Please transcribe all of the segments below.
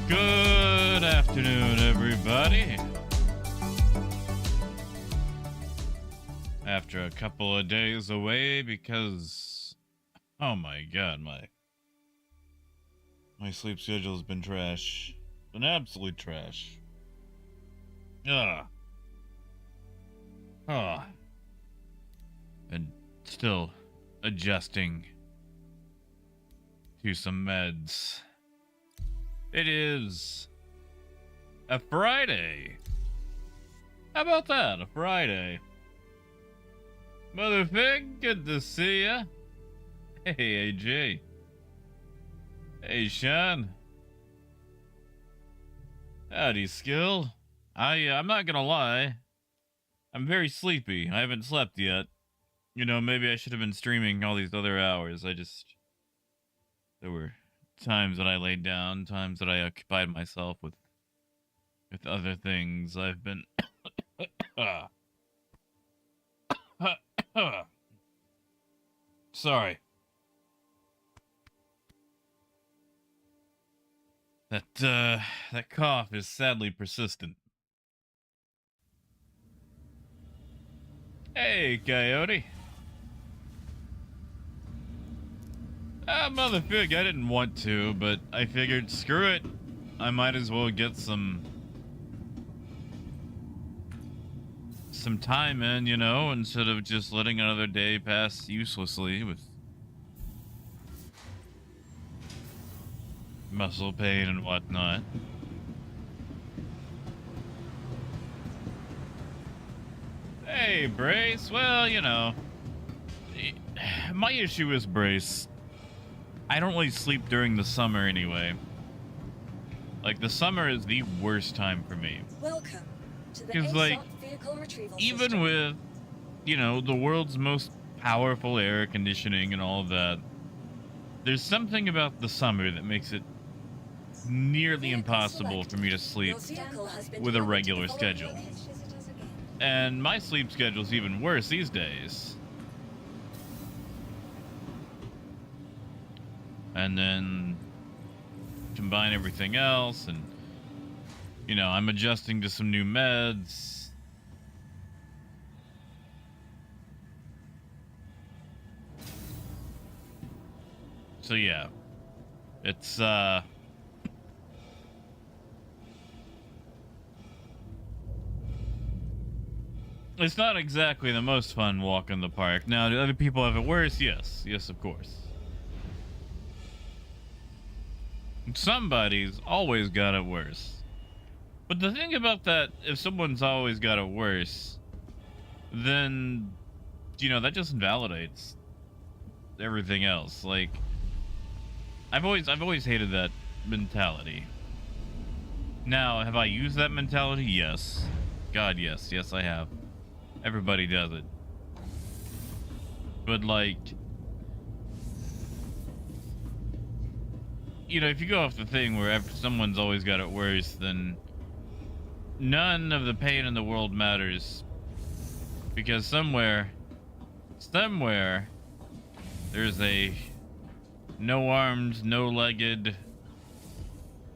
Good afternoon, everybody. After a couple of days away because, oh my god, my sleep schedule has been trash. Been absolute trash. Ugh. Oh. And still adjusting to some meds. It is a Friday. How about that? A Friday. Mother Fig, good to see ya. Hey, AJ. Hey, Sean. Howdy, Skill. I'm not gonna lie. I'm very sleepy. I haven't slept yet. You know, maybe I should have been streaming all these other hours. There were times that I laid down, times that I occupied myself with other things. I've been sorry. That cough is sadly persistent. Hey, Coyote. Mother Fig, I didn't want to, but I figured, screw it. I might as well get some time in, you know, instead of just letting another day pass uselessly with muscle pain and whatnot. Hey, Brace. Well, you know, my issue is Brace. I don't really sleep during the summer anyway. Like, the summer is the worst time for me. Welcome to the Because, like, vehicle retrieval even system. with, you know, the world's most powerful air conditioning and all of that, there's something about the summer that makes it nearly impossible for me to sleep with a regular schedule. And my sleep schedule's even worse these days. And then combine everything else, and, you know, I'm adjusting to some new meds. So yeah, it's not exactly the most fun walk in the park. Now, do other people have it worse? Yes, of course. Somebody's always got it worse. But the thing about that, if someone's always got it worse, then, you know, that just invalidates everything else. Like, I've always hated that mentality. Now, have I used that mentality? Yes. God, yes. Yes, I have. Everybody does it. But, like, you know, if you go off the thing where someone's always got it worse, then none of the pain in the world matters. Because somewhere, there's a no-armed, no-legged,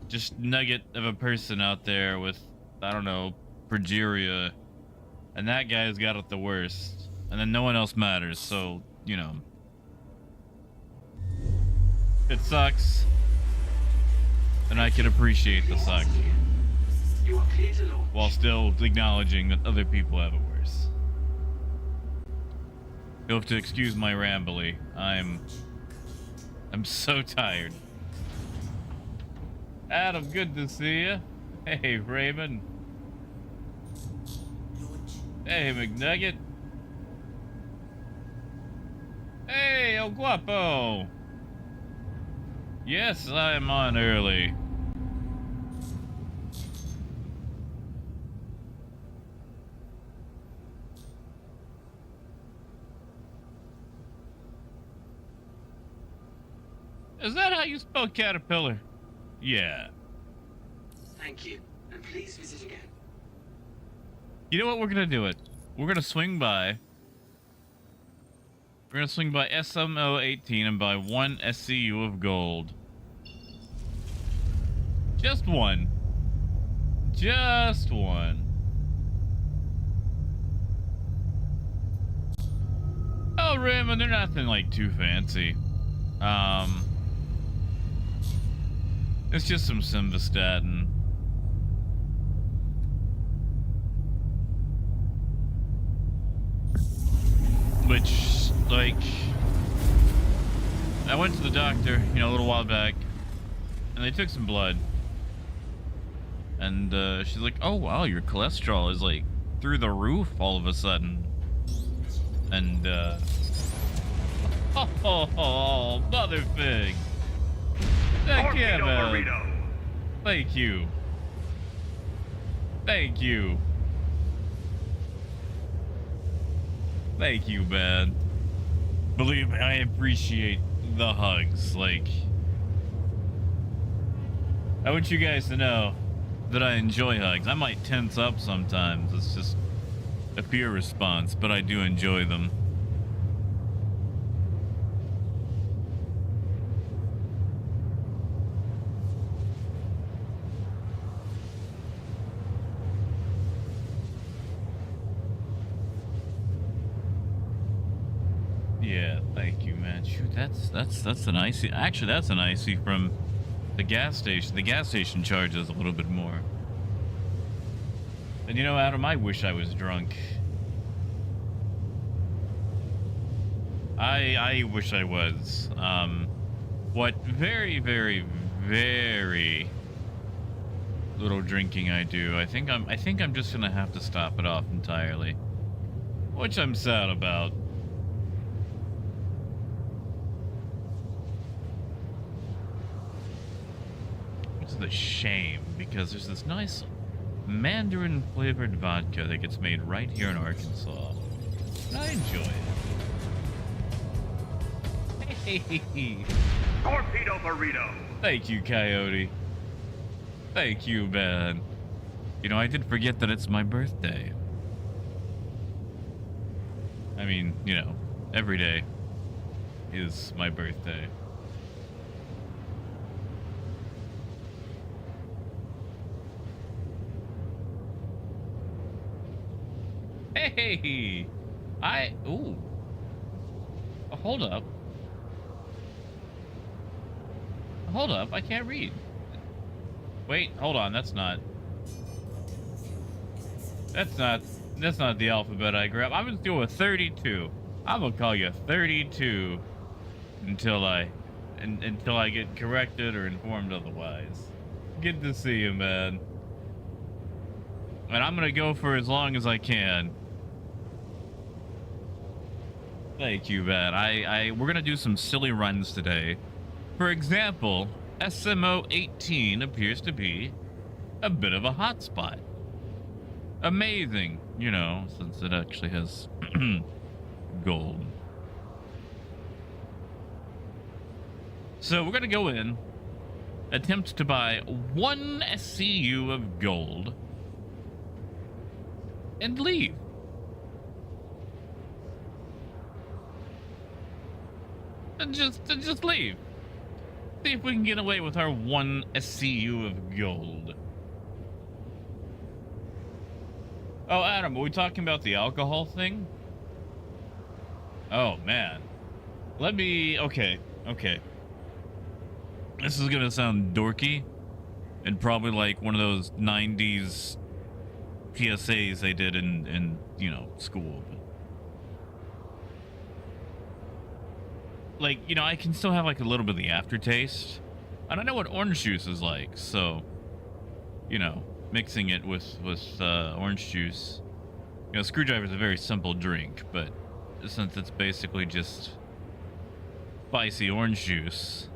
just nugget of a person out there with, I don't know, progeria. And that guy's got it the worst. And then no one else matters, so, you know. It sucks. And I can appreciate the suck, while still acknowledging that other people have it worse. You'll have to excuse my rambly. I'm so tired. Adam, good to see you. Hey, Raymond. Hey, McNugget. Hey, El Guapo. Yes, I am on early. Is that how you spell caterpillar? Yeah. Thank you, and please visit again. You know what? We're gonna do it. We're gonna swing by. We're gonna swing by SMO 18 and buy one SCU of gold. Just one. Just one. Oh, Raymond, they're nothing like too fancy. It's just some simvastatin. Which, like, I went to the doctor, you know, a little while back, and they took some blood. And she's like, oh, wow, your cholesterol is, like, through the roof all of a sudden. And, oh, mother fig. Thank you, man. Thank you. Thank you. Thank you, man. Believe me, I appreciate the hugs. Like, I want you guys to know that I enjoy hugs. I might tense up sometimes. It's just a fear response, but I do enjoy them. Yeah, thank you, man. Shoot, that's an icy. Actually, that's an icy from the gas station. The gas station charges a little bit more. And you know, Adam, I wish I was drunk. I wish I was. What very, very, very little drinking I do. I think I'm just gonna have to stop it off entirely, which I'm sad about. It's a shame because there's this nice mandarin flavored vodka that gets made right here in Arkansas. And I enjoy it. Hey. Torpedo burrito. Thank you, Coyote. Thank you, man. You know, I did forget that it's my birthday. I mean, you know, every day is my birthday. Hey! Ooh. Oh, hold up. Hold up, I can't read. Wait, hold on, that's not the alphabet I grabbed. I'm just doing 32. I'm gonna call you 32 until I get corrected or informed otherwise. Good to see you, man. And I'm gonna go for as long as I can. Thank you, man. We're gonna do some silly runs today. For example, SMO 18 appears to be a bit of a hotspot. Amazing, you know, since it actually has gold. So we're gonna go in, attempt to buy 1 SCU of gold, and leave. And just leave. See if we can get away with our 1 SCU of gold. Oh, Adam, are we talking about the alcohol thing? Oh, man. Okay. This is gonna sound dorky, and probably like one of those 90s PSAs they did in you know, school. But like, you know, I can still have like a little bit of the aftertaste. And I know what orange juice is like, so, you know, mixing it with orange juice. You know, Screwdriver is a very simple drink, but since it's basically just spicy orange juice,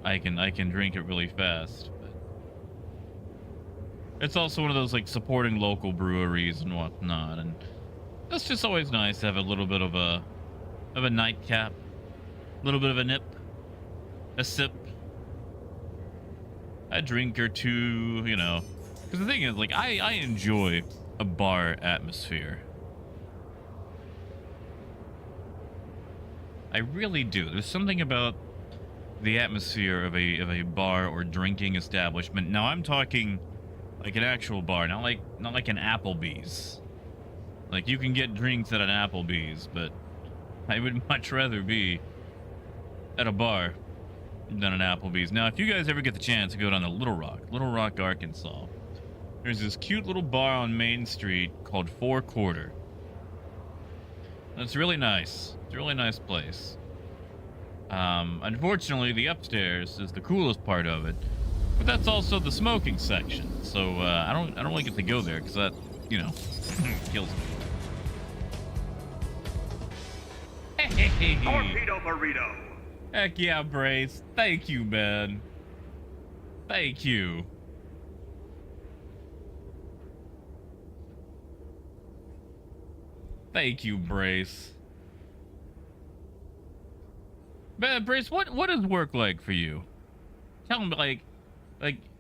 I can drink it really fast. But it's also one of those like supporting local breweries and whatnot, and it's just always nice to have a little bit of a nightcap, a little bit of a nip, a sip, a drink or two, you know. Because the thing is, like, I enjoy a bar atmosphere. I really do. There's something about the atmosphere of a bar or drinking establishment. Now I'm talking like an actual bar, not like an Applebee's. Like you can get drinks at an Applebee's, but I would much rather be at a bar than an Applebee's. Now, if you guys ever get the chance to go down to Little Rock, Arkansas, there's this cute little bar on Main Street called Four Quarter. It's really nice. It's a really nice place. Unfortunately, the upstairs is the coolest part of it, but that's also the smoking section. So I don't really get to go there because that, you know, kills me. Hey. Torpedo burrito. Heck yeah, Brace. Thank you, man. Thank you. Thank you, Brace. Man, Brace, what is work like for you? Tell me, like,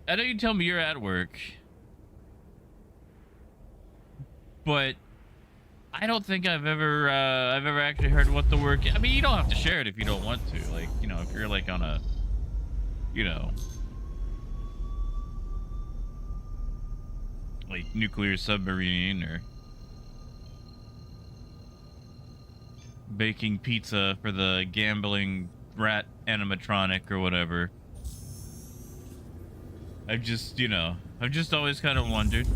I know you tell me you're at work, but I don't think I've ever actually heard what the work. I mean, you don't have to share it if you don't want to. Like, you know, if you're like on a, you know, like nuclear submarine or baking pizza for the gambling rat animatronic or whatever. I've just, you know, I've just always kind of wondered.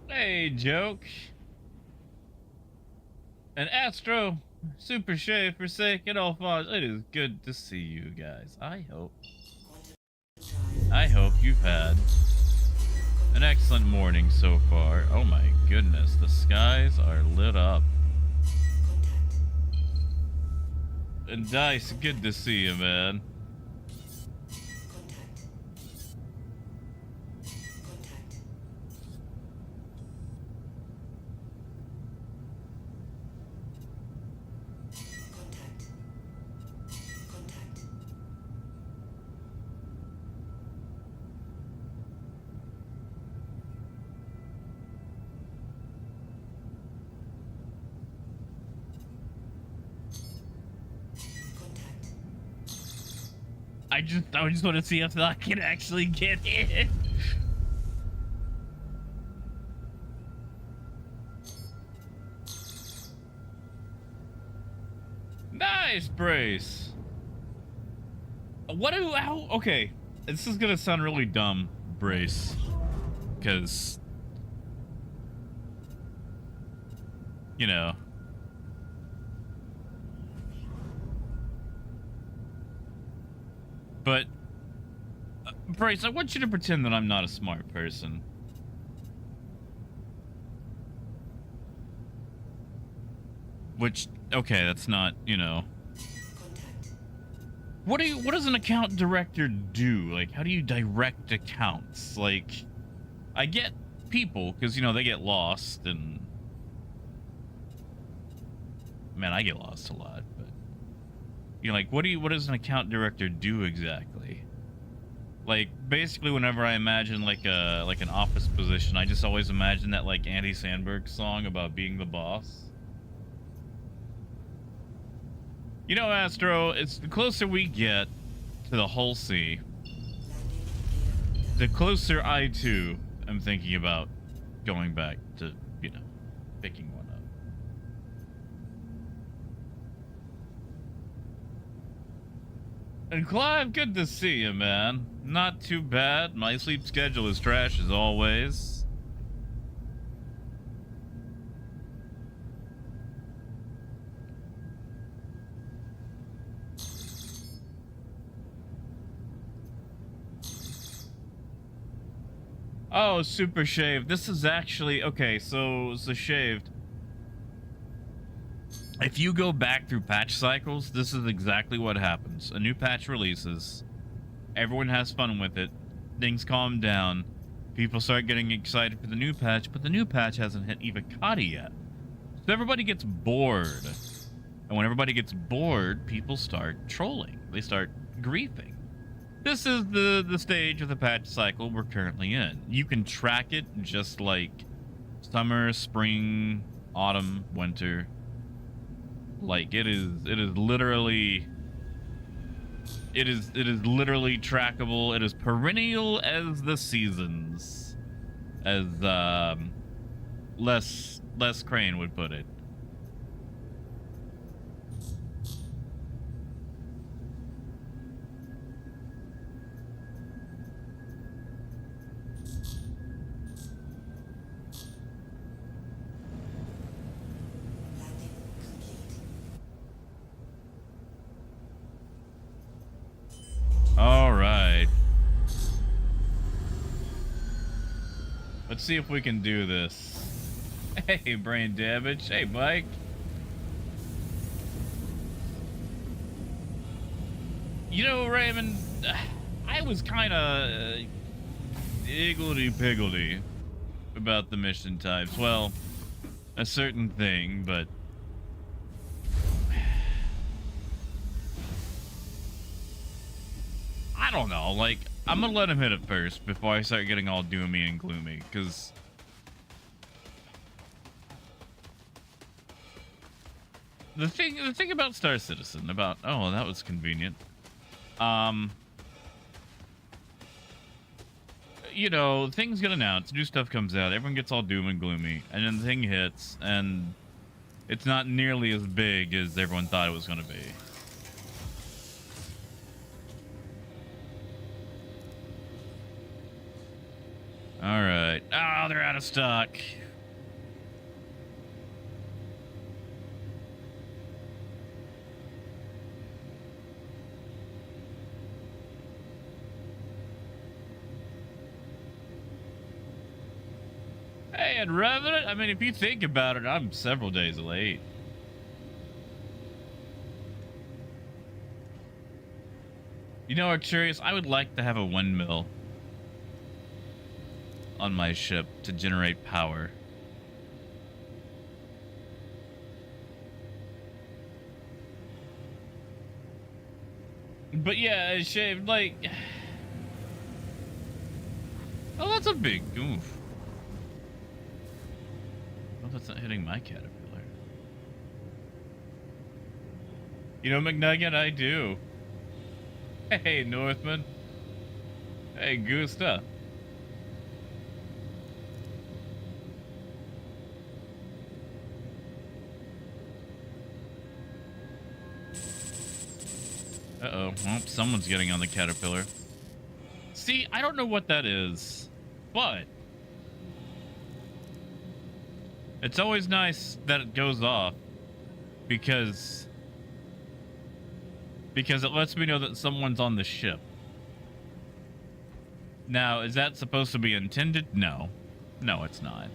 Hey, Joke. And Astro, Super Shay, Forsaken, Alphonse. It is good to see you guys. I hope you've had an excellent morning so far. Oh my goodness, the skies are lit up. And Dice, good to see you, man. I just want to see if I can actually get in. Nice, Brace. Okay, this is gonna sound really dumb, Brace, because, you know, but Brace, I want you to pretend that I'm not a smart person. Which, okay, that's not, you know. What does an account director do? Like, how do you direct accounts? Like, I get people, because, you know, they get lost, and man, I get lost a lot, but you know, like, what does an account director do exactly? Like, basically, whenever I imagine like an office position, I just always imagine that like Andy Samberg song about being the boss. You know, Astro, it's the closer we get to the Hull Sea, the closer I too am thinking about going back to, you know, picking one up. And Clive, good to see you, man. Not too bad. My sleep schedule is trash as always. Oh, Super Shaved. This is actually... Okay, so Shaved. If you go back through patch cycles, this is exactly what happens. A new patch releases. Everyone has fun with it. Things calm down. People start getting excited for the new patch, but the new patch hasn't hit Ivacati yet. So everybody gets bored. And when everybody gets bored, people start trolling. They start griefing. This is the stage of the patch cycle we're currently in. You can track it just like summer, spring, autumn, winter. Like it is literally trackable. It is perennial as the seasons, as Les Crane would put it. All right. Let's see if we can do this. Hey, brain damage. Hey, Mike. You know, Raymond, I was kind of iggledy-piggledy about the mission types. Well, a certain thing, but I don't know. Like, I'm gonna let him hit it first before I start getting all doomy and gloomy, because the thing about Star Citizen, about, oh, that was convenient. You know, things get announced, new stuff comes out, everyone gets all doom and gloomy, and then the thing hits, and it's not nearly as big as everyone thought it was going to be. All right. Oh, they're out of stock. Hey, and Revenant, I mean, if you think about it, I'm several days late. You know, Arcturus, I would like to have a windmill on my ship to generate power. But yeah, it's shaved, like, oh, that's a big oof. Well, that's not hitting my caterpillar. You know, McNugget, I do. Hey, Northman. Hey, Gusta. Uh-oh. Well, someone's getting on the caterpillar. See, I don't know what that is, but it's always nice that it goes off because it lets me know that someone's on the ship. Now, is that supposed to be intended? No. No, it's not.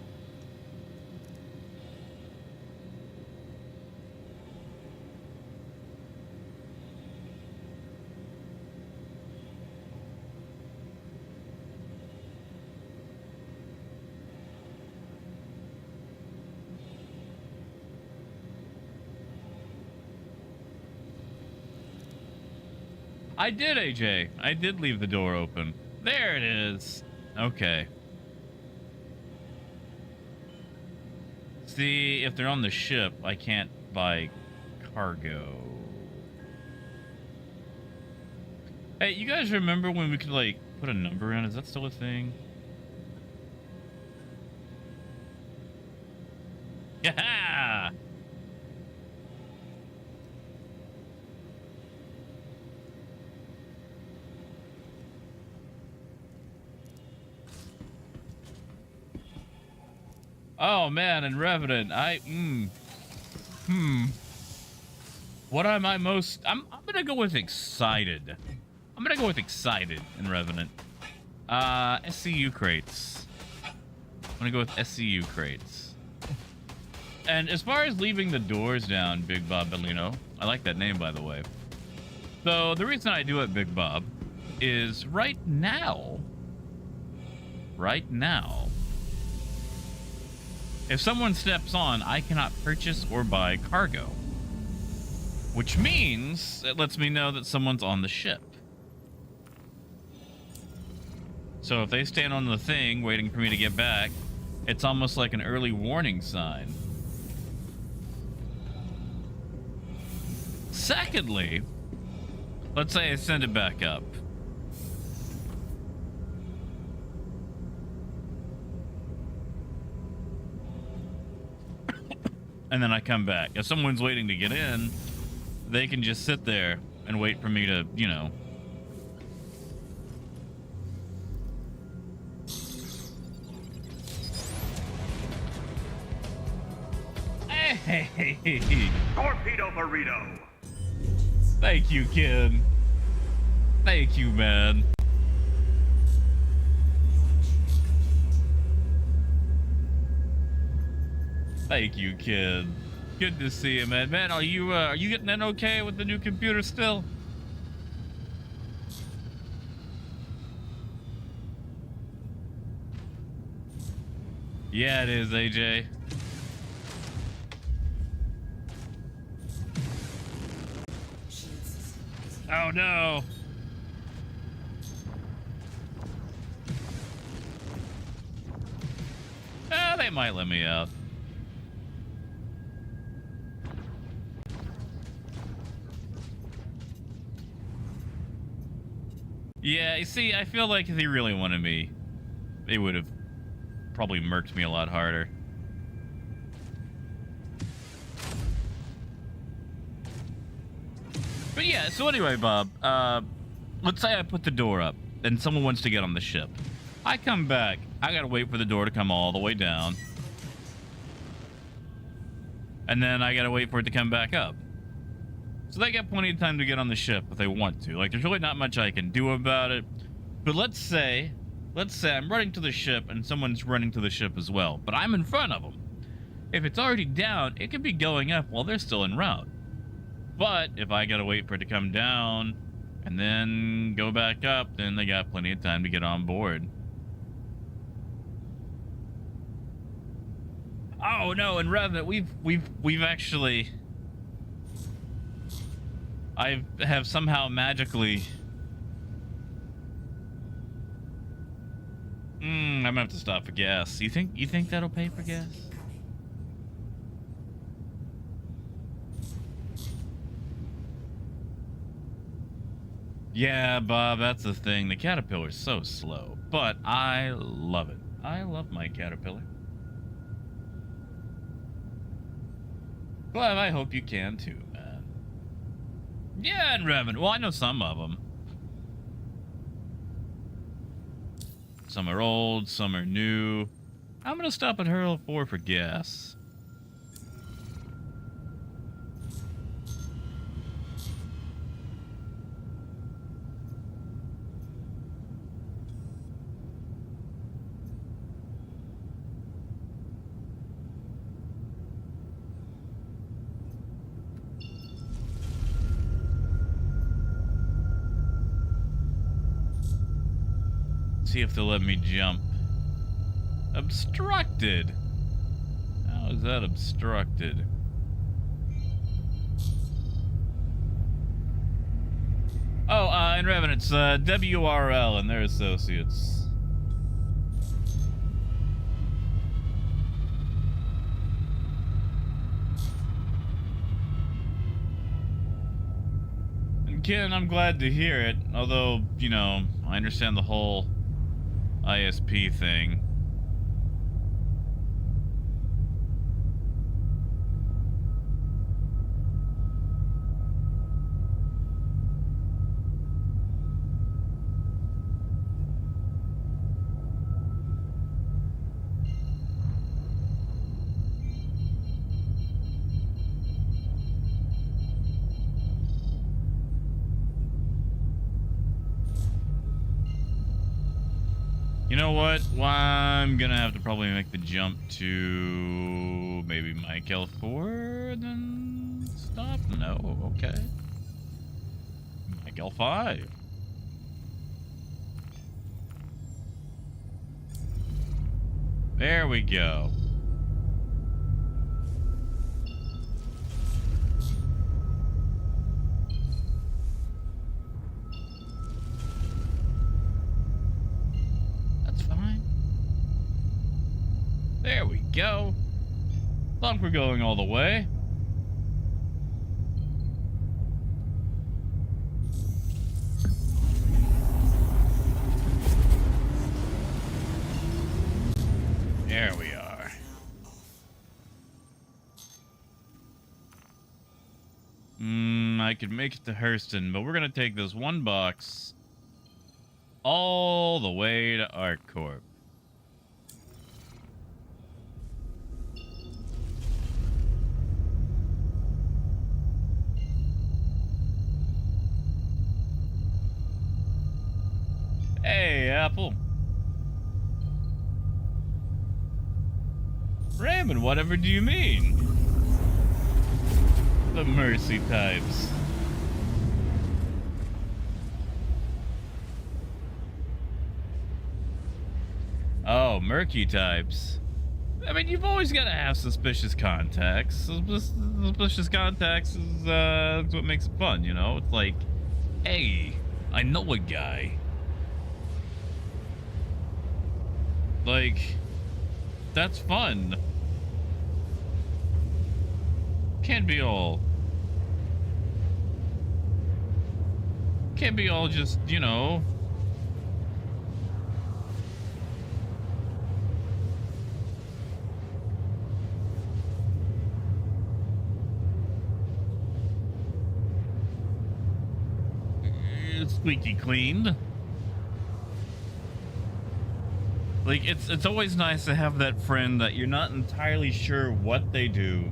I did, AJ. I did leave the door open. There it is. Okay. See, if they're on the ship, I can't buy cargo. Hey, you guys remember when we could, like, put a number in? Is that still a thing? Yeah! Oh man, and Revenant, what am I most? I'm gonna go with excited. I'm gonna go with excited in Revenant. SCU crates. I'm gonna go with SCU crates. And as far as leaving the doors down, Big Bob Bellino, I like that name, by the way. So the reason I do it, Big Bob, is right now right now. If someone steps on, I cannot purchase or buy cargo, which means it lets me know that someone's on the ship. So if they stand on the thing waiting for me to get back, it's almost like an early warning sign. Secondly, let's say I send it back up. And then I come back. If someone's waiting to get in, they can just sit there and wait for me to, you know. Hey! Torpedo burrito. Thank you, kid. Thank you, man. Thank you, kid. Good to see you, man. Man, are you getting in okay with the new computer still? Yeah, it is, AJ. Oh no. They might let me out. Yeah, you see, I feel like if he really wanted me, they would have probably murked me a lot harder. But yeah, so anyway, Bob, let's say I put the door up and someone wants to get on the ship. I come back, I gotta wait for the door to come all the way down. And then I gotta wait for it to come back up. So they got plenty of time to get on the ship if they want to. Like, there's really not much I can do about it. But let's say I'm running to the ship and someone's running to the ship as well, but I'm in front of them. If it's already down, it could be going up while they're still en route. But if I gotta wait for it to come down and then go back up, then they got plenty of time to get on board. Oh no, and Revenant, we've actually, I have somehow magically, I'm gonna have to stop for gas. You think that'll pay for gas? Yeah, Bob, that's the thing. The Caterpillar's so slow, but I love it. I love my Caterpillar. Well, I hope you can too, man. Yeah, and Revan. Well, I know some of them. Some are old, some are new. I'm gonna stop at Hurl 4 for gas. See if they'll let me jump. Obstructed. How is that obstructed? Oh, in Revan, it's WRL and their associates. And Ken, I'm glad to hear it. Although, you know, I understand the whole ISP thing. You know what? Well, I'm gonna have to probably make the jump to maybe Mike L4, then stop? No, okay. Mike L5. There we go. That's fine. There we go. Thought we're going all the way. There we are. I could make it to Hurston, but we're gonna take this one box all the way to ArcCorp. Hey, Apple. Raymond, whatever do you mean? The mercy types. Oh, murky types. I mean, you've always got to have suspicious contacts. Suspicious contacts is what makes it fun, you know? It's like, hey, I know a guy. Like, that's fun. Can't be all just, you know. Squeaky clean. Like, it's always nice to have that friend that you're not entirely sure what they do,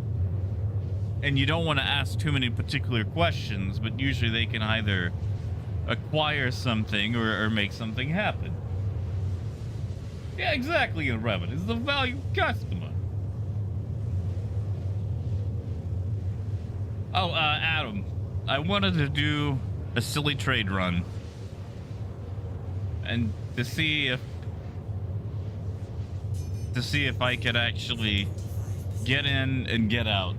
and you don't want to ask too many particular questions, but usually they can either acquire something or make something happen. Yeah, exactly, in Revit. It's the value customer. Oh, Adam, I wanted to do a silly trade run, and to see if I could actually get in and get out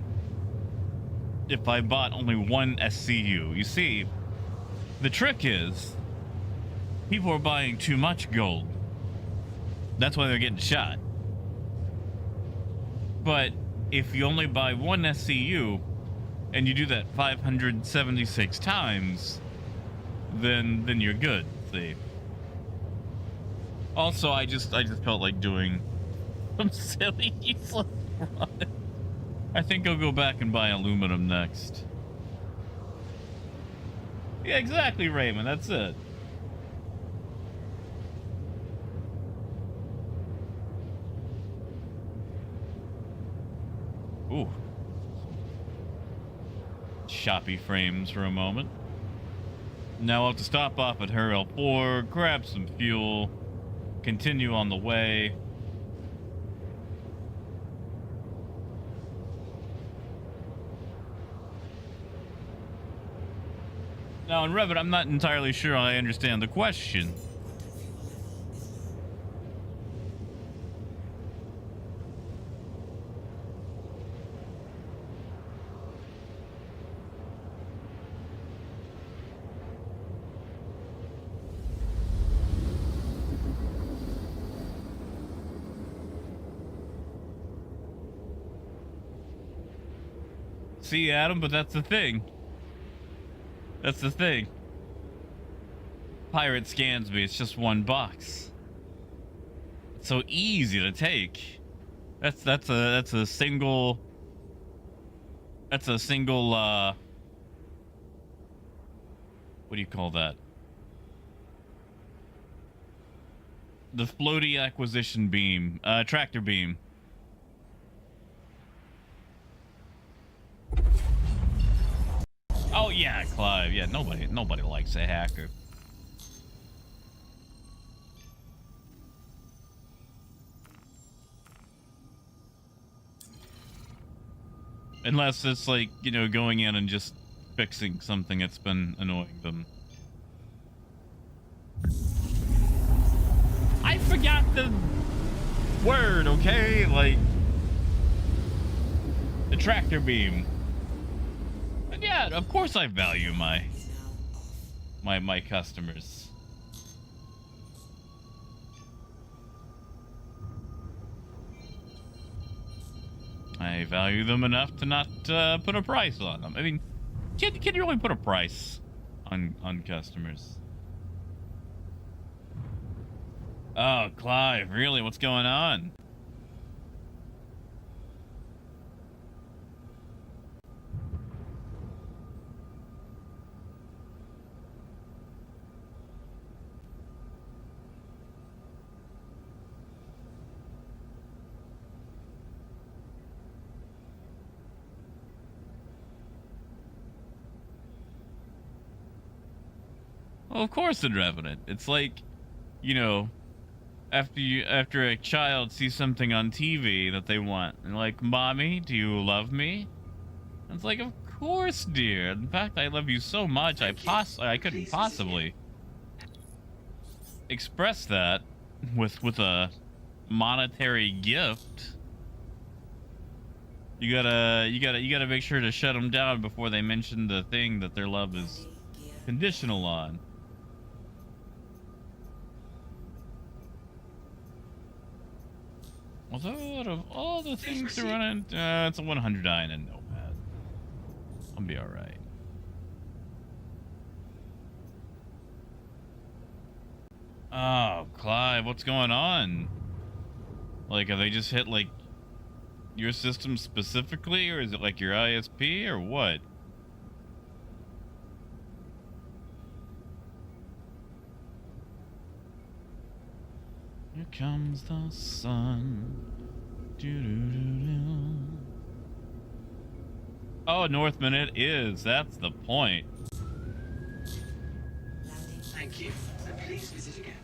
if I bought only one SCU. You see, the trick is people are buying too much gold. That's why they're getting shot. But if you only buy one SCU and you do that 576 times, then you're good. See. Also, I just felt like doing some silly useless run. I think I'll go back and buy aluminum next. Yeah, exactly, Raymond. That's it. Ooh. Shoppy frames for a moment. Now I'll have to stop off at Referral 4, grab some fuel, continue on the way. Now in Revit, I'm not entirely sure I understand the question. See, Adam, but that's the thing. That's the thing. Pirate scans me. It's just one box. It's so easy to take. That's a single. That's a single. What do you call that? The floaty acquisition beam, tractor beam. Oh yeah, Clive. Yeah, nobody likes a hacker. Unless it's like, you know, going in and just fixing something that's been annoying them. I forgot the Word, okay? Like, the tractor beam. But yeah, of course I value my customers. I value them enough to not put a price on them. I mean, can you really put a price on customers? Oh, Clive, really? What's going on? Well, of course, in Revenant. It's like, you know, after a child sees something on TV that they want, and like, "Mommy, do you love me?" And it's like, "Of course, dear. In fact, I love you so much. I couldn't possibly express that with a monetary gift." You gotta make sure to shut them down before they mention the thing that their love is conditional on. Although out of all the things to run in, it's a 100 iron and Nomad. I'll be all right. Oh, Clive, what's going on? Like, have they just hit like your system specifically, or is it like your ISP, or what? Here comes the sun. Doo-doo-doo-doo. Oh, Northman, it is. That's the point. Thank you, and please visit again.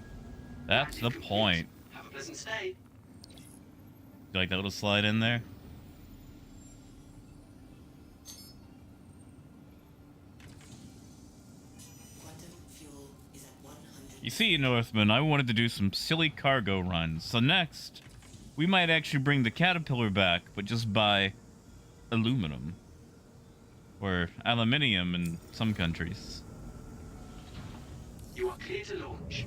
That's the Landing point. complete. Have a pleasant stay. You like that little slide in there? You see, Northman, I wanted to do some silly cargo runs. So next, we might actually bring the Caterpillar back, but just buy aluminum. Or aluminium in some countries. You are clear to launch.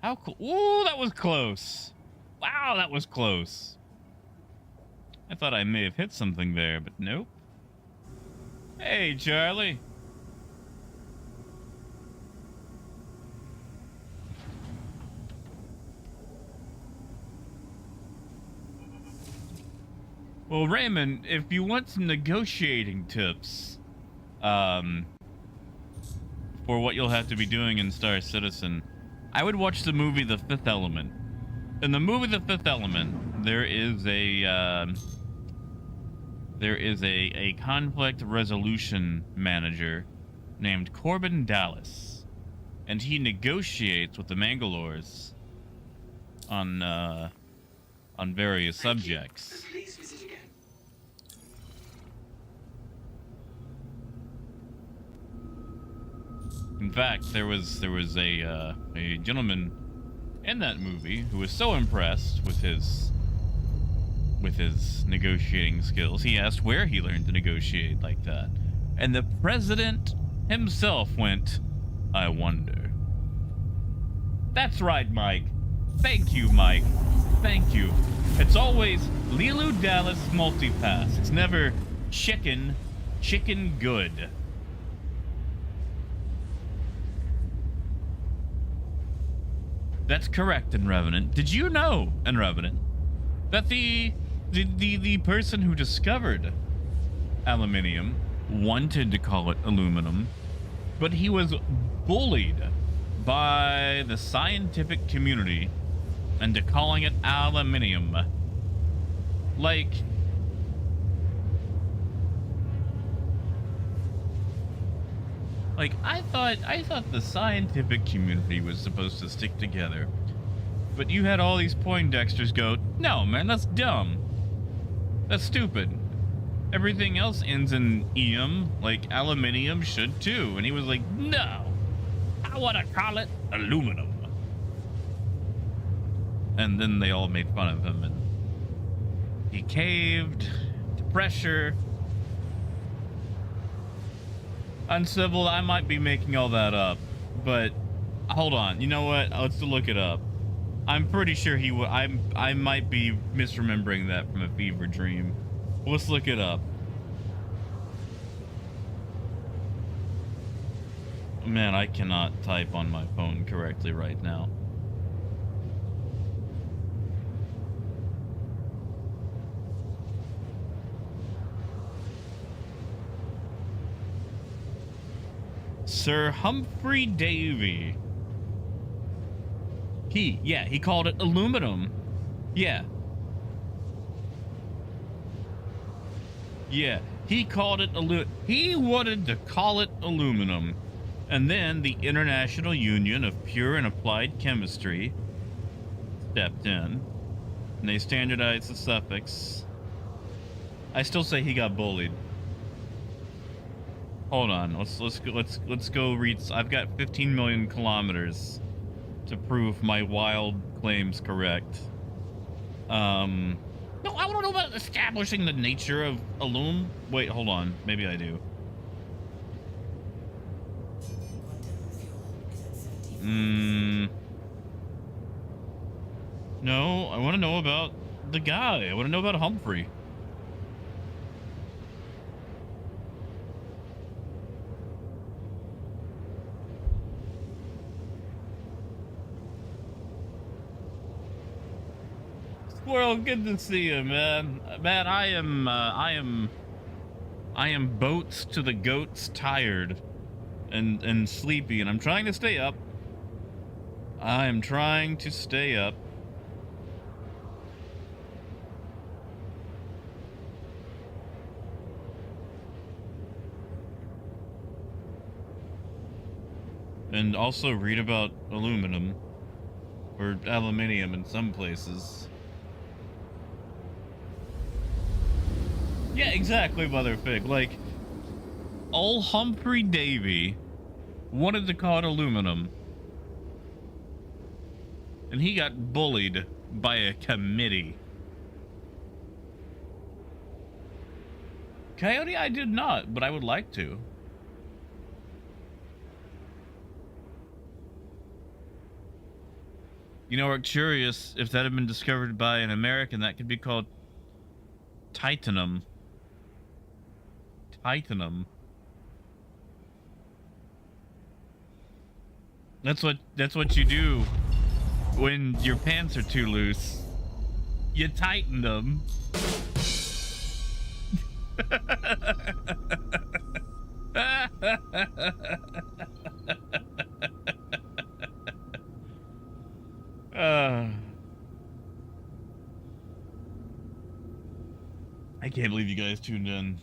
How cool. Ooh, that was close. Wow, that was close. I thought I may have hit something there, but nope. Hey, Charlie. Well, Raymond, if you want some negotiating tips, for what you'll have to be doing in Star Citizen, I would watch the movie The Fifth Element. In the movie The Fifth Element, there is a conflict resolution manager named Corbin Dallas, and he negotiates with the Mangalores on various subjects. Please visit again. In fact, there was a gentleman in that movie who was so impressed with his negotiating skills, he asked where he learned to negotiate like that. And the president himself went, "I wonder." That's right, Mike. Thank you, Mike. Thank you. It's always Lilu Dallas multipass. It's never chicken good. That's correct, in Revenant. Did you know, in Revenant, that the person who discovered aluminium wanted to call it aluminum, but he was bullied by the scientific community into calling it aluminium? Like, I thought the scientific community was supposed to stick together, but you had all these Poindexters go, "No, man, that's dumb. That's stupid. Everything else ends in "ium, like aluminium should too." And he was like, "No, I want to call it aluminum." And then they all made fun of him, and he caved to pressure. Uncivil, I might be making all that up, but hold on. You know what? Let's look it up. I'm pretty sure he would. I might be misremembering that from a fever dream. Let's look it up. Man, I cannot type on my phone correctly right now. Sir Humphrey Davy. He called it aluminum. Yeah, he called it he wanted to call it aluminum. And then the International Union of Pure and Applied Chemistry stepped in, and they standardized the suffix. I still say he got bullied. Hold on, let's go read. I've got 15 million kilometers to prove my wild claims correct. No, I want to know about establishing the nature of aluminum. Wait, hold on, maybe I do. No, I want to know about the guy. I want to know about Humphrey. Squirrel, good to see you, man. Man, I am boats to the goats tired and sleepy, and I'm trying to stay up. I am trying to stay up. And also read about aluminum or aluminium in some places. Yeah, exactly, Motherfig. Like, old Humphrey Davy wanted to call it aluminum, and he got bullied by a committee. Coyote, I did not, but I would like to. You know, we're curious if that had been discovered by an American, that could be called titanium. Titanium. That's what you do when your pants are too loose. You tighten them. I can't believe you guys tuned in.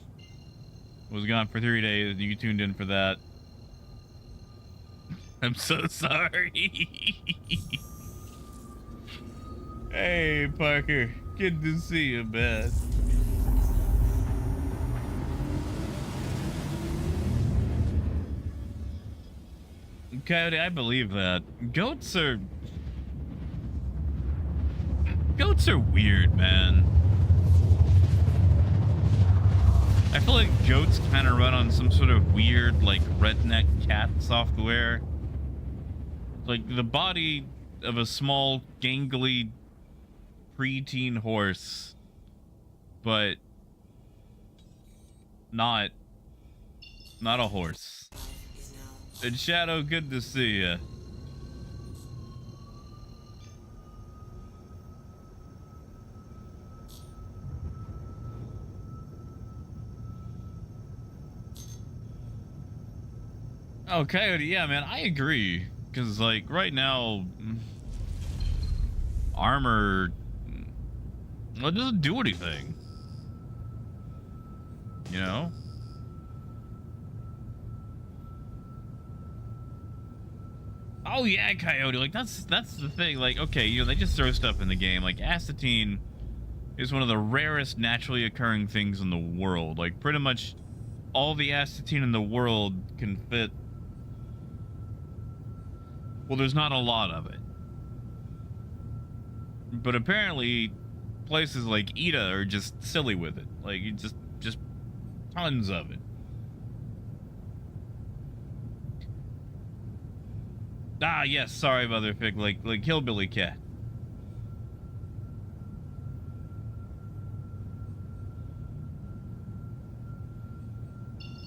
Was gone for 3 days. You tuned in for that. I'm so sorry. Hey, Parker. Good to see you, man. Coyote, I believe that. Goats are weird, man. I feel like goats kind of run on some sort of weird, like, redneck cat software. Like, the body of a small, gangly, preteen horse, but not a horse. And Shadow, good to see ya. Oh, Coyote, yeah, man, I agree. Because, like, right now, armor, well, it doesn't do anything. You know? Oh, yeah, Coyote, like, that's the thing. Like, okay, you know, they just throw stuff in the game. Like, acetine is one of the rarest naturally occurring things in the world. Like, pretty much all the acetine in the world can fit. Well, there's not a lot of it. But apparently, places like Ida are just silly with it. Like, just tons of it. Ah, yes, sorry, Motherfig, like Hillbilly Cat.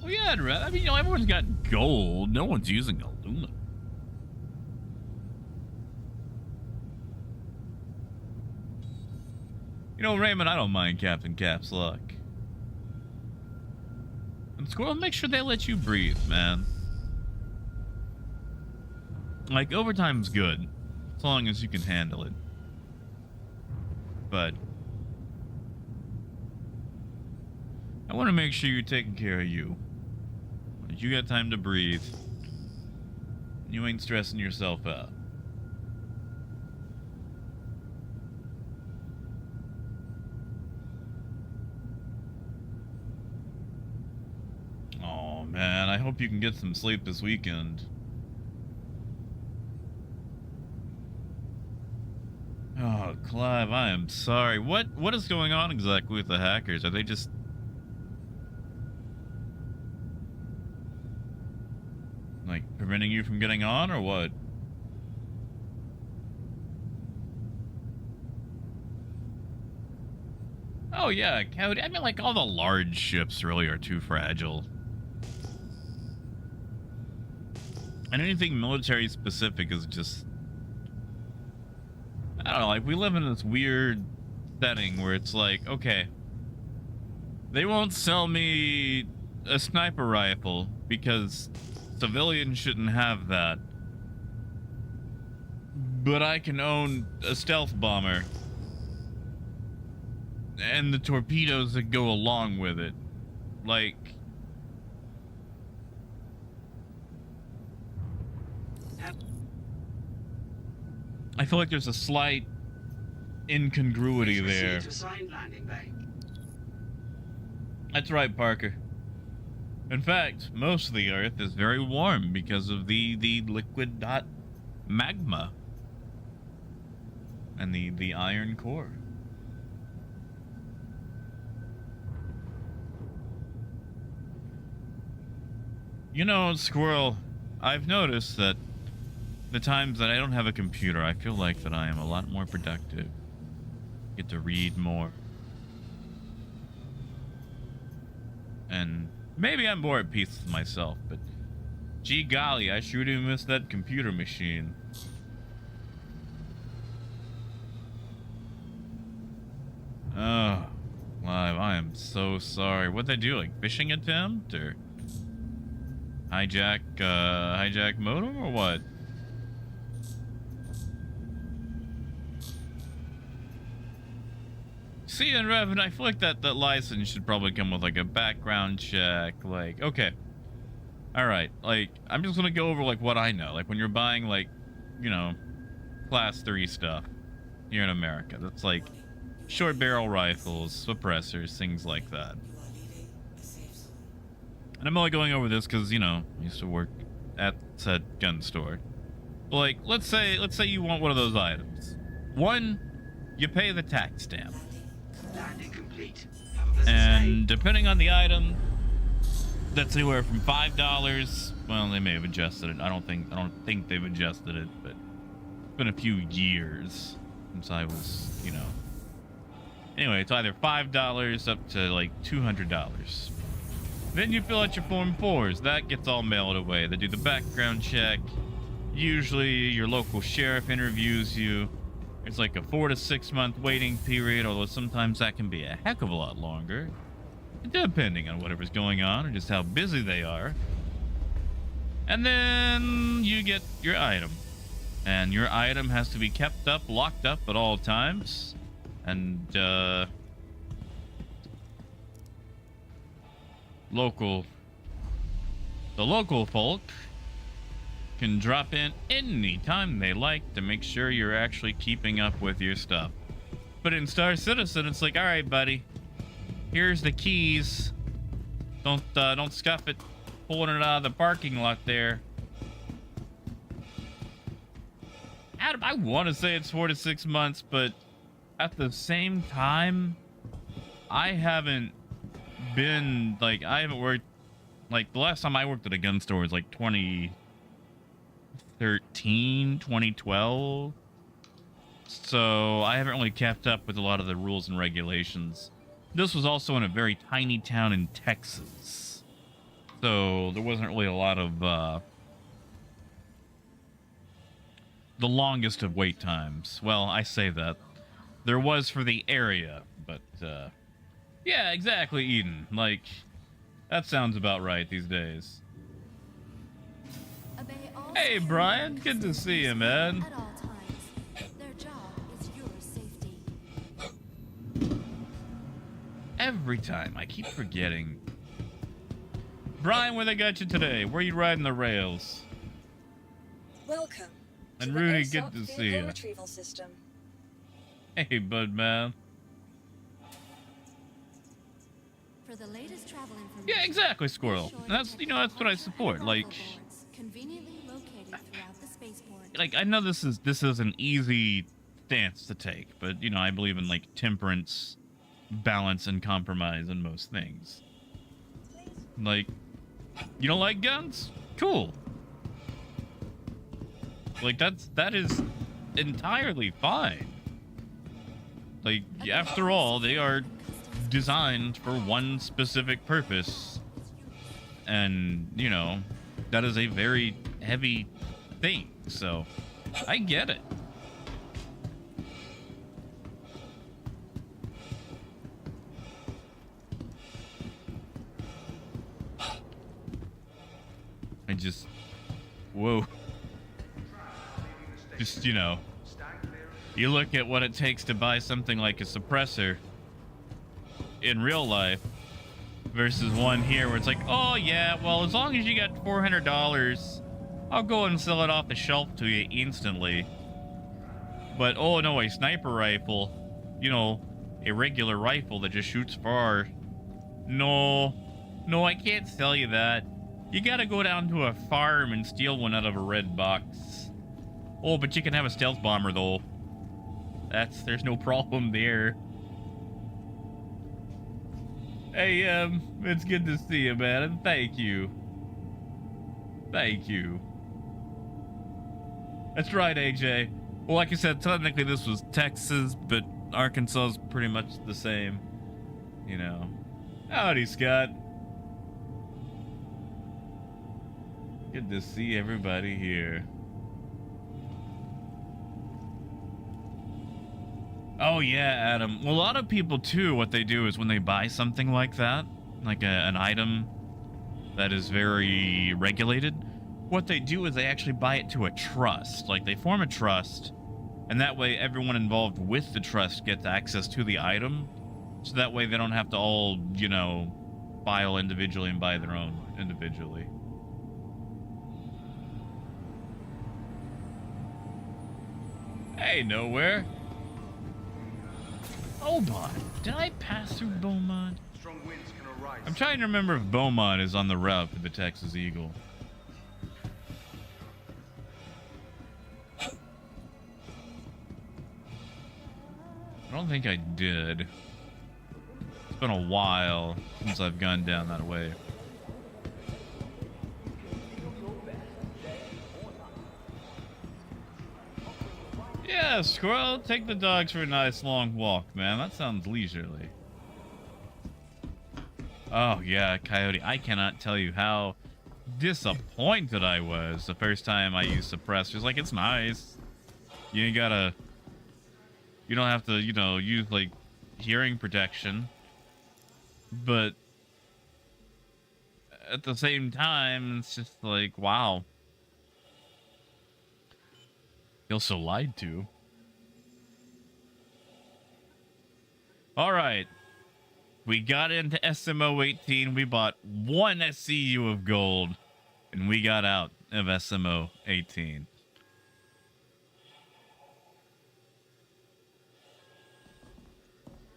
Well, yeah, I mean, everyone's got gold. No one's using aluminum. Raymond, I don't mind Captain Caps Lock. And Squirrel, make sure they let you breathe, man. Like, overtime's good, as long as you can handle it. But I want to make sure you're taking care of you. Like, you got time to breathe. You ain't stressing yourself out. Oh man, I hope you can get some sleep this weekend. Oh, Clive, I am sorry. What is going on exactly with the hackers? Are they just like preventing you from getting on, or what? Oh yeah, Cody. I mean, like, all the large ships really are too fragile. And anything military specific is just, I don't know, like, we live in this weird setting where it's like, okay, they won't sell me a sniper rifle because civilians shouldn't have that. But I can own a stealth bomber and the torpedoes that go along with it. Like, I feel like there's a slight incongruity there. That's right, Parker. In fact, most of the Earth is very warm because of the liquid hot magma and the iron core. Squirrel, I've noticed that the times that I don't have a computer, I feel like that I am a lot more productive. Get to read more. And maybe I'm more at peace with myself, but gee golly, I sure do miss that computer machine. Oh, Live, I am so sorry. What'd they do, like phishing attempt, or hijack modem, or what? See, and Revan, I feel like that license should probably come with like a background check. Like, okay, all right, like, I'm just gonna go over like what I know. Like, when you're buying, like, class 3 stuff here in America, that's like short barrel rifles, suppressors, things like that. And I'm only going over this because, I used to work at said gun store. But, like, let's say you want one of those items. One, you pay the tax stamp. And depending on the item, that's anywhere from $5. Well, they may have adjusted it. I don't think they've adjusted it, but it's been a few years since I was, Anyway, it's either $5 up to like $200. Then you fill out your Form 4s. That gets all mailed away. They do the background check. Usually your local sheriff interviews you. It's like a 4 to 6 month waiting period, although sometimes that can be a heck of a lot longer, depending on whatever's going on or just how busy they are. And then you get your item. And your item has to be kept up, locked up at all times. And, the local folk can drop in anytime they like to make sure you're actually keeping up with your stuff. But in Star Citizen, it's like, all right, buddy, here's the keys. Don't scuff it, pulling it out of the parking lot there. Adam, I want to say it's 4 to 6 months, but at the same time, I haven't been, like, I haven't worked, like, the last time I worked at a gun store was like 2013, 2012. So I haven't really kept up with a lot of the rules and regulations. This was also in a very tiny town in Texas. So there wasn't really a lot of, the longest of wait times. Well, I say that. There was for the area, but, yeah, exactly, Eden. Like, that sounds about right these days. Hey, Brian. Good to see you, man. At all times. Their job is your safety. Every time. I keep forgetting. Brian, where they got you today? Where you riding the rails? Welcome. And to the Rudy, ASOP good to see vehicle you. retrieval system. Hey, bud, man. For the latest travel information. Yeah, exactly, Squirrel. And that's, you know, that's what I support. Like, Conveniently located throughout the spaceport. like I know this is an easy stance to take, but you know, I believe in like temperance, balance, and compromise in most things. Like, you don't like guns? Cool. Like that is entirely fine. Like, after all, they are designed for one specific purpose. And, you know, that is a very heavy thing. So, I get it. I just... Whoa. Just, you know, you look at what it takes to buy something like a suppressor in real life versus one here where it's like, oh yeah, well, as long as you got $400, I'll go and sell it off the shelf to you instantly. But, oh no, a sniper rifle, you know, a regular rifle that just shoots far. No, I can't sell you that. You gotta go down to a farm and steal one out of a red box. Oh, but you can have a stealth bomber, though. There's no problem there. Hey, it's good to see you, man, and thank you. Thank you. That's right, AJ. Well, like I said, technically this was Texas, but Arkansas is pretty much the same. You know. Howdy, Scott. Good to see everybody here. Oh yeah, Adam. Well, a lot of people too, what they do is when they buy something like that, like an item that is very regulated, what they do is they actually buy it to a trust. Like, they form a trust, and that way everyone involved with the trust gets access to the item, so that way they don't have to all, you know, file individually and buy their own individually. Hey, nowhere. Beaumont. Did I pass through Beaumont? Strong winds can arise. I'm trying to remember if Beaumont is on the route to the Texas Eagle. I don't think I did. It's been a while since I've gone down that way. Yeah, Squirrel, take the dogs for a nice long walk, man. That sounds leisurely. Oh, yeah, Coyote. I cannot tell you how disappointed I was the first time I used suppressors. Like, it's nice. You ain't gotta... You don't have to, you know, use, like, hearing protection. But... at the same time, it's just like, wow. Feel so lied to. All right. We got into SMO 18. We bought one SCU of gold. And we got out of SMO 18.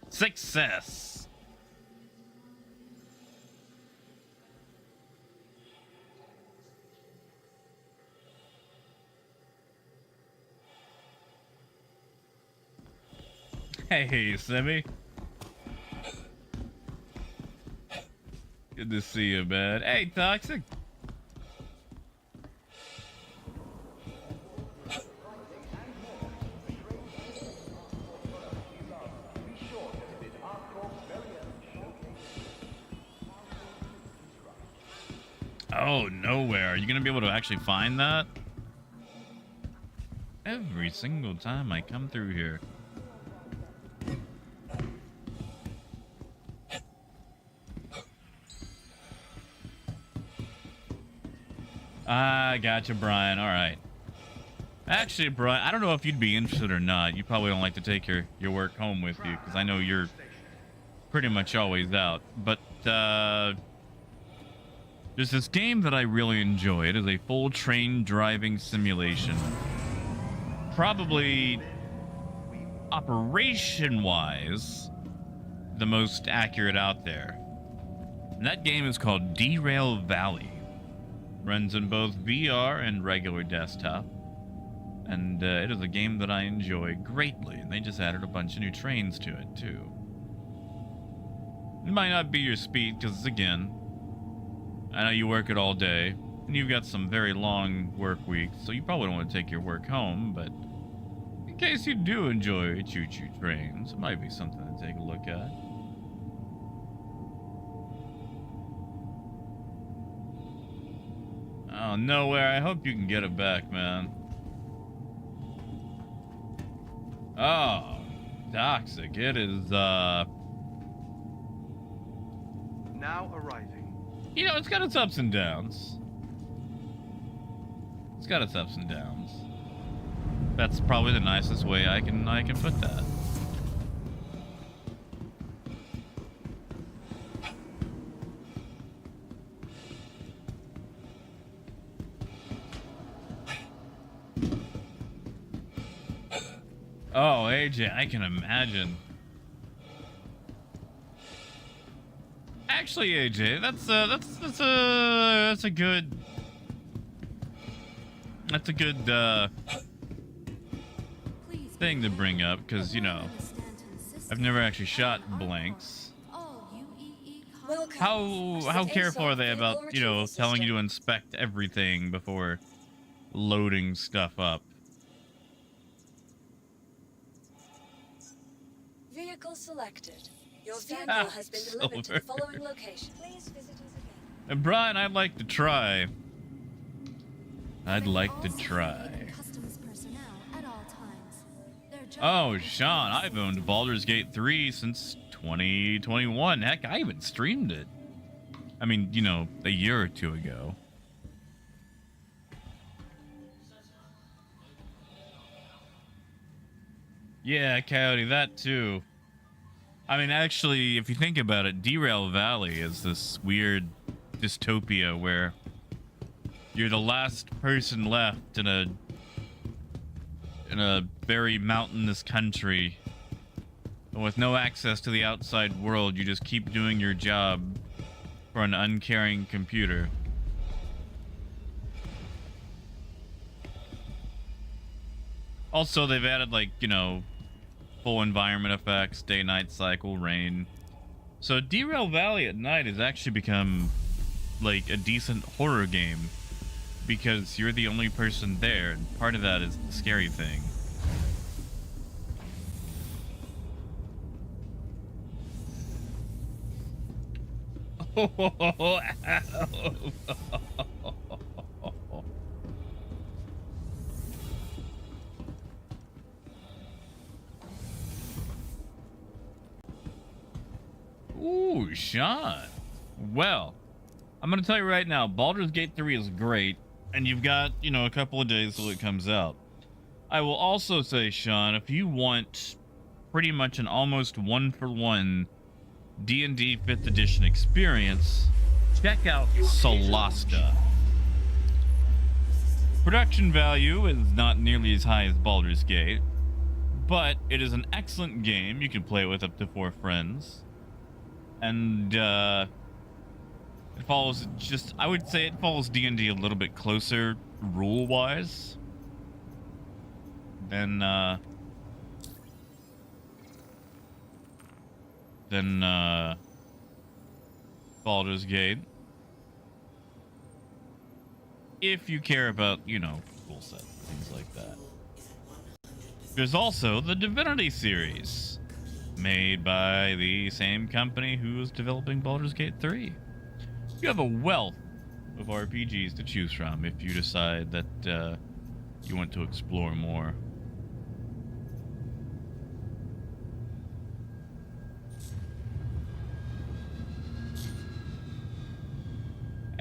Success. Hey, Simi. Good to see you, man. Hey, Toxic. Oh, nowhere. Are you going to be able to actually find that? Every single time I come through here. Ah, gotcha, Brian. All right. Actually, Brian, I don't know if you'd be interested or not. You probably don't like to take your work home with you, because I know you're pretty much always out. But there's this game that I really enjoy. It is a full train driving simulation. Probably operation-wise, the most accurate out there. And that game is called Derail Valley. Runs in both VR and regular desktop. And it is a game that I enjoy greatly. And they just added a bunch of new trains to it, too. It might not be your speed, because, again, I know you work it all day. And you've got some very long work weeks, so you probably don't want to take your work home, but in case you do enjoy choo-choo trains, it might be something to take a look at. Oh, nowhere. I hope you can get it back, man. Oh, Toxic. It is, Now arriving. you know, it's got its ups and downs. It's got its ups and downs. That's probably the nicest way I can put that. Oh, AJ, I can imagine. Actually, AJ, that's a good Please thing to bring up, because, you know, I've never actually shot blanks. Welcome. How careful are they about, you know, telling you to inspect everything before loading stuff up? Vehicle selected. Your vehicle has been delivered to the following location. Please visit us again. And Brian, I'd like to try. I'd like to try. Oh, Sean, I've owned Baldur's Gate 3 since 2021. Heck, I even streamed it. I mean, you know, a year or two ago. Yeah, Coyote, that too. I mean, actually, if you think about it, Derail Valley is this weird dystopia where you're the last person left in a very mountainous country, and with no access to the outside world. You just keep doing your job for an uncaring computer. Also, they've added, like, you know, full environment effects, day-night cycle, rain. So Derail Valley at night has actually become like a decent horror game, because you're the only person there, and part of that is the scary thing. Ooh, Sean. Well, I'm going to tell you right now, Baldur's Gate 3 is great, and you've got, you know, a couple of days till it comes out. I will also say, Sean, if you want pretty much an almost one-for-one D&D 5th edition experience, check out Solasta. Production value is not nearly as high as Baldur's Gate, but it is an excellent game. You can play it with up to 4 friends. And it follows just, I would say it follows D&D a little bit closer rule-wise than than Baldur's Gate. If you care about, you know, rule set, things like that. There's also the Divinity series, made by the same company who is developing Baldur's Gate 3. You have a wealth of RPGs to choose from if you decide that you want to explore more.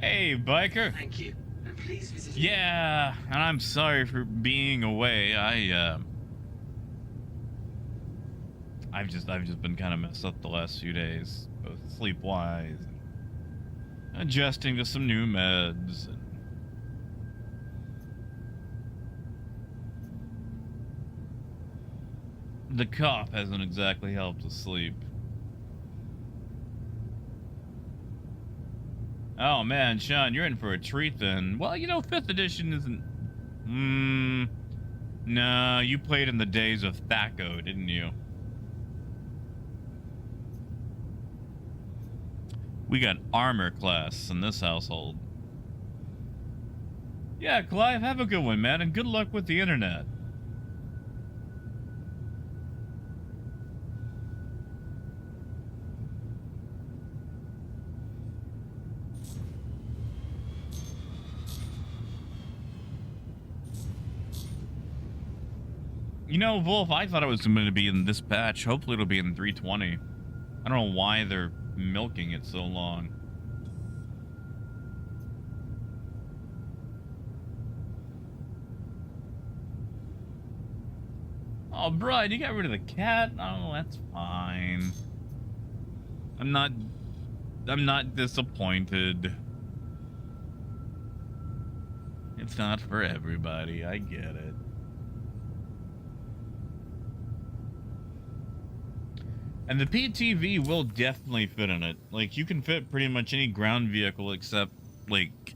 Hey, biker. Thank you, and please visit. Yeah, and I'm sorry for being away. I've just been kind of messed up the last few days, both sleep-wise, and adjusting to some new meds. And the cough hasn't exactly helped us sleep. Oh man, Sean, you're in for a treat then. Well, you know, 5th edition isn't... No, you played in the days of Thaco, didn't you? We got armor class in this household. Yeah, Clive, have a good one, man, and good luck with the internet. You know, Wolf, I thought it was going to be in this patch. Hopefully it'll be in 320. I don't know why they're milking it so long. Oh, Brian, you got rid of the cat? Oh, that's fine. I'm not disappointed. It's not for everybody. I get it. And the PTV will definitely fit in it. Like, you can fit pretty much any ground vehicle except, like,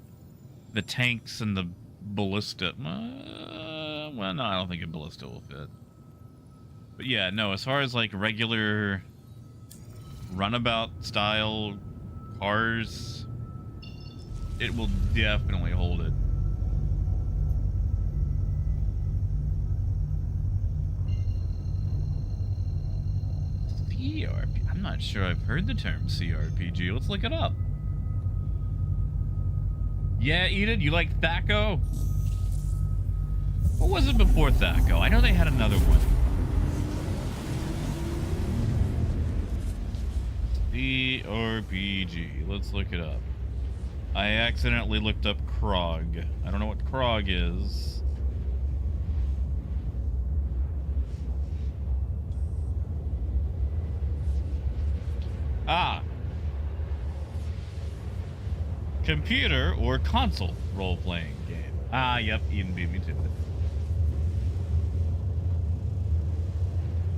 the tanks and the ballista. Well, no, I don't think a ballista will fit. But yeah, no, as far as, like, regular runabout style cars, it will definitely hold it. CRPG. I'm not sure I've heard the term CRPG. Let's look it up. Yeah, Edith, you like Thaco? What was it before Thaco? I know they had another one. CRPG. Let's look it up. I accidentally looked up Krog. I don't know what Krog is. Ah. Computer or console role-playing game. Ah, yep, Eden beat me to it.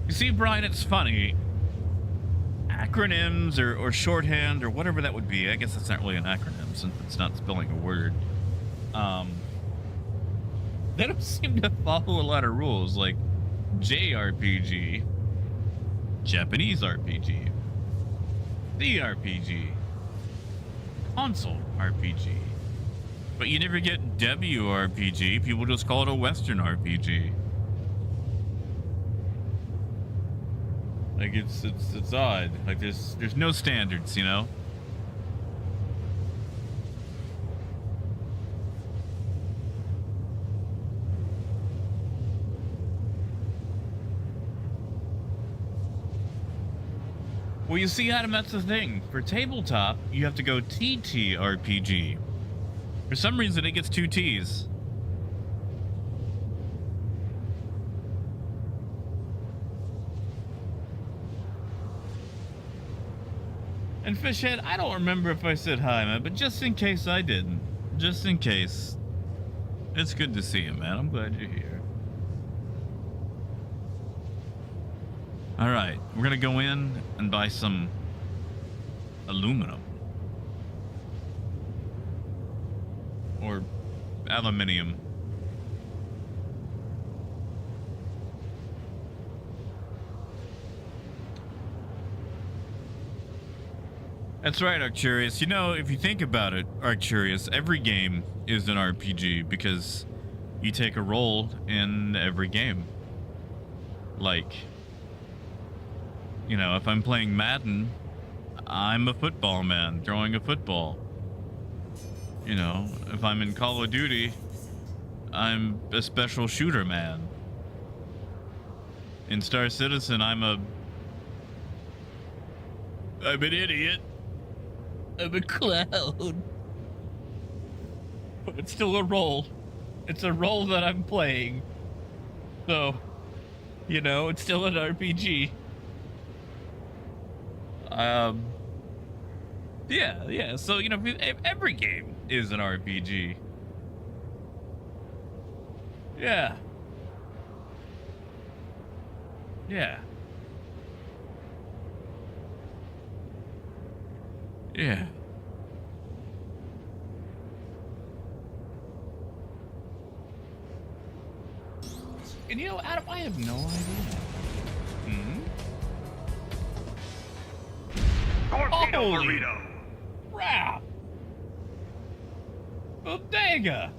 You see, Brian, it's funny. Acronyms or shorthand or whatever that would be. I guess that's not really an acronym since it's not spelling a word. They don't seem to follow a lot of rules, like JRPG, Japanese RPG, CRPG, console RPG. But you never get WRPG. People just call it a Western RPG. Like it's odd. Like there's no standards, you know? Well, you see, Adam, that's the thing. For tabletop, you have to go TTRPG. For some reason, it gets 2 T's. And Fishhead, I don't remember if I said hi, man, but just in case I didn't. Just in case. It's good to see you, man. I'm glad you're here. All right, we're gonna go in and buy some aluminum or aluminium. That's right, Arcturus. You know, if you think about it, Arcturus, every game is an RPG because you take a role in every game. Like, you know, if I'm playing Madden, I'm a football man throwing a football. You know, if I'm in Call of Duty, I'm a special shooter man. In Star Citizen, I'm an idiot. I'm a clown. But it's still a role. It's a role that I'm playing. So, you know, it's still an RPG. Yeah. So, you know, every game is an RPG. Yeah. Yeah. Yeah. And you know, Adam, I have no idea. Hmm? Torpedo Holy burrito. crap! Bodega!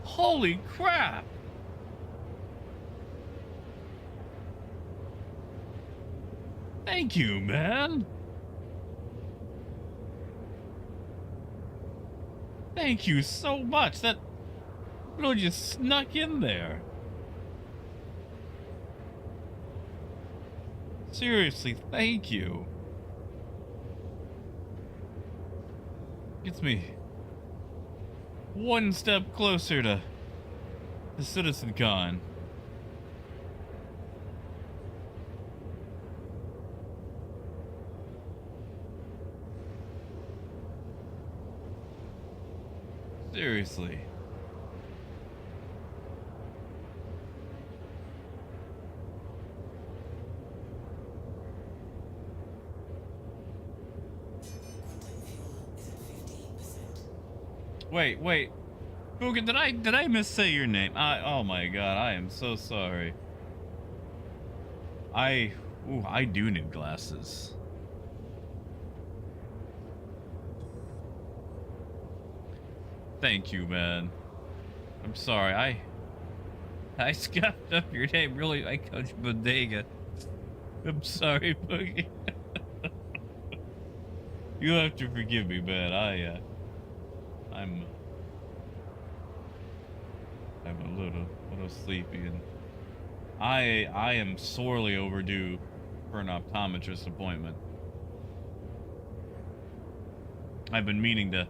Holy crap! Thank you, man. Thank you so much. That really just snuck in there. Seriously, thank you. Gets me one step closer to the CitizenCon. Seriously. Wait. Boogan, did I missay your name? Oh my god, I am so sorry. I do need glasses. Thank you, man. I'm sorry. I scuffed up your name. Really, I Coach Bodega. I'm sorry, Boogie. You'll have to forgive me, man. I'm a little sleepy, and I am sorely overdue for an optometrist appointment. I've been meaning to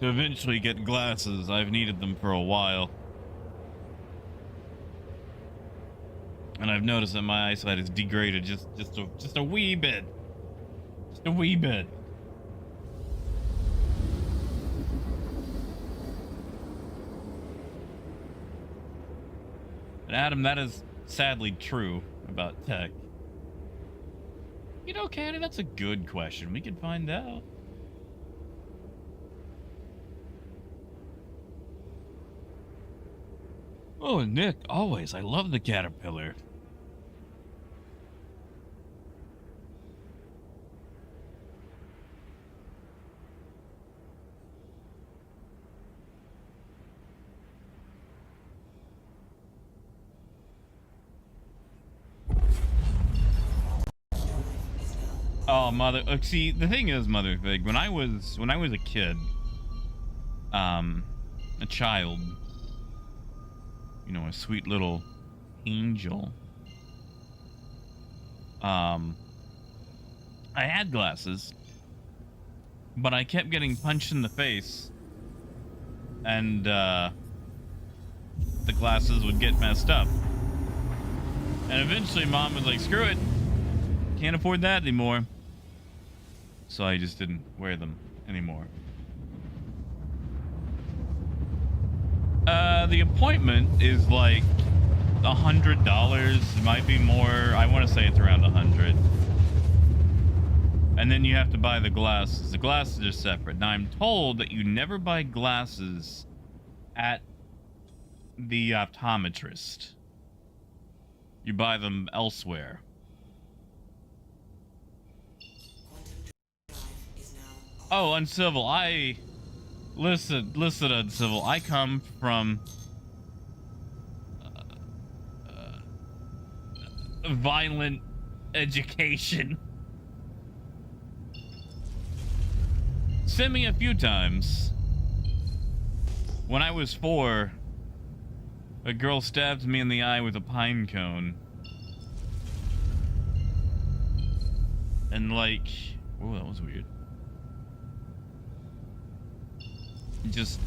eventually get glasses. I've needed them for a while. And I've noticed that my eyesight is degraded just a wee bit. Just a wee bit. And Adam, that is sadly true about tech. You know, Candy, that's a good question. We can find out. Oh, Nick, always. I love the caterpillar. Oh, mother. See, the thing is, Mother Fig, when I was a kid, a child, you know, a sweet little angel, I had glasses, but I kept getting punched in the face, and the glasses would get messed up. And eventually Mom was like, screw it, can't afford that anymore. So I just didn't wear them anymore. The appointment is like $100. It might be more. I want to say it's around 100. And then you have to buy the glasses. The glasses are separate. Now I'm told that you never buy glasses at the optometrist. You buy them elsewhere. Oh, Uncivil, listen, Uncivil. I come from violent education. Sent me a few times. When I was 4, a girl stabbed me in the eye with a pine cone. And like, oh, that was weird. Just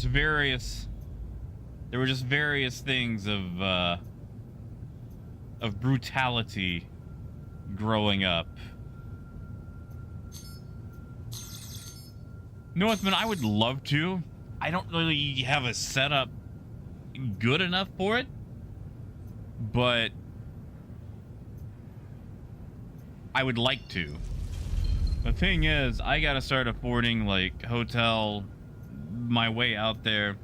various, there were just various things of brutality growing up. Northman, I would love to. I don't really have a setup good enough for it, but I would like to. The thing is, I gotta start affording like hotel, my way out there.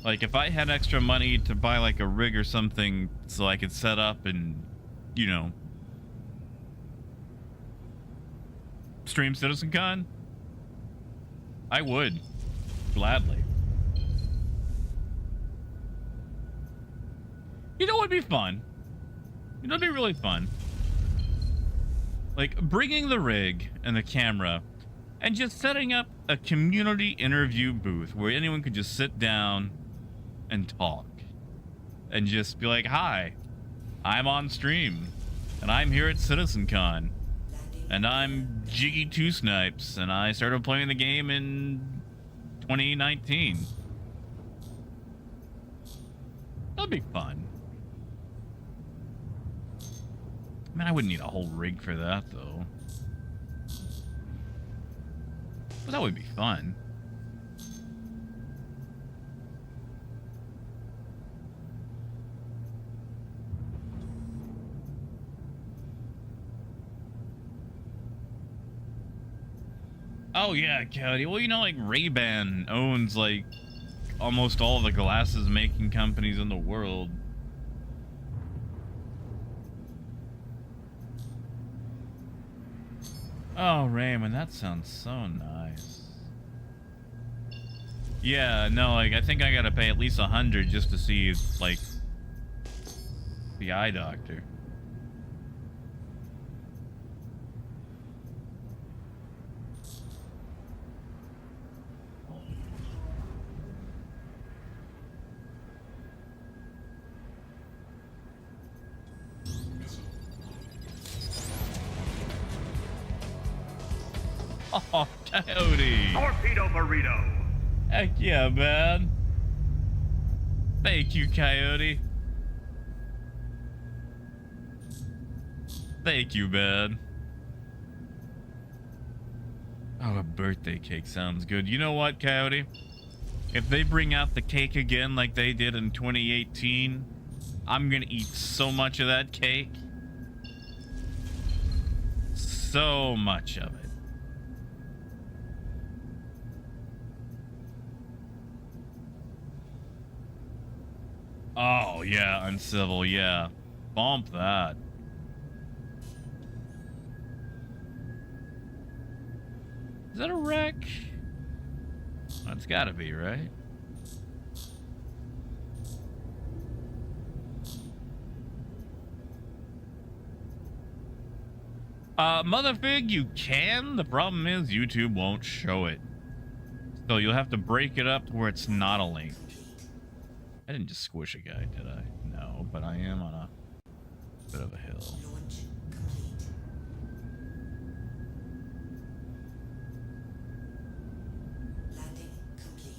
Like if I had extra money to buy like a rig or something so I could set up and, you know, stream CitizenCon, I would gladly. You know what would be fun? You know what'd be really fun? Like bringing the rig and the camera and just setting up a community interview booth where anyone could just sit down and talk and just be like, hi, I'm on stream and I'm here at CitizenCon and I'm Jiggy 2Snipes and I started playing the game in 2019. That'd be fun. I mean, I wouldn't need a whole rig for that, though. But that would be fun. Oh, yeah, Cody. Well, you know, like, Ray-Ban owns, like, almost all the glasses-making companies in the world. Oh, Raymond, that sounds so nice. Yeah, no, like, I think I gotta pay at least 100 just to see, like, the eye doctor. Oh, Coyote! Torpedo burrito. Heck yeah, man. Thank you, Coyote. Thank you, man. Oh, a birthday cake sounds good. You know what, Coyote? If they bring out the cake again like they did in 2018, I'm gonna eat so much of that cake. So much of it. Oh, yeah, Uncivil, yeah. Bump that. Is that a wreck? That's gotta be, right? Motherfig, you can. The problem is YouTube won't show it. So you'll have to break it up to where it's not a link. I didn't just squish a guy, did I? No, but I am on a bit of a hill.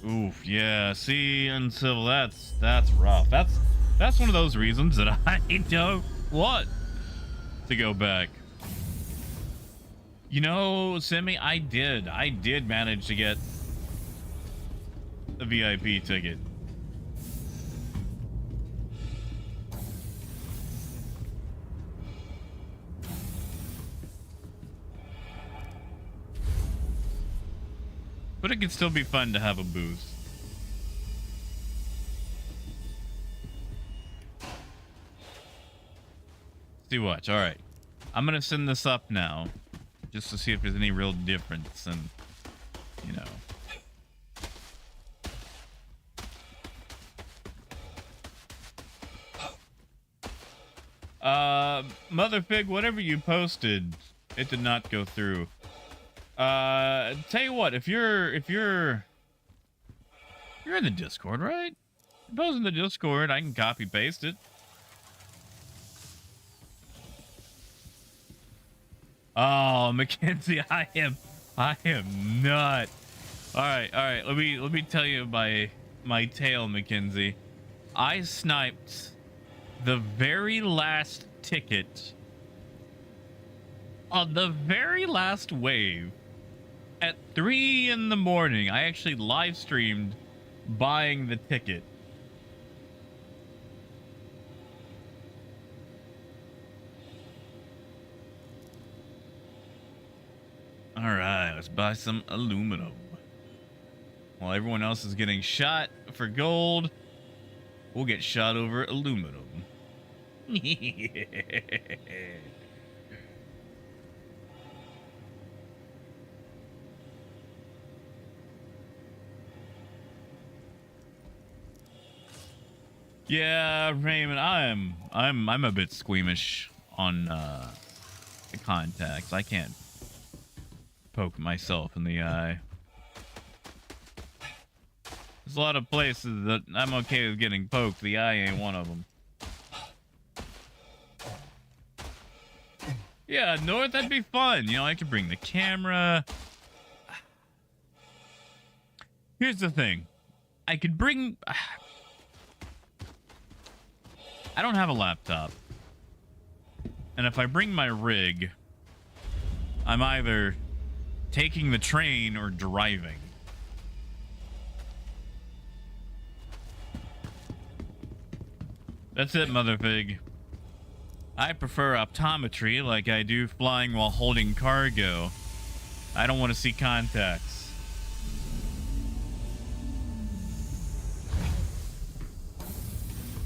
Oof, yeah. See, Uncivil, that's rough. That's one of those reasons that I don't want to go back. You know, Simi, I did manage to get a VIP ticket. But it could still be fun to have a boost. See, watch. All right. I'm gonna send this up now, just to see if there's any real difference, and you know. Motherfig, whatever you posted, it did not go through. Tell you what, if you're in the Discord, right? Post in the Discord, I can copy paste it. Oh, Mackenzie, I am not. All right. Let me tell you my tale, Mackenzie. I sniped the very last ticket on the very last wave at 3 in the morning. I actually live streamed buying the ticket. All right, let's buy some aluminum. While everyone else is getting shot for gold, we'll get shot over aluminum. Yeah, Raymond, I'm a bit squeamish on the contacts. I can't poke myself in the eye. There's a lot of places that I'm okay with getting poked. The eye ain't one of them. Yeah, North, that'd be fun. You know, I could bring the camera. Here's the thing. I could bring... I don't have a laptop. And if I bring my rig, I'm either taking the train or driving. That's it, Motherfig. I prefer optometry like I do flying while holding cargo. I don't want to see contacts.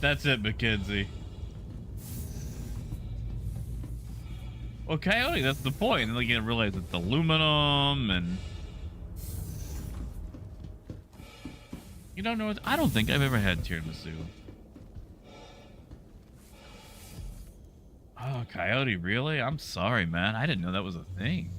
That's it, Mackenzie. Well, Coyote, that's the point. And then you realize it's aluminum and... You don't know what... I don't think I've ever had tiramisu. Oh, Coyote, really? I'm sorry, man. I didn't know that was a thing.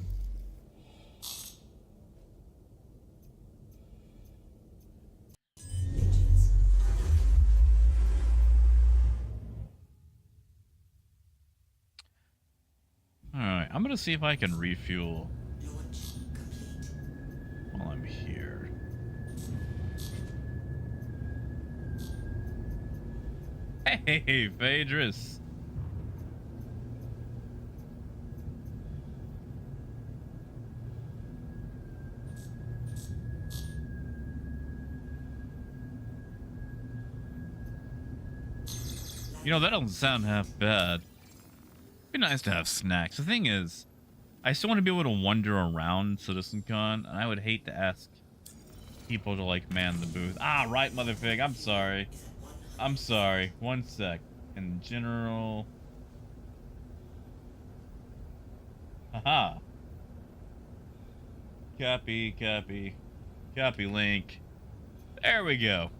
Alright, I'm gonna see if I can refuel while I'm here. Hey, Phaedrus. You know, that doesn't sound half bad. It'd be nice to have snacks. The thing is, I still want to be able to wander around CitizenCon, and I would hate to ask people to, like, man the booth. Ah, right, Motherfig. I'm sorry. I'm sorry. One sec. In general... Haha. Copy, copy. Copy link. There we go.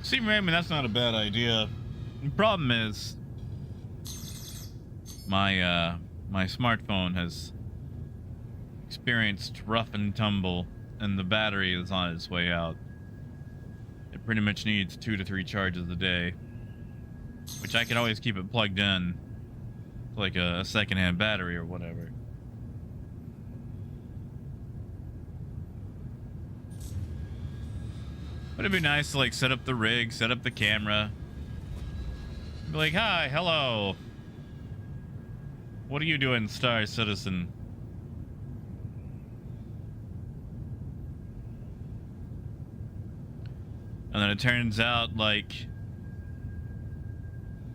See, Raymond, that's not a bad idea. The problem is, my smartphone has experienced rough and tumble, and the battery is on its way out. It pretty much needs 2 to 3 charges a day, which I can always keep it plugged in, like a secondhand battery or whatever. But it'd be nice to, like, set up the rig, set up the camera. Be like, hi, hello. What are you doing, Star Citizen? And then it turns out, like,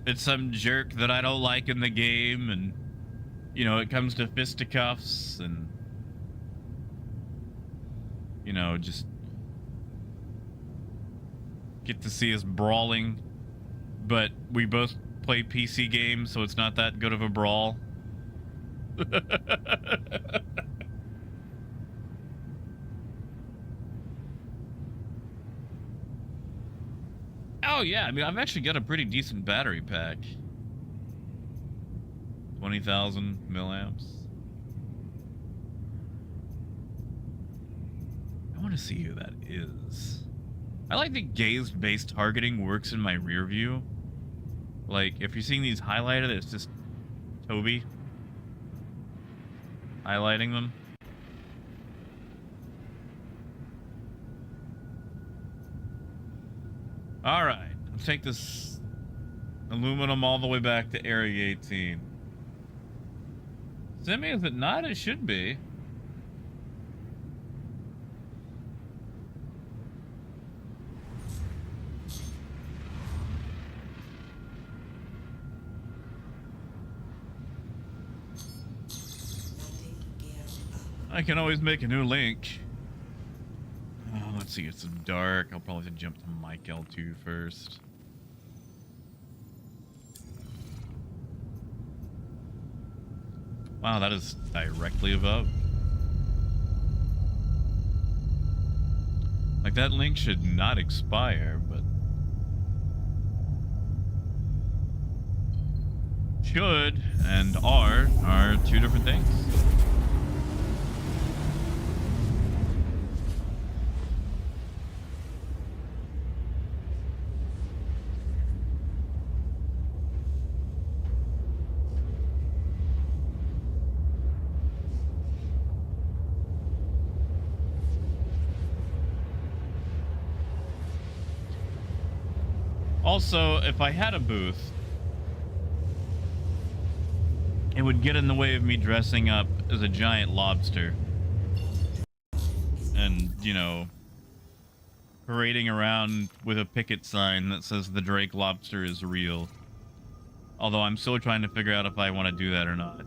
it's some jerk that I don't like in the game, and, you know, it comes to fisticuffs, and, you know, just... get to see us brawling, but we both play PC games, so it's not that good of a brawl. Oh yeah, I mean, I've actually got a pretty decent battery pack. 20,000 milliamps. I want to see who that is. I like that gaze-based targeting works in my rear view. Like, if you're seeing these highlighted, it's just Toby highlighting them. Alright, let's take this aluminum all the way back to Area 18. Semi, is it not? It should be. I can always make a new link. Oh, let's see, it's dark. I'll probably have to jump to Mike L2 first. Wow, that is directly above. Like, that link should not expire, but... should and are two different things. Also, if I had a booth, it would get in the way of me dressing up as a giant lobster. And, you know, parading around with a picket sign that says the Drake lobster is real. Although I'm still trying to figure out if I want to do that or not.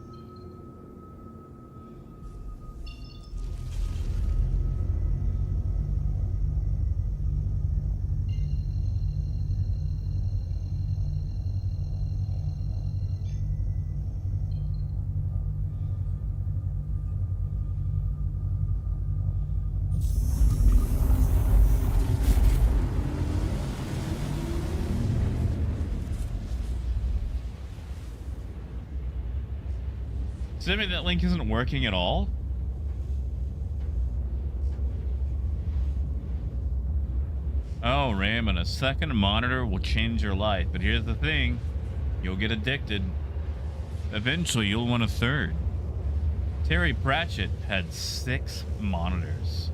Does that mean that link isn't working at all? Oh, Raymond, a second monitor will change your life. But here's the thing. You'll get addicted. Eventually, you'll want a third. Terry Pratchett had 6 monitors.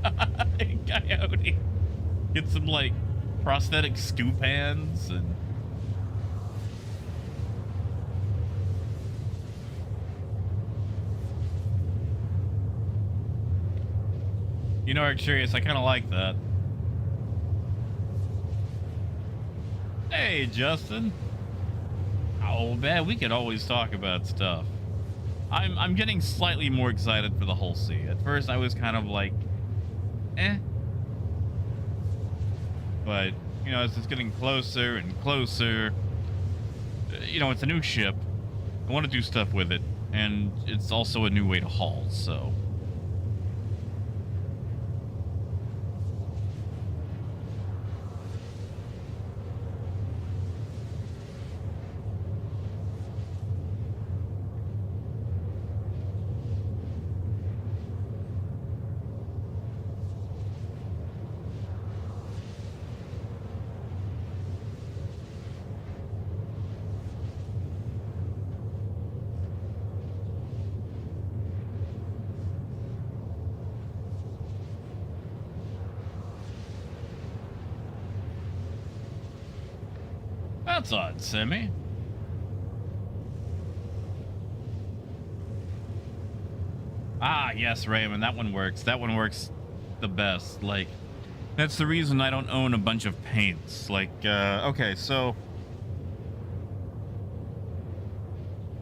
Coyote. Get some, like, prosthetic scoop hands and... You know, Arcturius, I kind of like that. Hey, Justin. Oh, man, we could always talk about stuff. I'm getting slightly more excited for the whole sea. At first, I was kind of like, eh. But, you know, as it's getting closer and closer, you know, it's a new ship. I want to do stuff with it. And it's also a new way to haul, so... That's odd, Semi. Ah, yes, Raymond, that one works. That one works the best. Like, that's the reason I don't own a bunch of paints. Like, okay, so...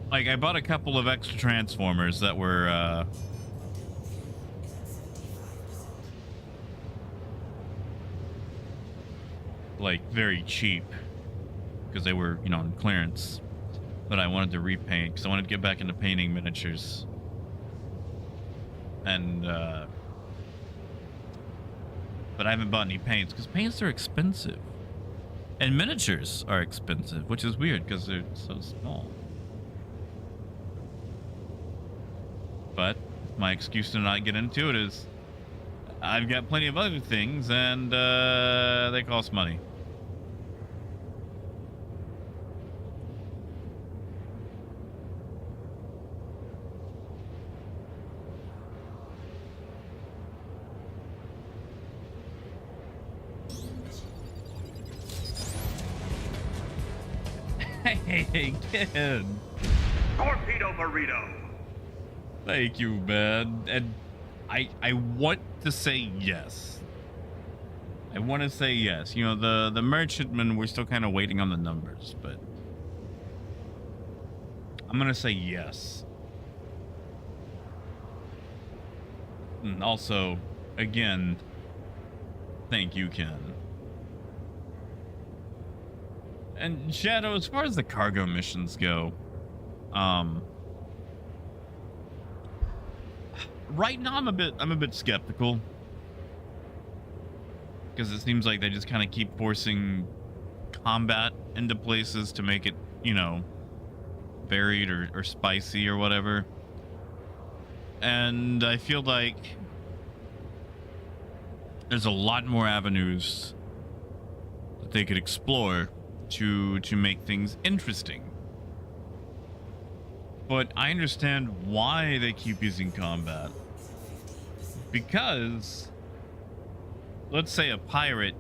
like, I bought a couple of extra Transformers that were, like very cheap because they were, you know, on clearance. But I wanted to repaint because I wanted to get back into painting miniatures. And but I haven't bought any paints because paints are expensive. And miniatures are expensive, which is weird because they're so small. But my excuse to not get into it is I've got plenty of other things and they cost money. Hey, kid. Torpedo burrito. Thank you, man. And I want to say yes. I want to say yes. You know, the merchantmen, we're still kind of waiting on the numbers, but I'm going to say yes. And also, again, thank you, Ken. And Shadow, as far as the cargo missions go, right now I'm a bit skeptical because it seems like they just kind of keep forcing combat into places to make it, you know, varied or spicy or whatever. And I feel like there's a lot more avenues that they could explore to make things interesting. But I understand why they keep using combat. Because let's say a pirate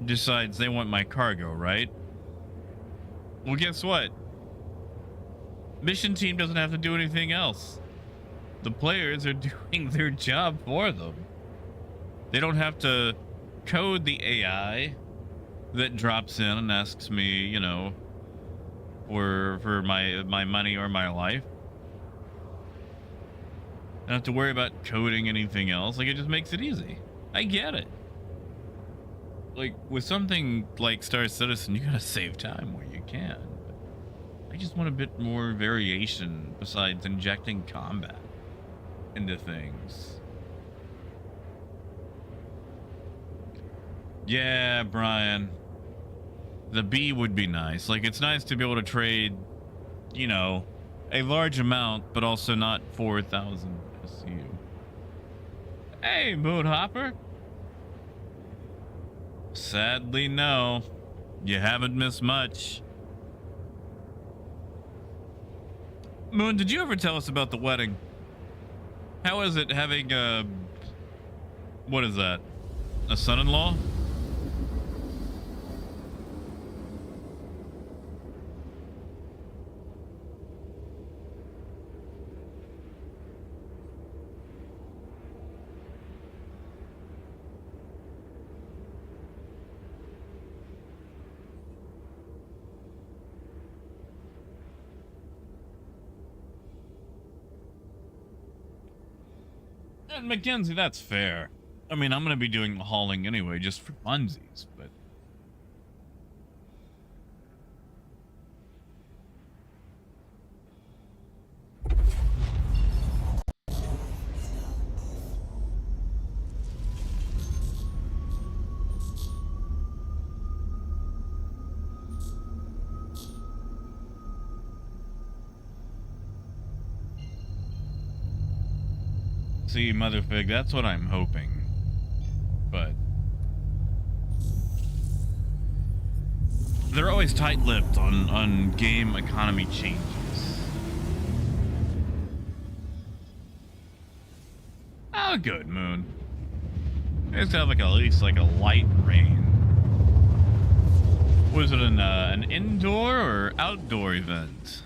decides they want my cargo, right? Well, guess what? Mission team doesn't have to do anything else. The players are doing their job for them. They don't have to code the AI that drops in and asks me, you know, for my money or my life. I don't have to worry about coding anything else. Like, it just makes it easy. I get it. Like, with something like Star Citizen, you gotta save time where you can. I just want a bit more variation besides injecting combat into things. Yeah, Brian. The B would be nice. Like, it's nice to be able to trade, you know, a large amount, but also not 4,000 SU. Hey, Moonhopper. Sadly, no. You haven't missed much. Moon, did you ever tell us about the wedding? How is it having a... What is that? A son-in-law? And Mackenzie, that's fair. I mean, I'm going to be doing the hauling anyway, just for funsies, but... See, Motherfig, that's what I'm hoping. But... they're always tight-lipped on game economy changes. Oh, good, Moon. You guys have, like, at least, like, a light rain. Was it an indoor or outdoor event?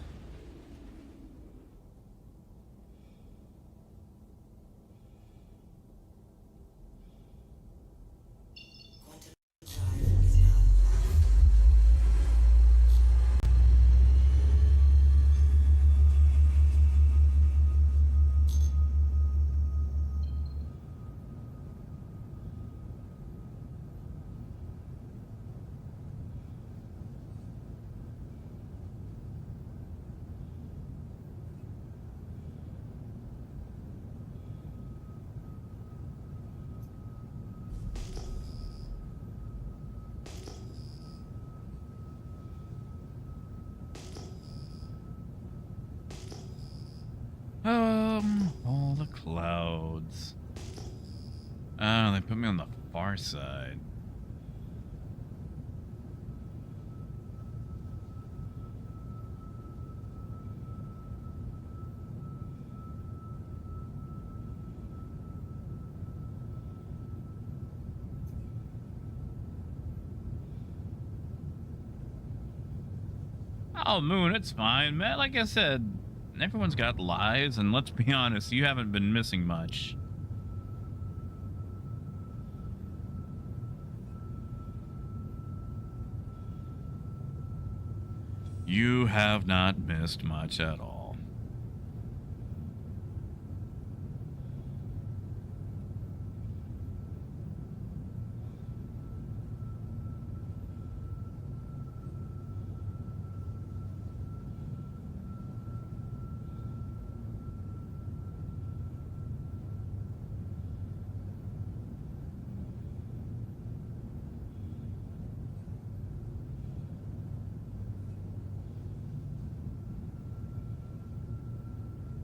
clouds. Oh, they put me on the far side. Oh, Moon, it's fine, man. Like I said, everyone's got lives, and let's be honest, you haven't been missing much. You have not missed much at all.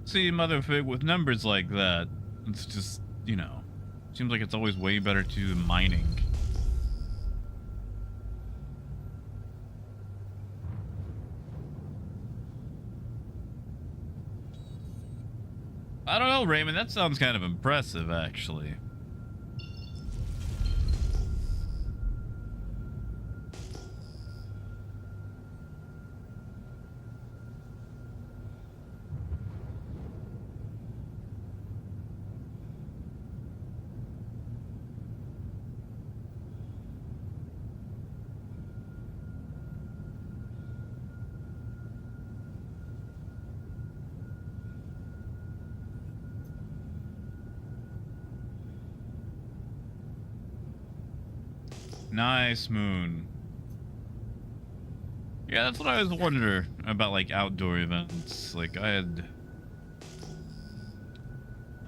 See, Motherfig, with numbers like that, it's just, you know, seems like it's always way better to do mining. I don't know, Raymond, that sounds kind of impressive, actually. Nice, Moon. Yeah, that's what I was wondering about, like, outdoor events. Like, I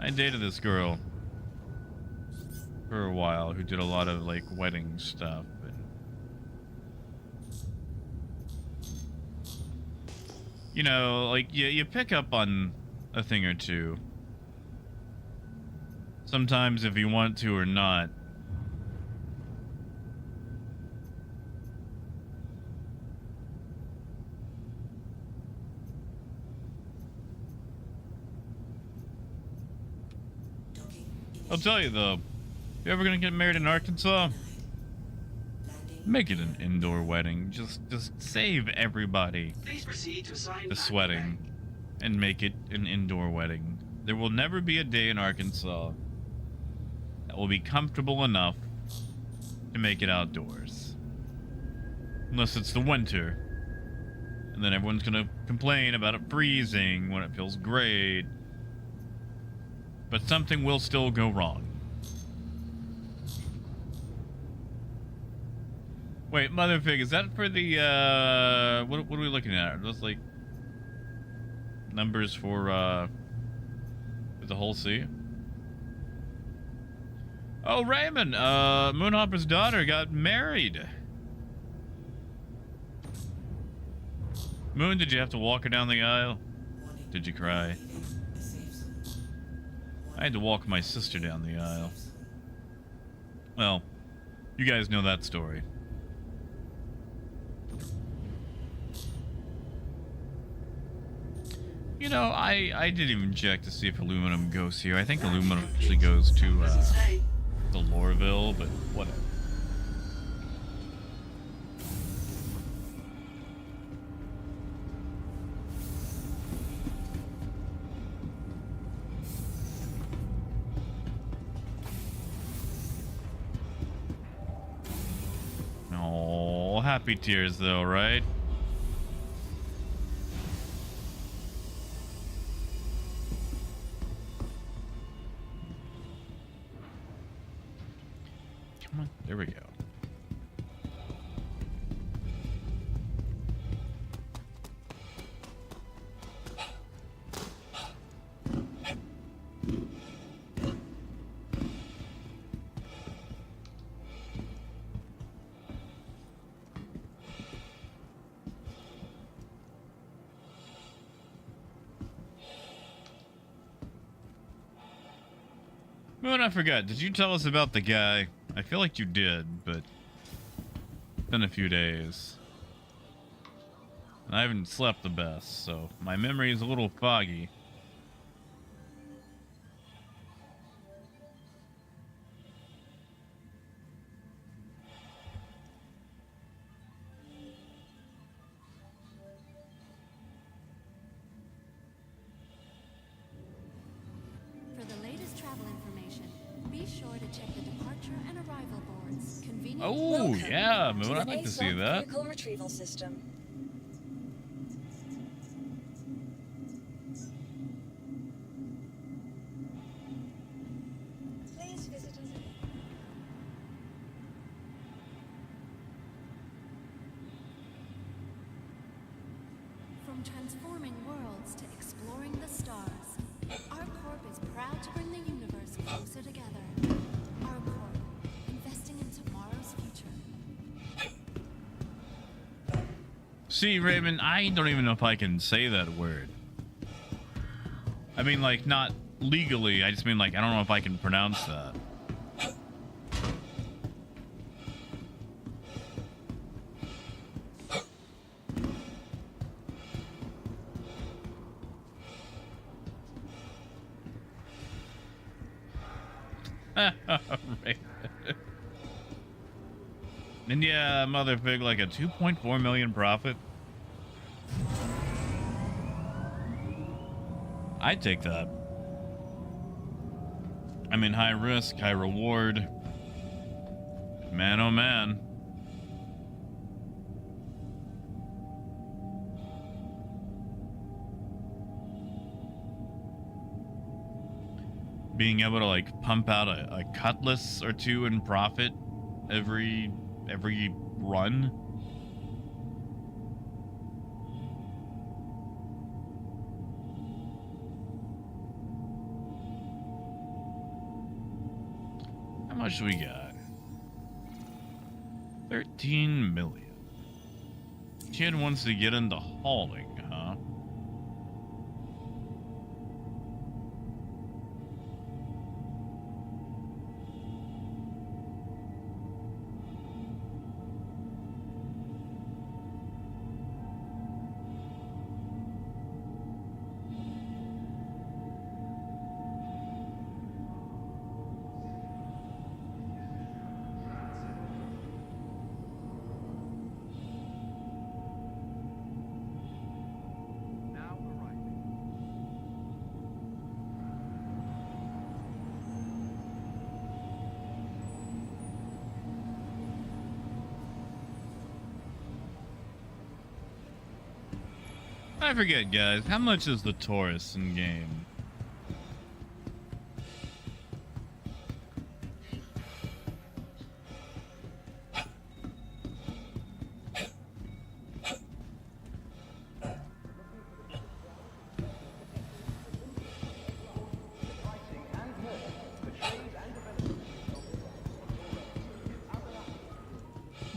dated this girl for a while who did a lot of, like, wedding stuff. And, you know, like, you pick up on a thing or two. Sometimes if you want to or not. I'll tell you though, if you're ever gonna get married in Arkansas, make it an indoor wedding. Just save everybody Please proceed to assign the sweating and make it an indoor wedding. There will never be a day in Arkansas that will be comfortable enough to make it outdoors. Unless it's the winter. And then everyone's gonna complain about it freezing when it feels great. But something will still go wrong. Wait, Motherfig, is that for the, what are we looking at? Are those, like, numbers for the whole sea? Oh, Raymond, Moonhopper's daughter got married. Moon, did you have to walk her down the aisle? Did you cry? I had to walk my sister down the aisle. Well, you guys know that story. You know, I didn't even check to see if aluminum goes here. I think aluminum actually goes to the Lorville, but whatever. Oh, happy tears though, right? Come on, there we go. Moon, I forgot. Did you tell us about the guy? I feel like you did, but it's been a few days. And I haven't slept the best, so my memory is a little foggy. For the latest travel information, be sure to check the departure and arrival boards. Convenient. Oh, Welcome yeah, to Moon, the I'd like to see ASOP that. Vehicle retrieval system. Please visit us. From transforming worlds to exploring the stars, our corp is proud to bring the universe closer together. Our corp, investing in tomorrow's future. See, Raymond, I don't even know if I can say that word. I mean, like, not legally. I just mean, like, I don't know if I can pronounce that. Right. And yeah, motherfucker, like a 2.4 million profit. I'd take that. I mean, high risk, high reward. Man, oh man. Being able to like pump out a cutlass or two in profit every run. How much do we got? 13 million. Kid wants to get into hauling, huh? I forget, guys. How much is the Taurus in game?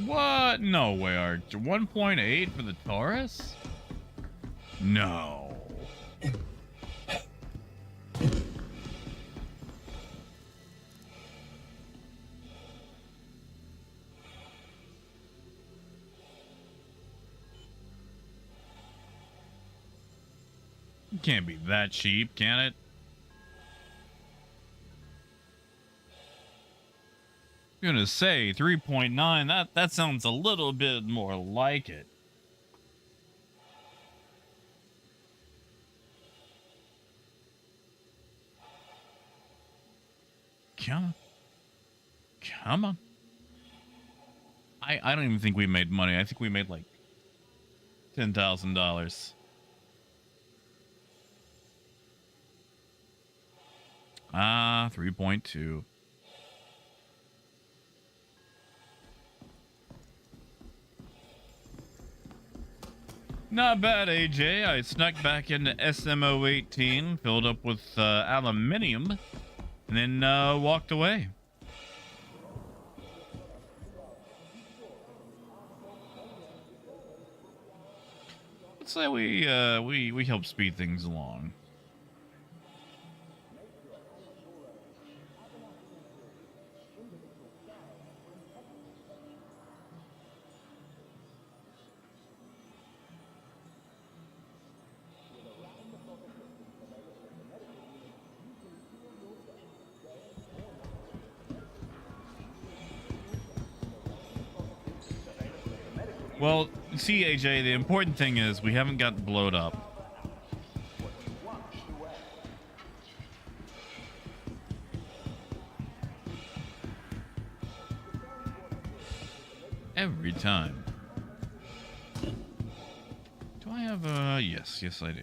What? No way, Arch. 1.8 for the Taurus? No. It can't be that cheap, can it? I'm gonna say 3.9. That sounds a little bit more like it. Come on. I don't even think we made money. I think we made like $10,000. Ah, 3.2. Not bad, AJ. I snuck back into SMO18, filled up with aluminium, and then walked away. Let's say we help speed things along. Well, see, AJ, the important thing is we haven't got blowed up. Every time. Do I have a... Yes, I do.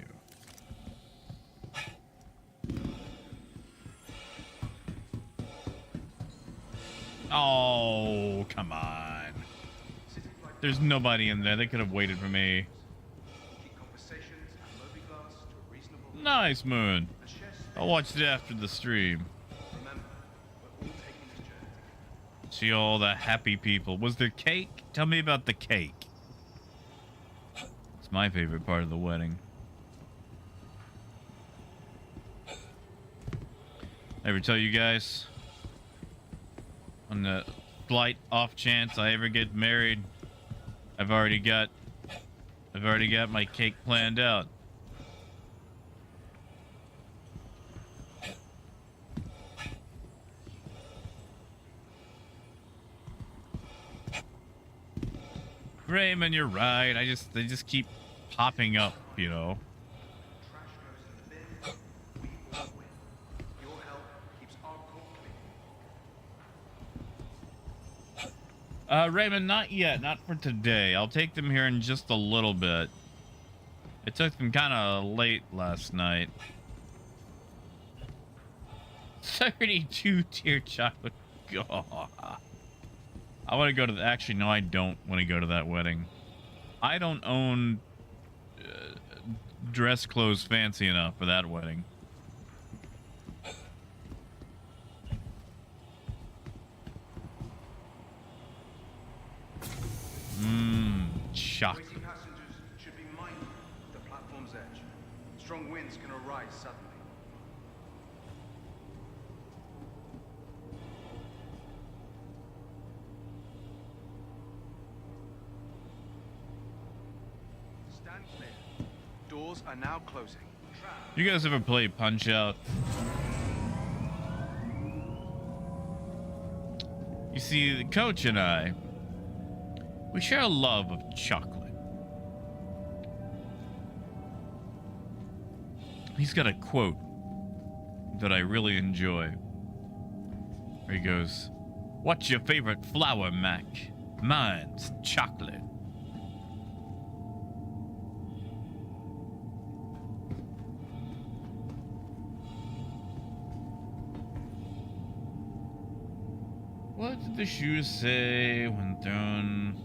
Oh, come on. There's nobody in there. They could have waited for me. Nice, Moon. I'll watch it after the stream. See all the happy people. Was there cake? Tell me about the cake. It's my favorite part of the wedding. Ever tell you guys? On the slight off chance I ever get married, I've already got my cake planned out. Raymond, you're right. They just keep popping up, you know. Raymond, not yet. Not for today. I'll take them here in just a little bit. It took them kind of late last night. 32 tier chocolate. God. I want to go to the... Actually, no, I don't want to go to that wedding. I don't own dress clothes fancy enough for that wedding. Chocolate. Waiting passengers should be mindful of the platform's edge. Strong winds can arise suddenly. Stand clear. Doors are now closing. You guys ever play Punch Out? You see, the coach and I, we share a love of chocolate. He's got a quote that I really enjoy. Where he goes, "What's your favorite flower, Mac? Mine's chocolate." What did the shoes say when thrown?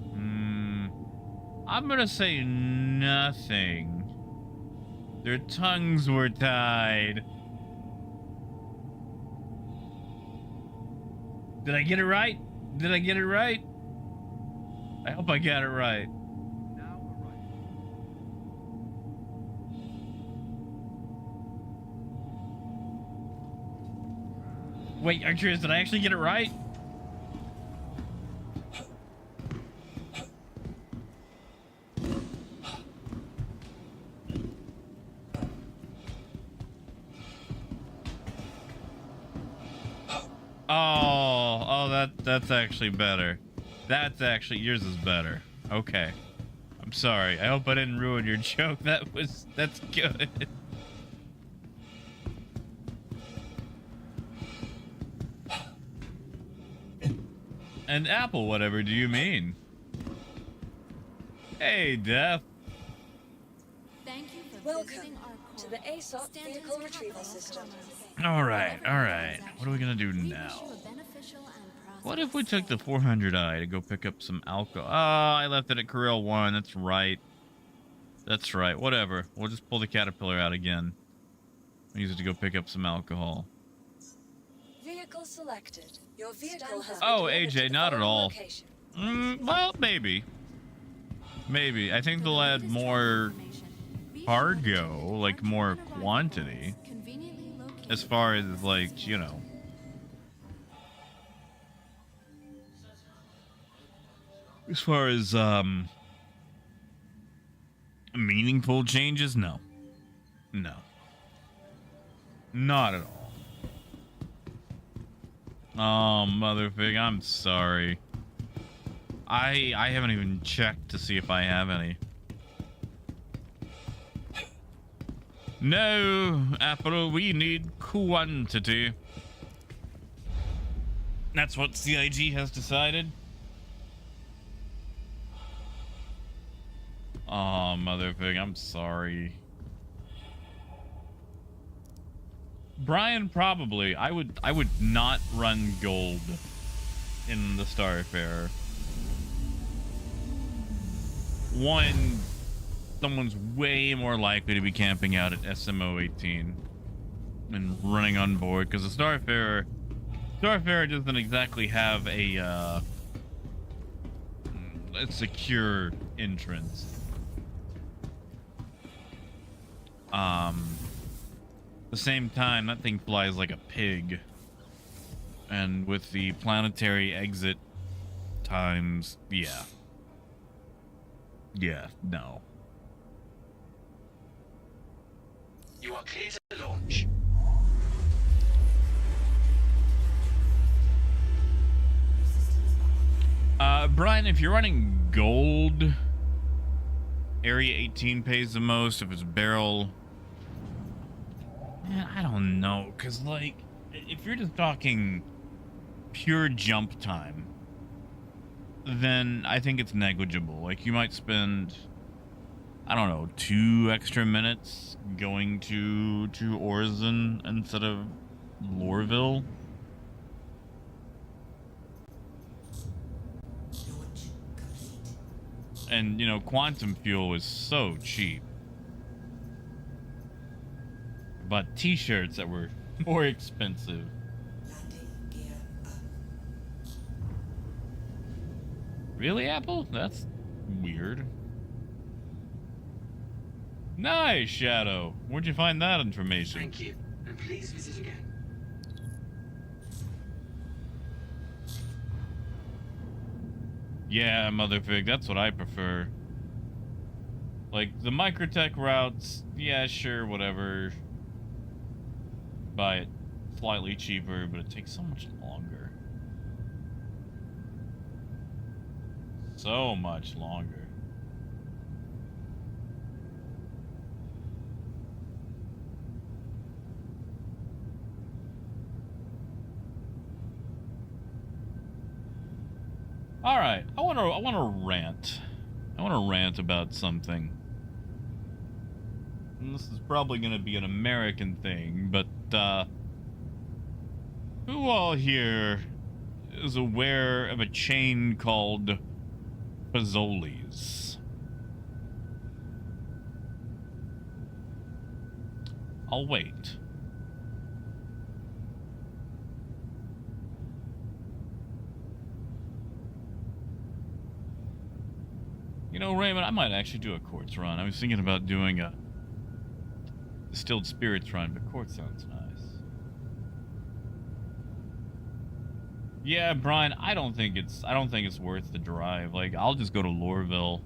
I'm gonna say nothing. Their tongues were tied. Did I get it right? Did I get it right? I hope I got it right. Now arriving. Wait, are you serious? Did I actually get it right? That's actually better. That's actually... Yours is better. Okay. I'm sorry. I hope I didn't ruin your joke. That's good. And Apple, whatever do you mean? Hey, Def. Thank you for Welcome visiting our to core. the ASOP Stanton's vehicle capital retrieval of system. commerce. All right. What are we gonna do We wish now? you a beneficial and What if we prosperous took the day. 400i to go pick up some alcohol? Oh, I left it at Corral 1. That's right. That's right. Whatever. We'll just pull the Caterpillar out again. Use it to go pick up some alcohol. Vehicle selected. Your vehicle has Oh, been delivered AJ, to the not at following all. location. Well, maybe. Maybe. I think For they'll the add latest more travel information, be sure to cargo, check like the more arrival quantity. points conveniently located As far as, across like, the you know. As far as, meaningful changes? No. No. Not at all. Oh, Motherfig, I'm sorry. I haven't even checked to see if I have any. No, Apple, we need quantity. That's what CIG has decided. Oh, motherfucker, I'm sorry. Brian, probably. I would not run gold in the Starfarer. One, someone's way more likely to be camping out at SMO 18 and running on board, because the Starfarer doesn't exactly have a secure entrance. The same time, that thing flies like a pig, and with the planetary exit times, no. You are clear to launch. Brian, if you're running gold, Area 18 pays the most. If it's barrel, man, I don't know, because, like, if you're just talking pure jump time, then I think it's negligible. Like, you might spend, I don't know, 2 extra minutes going to Orzen instead of Lorville. And, you know, quantum fuel is so cheap. But t-shirts that were more expensive. Really, Apple? That's weird. Nice, Shadow. Where'd you find that information? Thank you, and please visit again. Yeah, Motherfig, that's what I prefer. Like, the microtech routes, yeah, sure, whatever. Buy it slightly cheaper, but it takes so much longer. So much longer. All right, I want to rant. I want to rant about something. And this is probably going to be an American thing, but who all here is aware of a chain called Fazoli's? I'll wait. You know, Raymond, I might actually do a quartz run. I was thinking about doing a distilled spirits run, but quartz sounds nice. Yeah, Brian, I don't think it's worth the drive. Like, I'll just go to Lorville.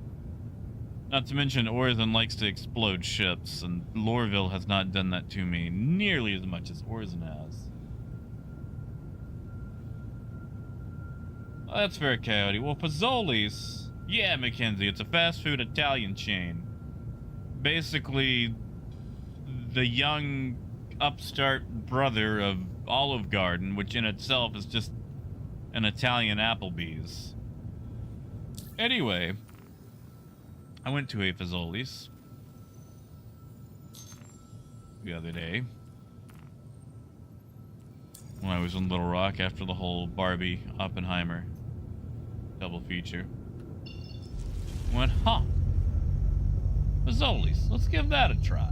Not to mention, Orzen likes to explode ships, and Lorville has not done that to me nearly as much as Orzen has. Well, that's fair, Coyote. Well, Fazoli's... Yeah, Mackenzie, it's a fast food Italian chain. Basically, the young upstart brother of Olive Garden, which in itself is just an Italian Applebee's. Anyway, I went to a Fazoli's the other day when I was in Little Rock after the whole Barbie Oppenheimer double feature. Went, huh? Fazoli's, let's give that a try.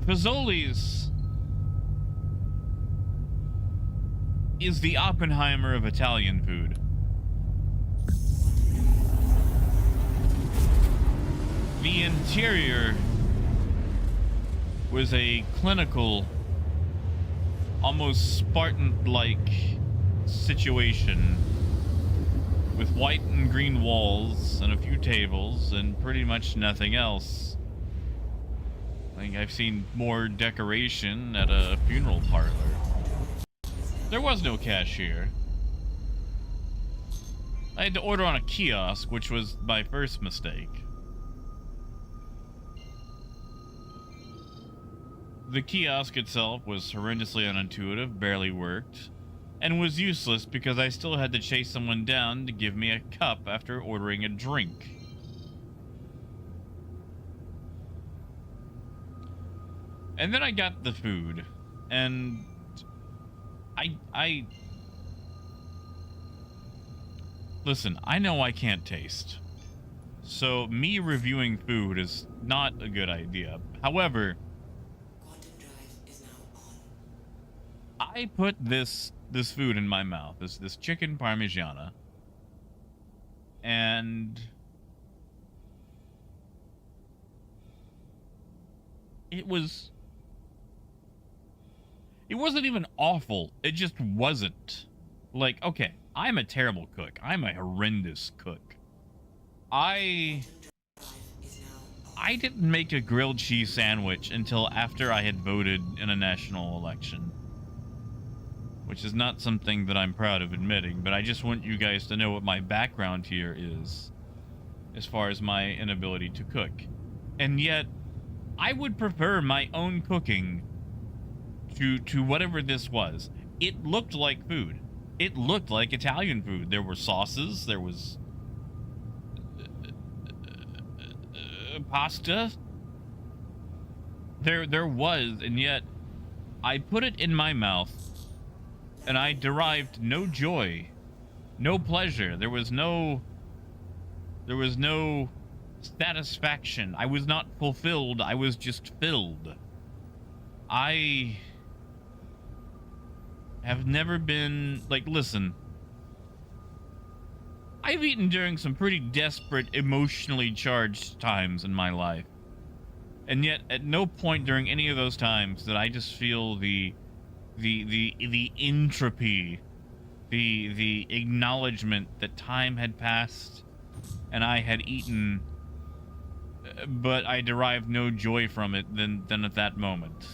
Fazoli's is the Oppenheimer of Italian food. The interior was a clinical, almost Spartan-like situation with white and green walls and a few tables and pretty much nothing else. I think I've seen more decoration at a funeral parlor. There was no cashier. I had to order on a kiosk, which was my first mistake. The kiosk itself was horrendously unintuitive, barely worked, and was useless because I still had to chase someone down to give me a cup after ordering a drink. And then I got the food, and listen, I know I can't taste, so me reviewing food is not a good idea. However, I put this food in my mouth, this chicken parmigiana, and it wasn't even awful. It just wasn't. Like, okay, I'm a terrible cook. I'm a horrendous cook. I didn't make a grilled cheese sandwich until after I had voted in a national election. Which is not something that I'm proud of admitting, but I just want you guys to know what my background here is as far as my inability to cook. And yet, I would prefer my own cooking to whatever this was. It looked like food. It looked like Italian food. There were sauces, there was pasta. There was, and yet I put it in my mouth and I derived no joy, no pleasure. There was no satisfaction. I was not fulfilled. I was just filled. I have never been, like, listen, I've eaten during some pretty desperate, emotionally charged times in my life. And yet, at no point during any of those times did I just feel the entropy, the acknowledgement that time had passed and I had eaten, but I derived no joy from it than at that moment.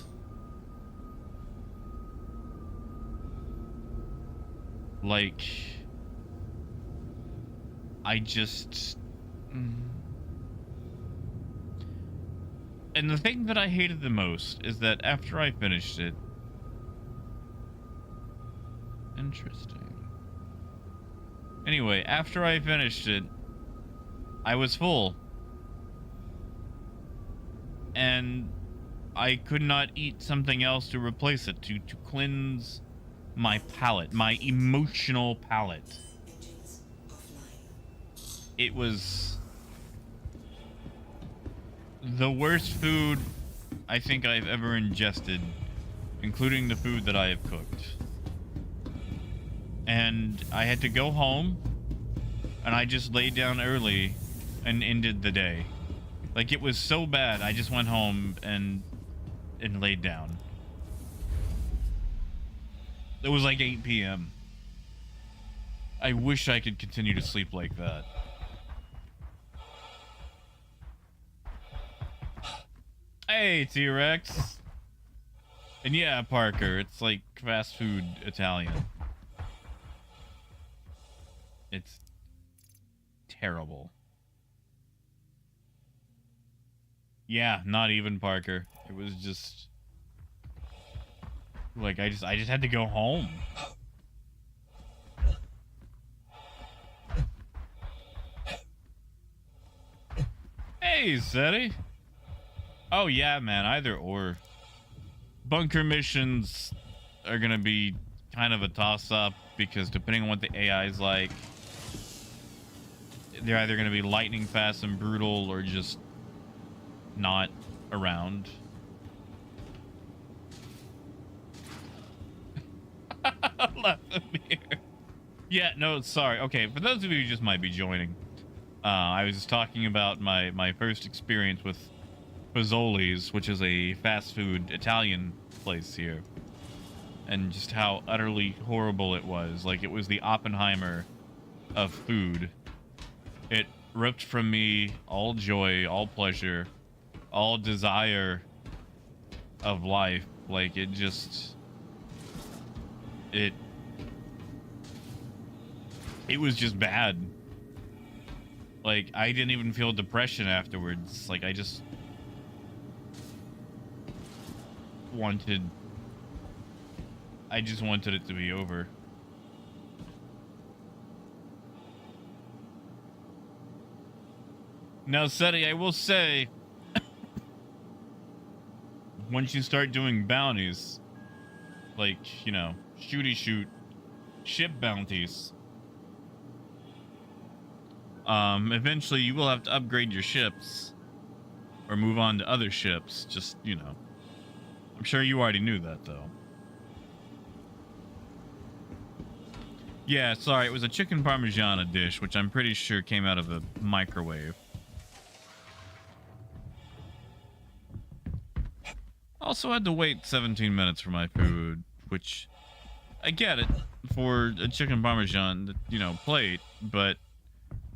Like, I just... And the thing that I hated the most is that after I finished it... Interesting. Anyway, after I finished it, I was full. And I could not eat something else to replace it, to cleanse my palate, my emotional palate. It was the worst food I think I've ever ingested, including the food that I have cooked. And I had to go home, and I just laid down early and ended the day. Like, it was so bad, I just went home and laid down. It was like 8 p.m. I wish I could continue to sleep like that. Hey, T-Rex. And yeah, Parker, it's like fast food Italian. It's terrible. Yeah, not even Parker. It was just like I just had to go home. Hey, Seti. Oh yeah, man, either or. Bunker missions are gonna be kind of a toss-up because depending on what the AI is like, they're either gonna be lightning fast and brutal or just not around. Left them here. Yeah, no, sorry. Okay, for those of you who just might be joining, I was just talking about my first experience with Fazoli's, which is a fast food Italian place here, and just how utterly horrible it was. Like, it was the Oppenheimer of food. It ripped from me all joy, all pleasure, all desire of life. Like, it just... it was just bad. Like, I didn't even feel depression afterwards. Like, I just wanted it to be over. Now, Seti, I will say, once you start doing bounties, like, you know, shoot ship bounties, eventually you will have to upgrade your ships or move on to other ships. Just, you know, I'm sure you already knew that, though. Yeah, sorry, it was a chicken parmigiana dish, which I'm pretty sure came out of a microwave. Also had to wait 17 minutes for my food, which I get it for a chicken parmesan, you know, plate, but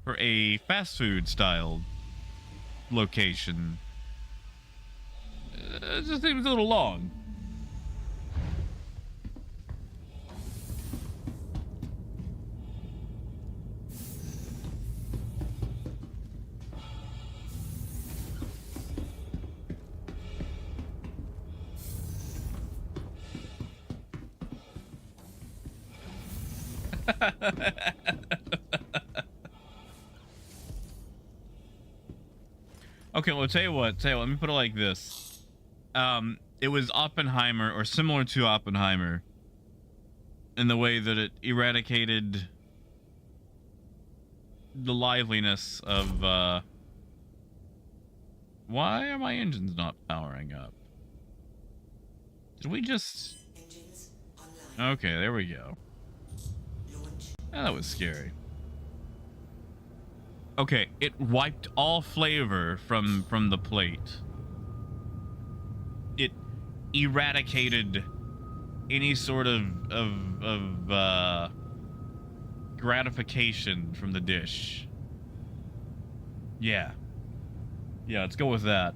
for a fast food style location, it just seems a little long. Okay, well, tell you what, let me put it like this. It was Oppenheimer, or similar to Oppenheimer, in the way that it eradicated the liveliness of, why are my engines not powering up? Did we just... Okay, there we go. Oh, that was scary. Okay, it wiped all flavor from the plate. It eradicated any sort of gratification from the dish. Yeah, let's go with that.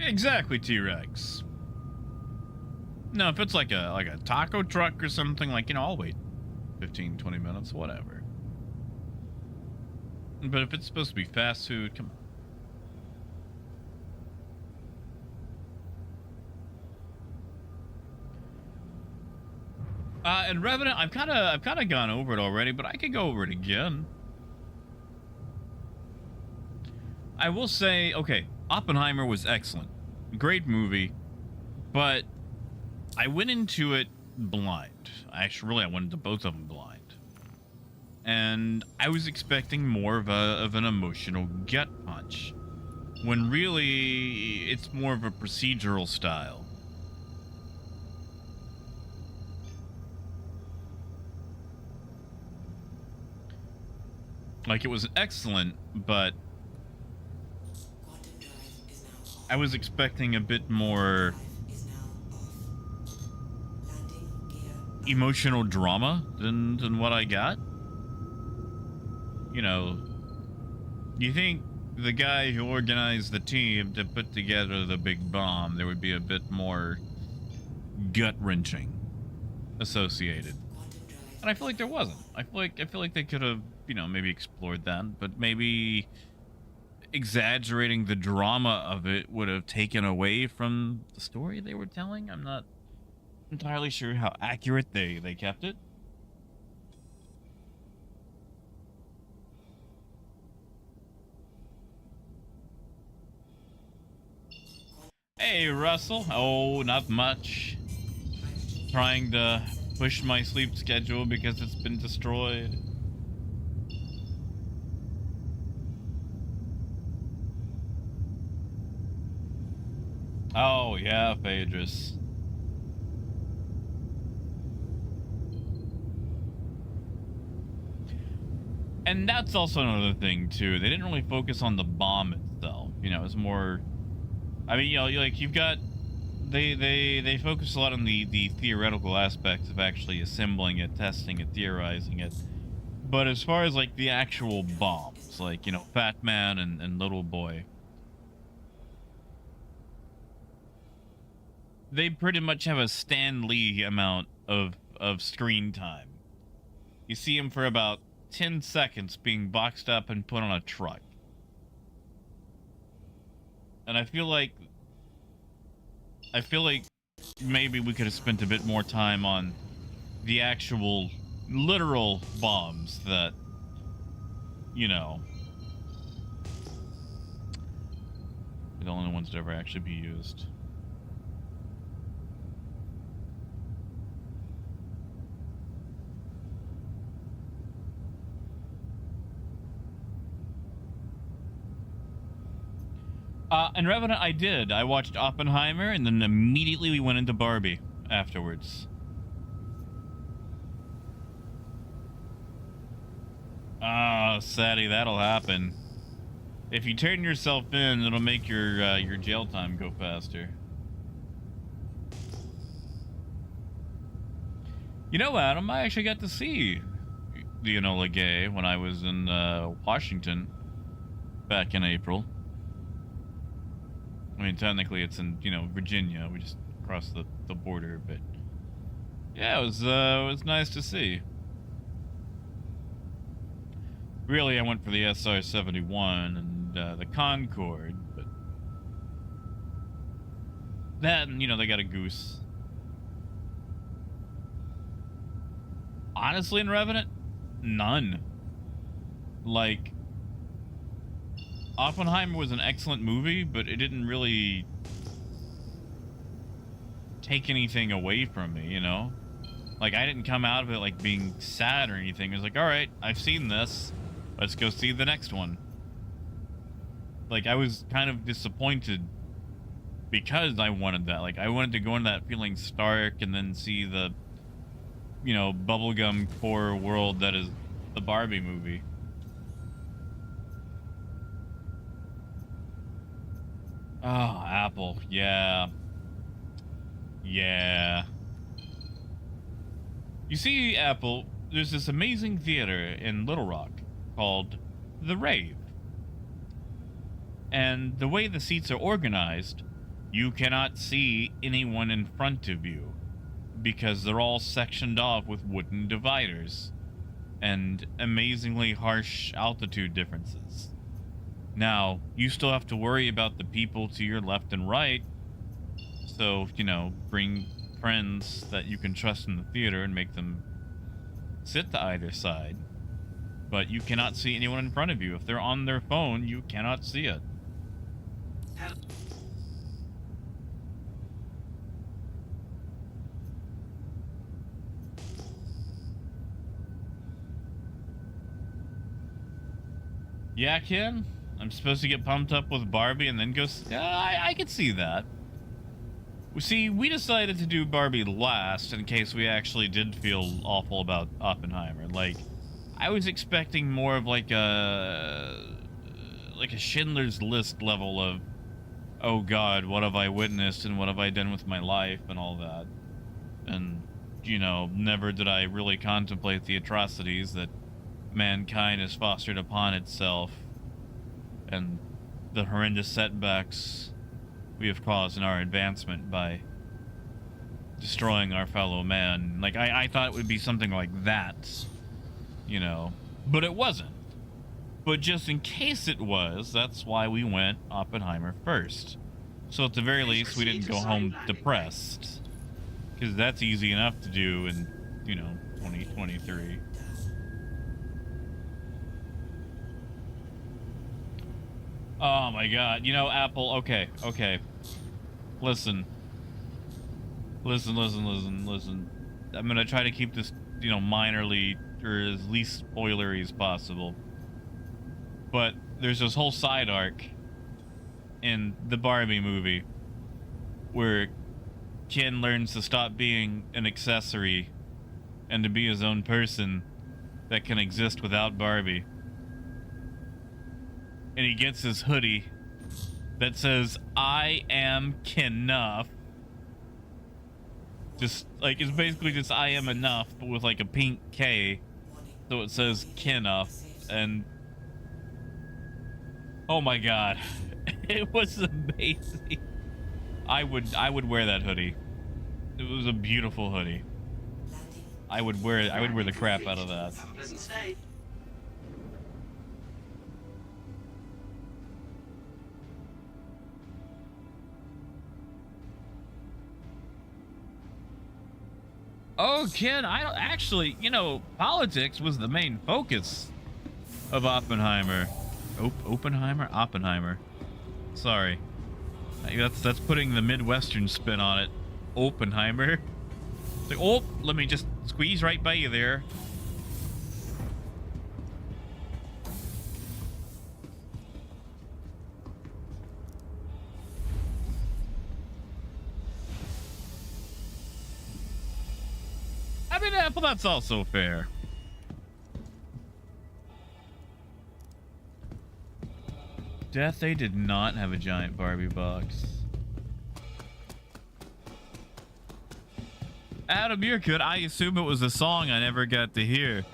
Exactly, T-Rex. No, if it's like a taco truck or something, like, you know, I'll wait 15, 20 minutes, whatever. But if it's supposed to be fast food, come on. And Revenant, I've kind of gone over it already, but I could go over it again. I will say, okay, Oppenheimer was excellent. Great movie, but I went into it blind. I went into both of them blind. And I was expecting more of an emotional gut punch, when really it's more of a procedural style. Like, it was excellent, but I was expecting a bit more emotional drama than what I got. You know, you think the guy who organized the team to put together the big bomb, there would be a bit more gut-wrenching associated. And I feel like there wasn't. I feel like they could have, you know, maybe explored that, but maybe exaggerating the drama of it would have taken away from the story they were telling. I'm not entirely sure how accurate they kept it. Hey, Russell. Oh, not much. Trying to push my sleep schedule because it's been destroyed. Oh, yeah, Phaedrus. And that's also another thing, too. They didn't really focus on the bomb itself. You know, it's more... I mean, you know, like, you've got... They focus a lot on the theoretical aspects of actually assembling it, testing it, theorizing it. But as far as, like, the actual bombs, like, you know, Fat Man and Little Boy... they pretty much have a Stan Lee amount of screen time. You see him for about 10 seconds being boxed up and put on a truck. And I feel like maybe we could have spent a bit more time on the actual literal bombs that, you know, are the only ones that ever actually be used. And Revenant, I did. I watched Oppenheimer, and then immediately we went into Barbie afterwards. Ah, Sadie, that'll happen. If you turn yourself in, it'll make your jail time go faster. You know, Adam, I actually got to see the Enola Gay when I was in Washington back in April. I mean, technically it's in, you know, Virginia. We just crossed the border, but yeah, it was nice to see. Really, I went for the SR-71 and the Concorde, but that, and, you know, they got a Goose. Honestly, in Revenant, none. Like, Oppenheimer was an excellent movie, but it didn't really take anything away from me, you know? Like, I didn't come out of it, like, being sad or anything. It was like, alright, I've seen this. Let's go see the next one. Like, I was kind of disappointed because I wanted that. Like, I wanted to go into that feeling stark and then see the, you know, bubblegum core world that is the Barbie movie. Oh, Apple. Yeah. Yeah. You see, Apple, there's this amazing theater in Little Rock called The Rave. And the way the seats are organized, you cannot see anyone in front of you because they're all sectioned off with wooden dividers and amazingly harsh altitude differences. Now, you still have to worry about the people to your left and right, so, you know, bring friends that you can trust in the theater and make them sit to either side. But you cannot see anyone in front of you. If they're on their phone, you cannot see it. Yeah, Ken? I'm supposed to get pumped up with Barbie and then go... I could see that. See, we decided to do Barbie last in case we actually did feel awful about Oppenheimer. Like, I was expecting more of like a Schindler's List level of, oh God, what have I witnessed and what have I done with my life and all that. And, you know, never did I really contemplate the atrocities that mankind has fostered upon itself and the horrendous setbacks we have caused in our advancement by destroying our fellow man. Like, I thought it would be something like that, you know, but it wasn't. But just in case it was, that's why we went Oppenheimer first. So at the very least, we didn't go home depressed. Because that's easy enough to do in, you know, 2023. Oh my God. You know, Apple, okay. Listen. I'm gonna try to keep this, you know, minorly, or as least spoilery as possible. But there's this whole side arc in the Barbie movie where Ken learns to stop being an accessory and to be his own person that can exist without Barbie. And he gets his hoodie that says, I am Kenough. Just, like, it's basically just I am enough, but with, like, a pink K. So it says Kenough. And, oh my God. It was amazing. I would wear that hoodie. It was a beautiful hoodie. I would wear it. I would wear the crap out of that. Have a pleasant stay. Oh, kid, I don't actually, you know, politics was the main focus of Oppenheimer. Oppenheimer. Sorry. That's putting the Midwestern spin on it. Oppenheimer. It's like, oh, let me just squeeze right by you there. I mean, well, that's also fair. Death, they did not have a giant Barbie box. Adam, you're good. I assume it was a song I never got to hear.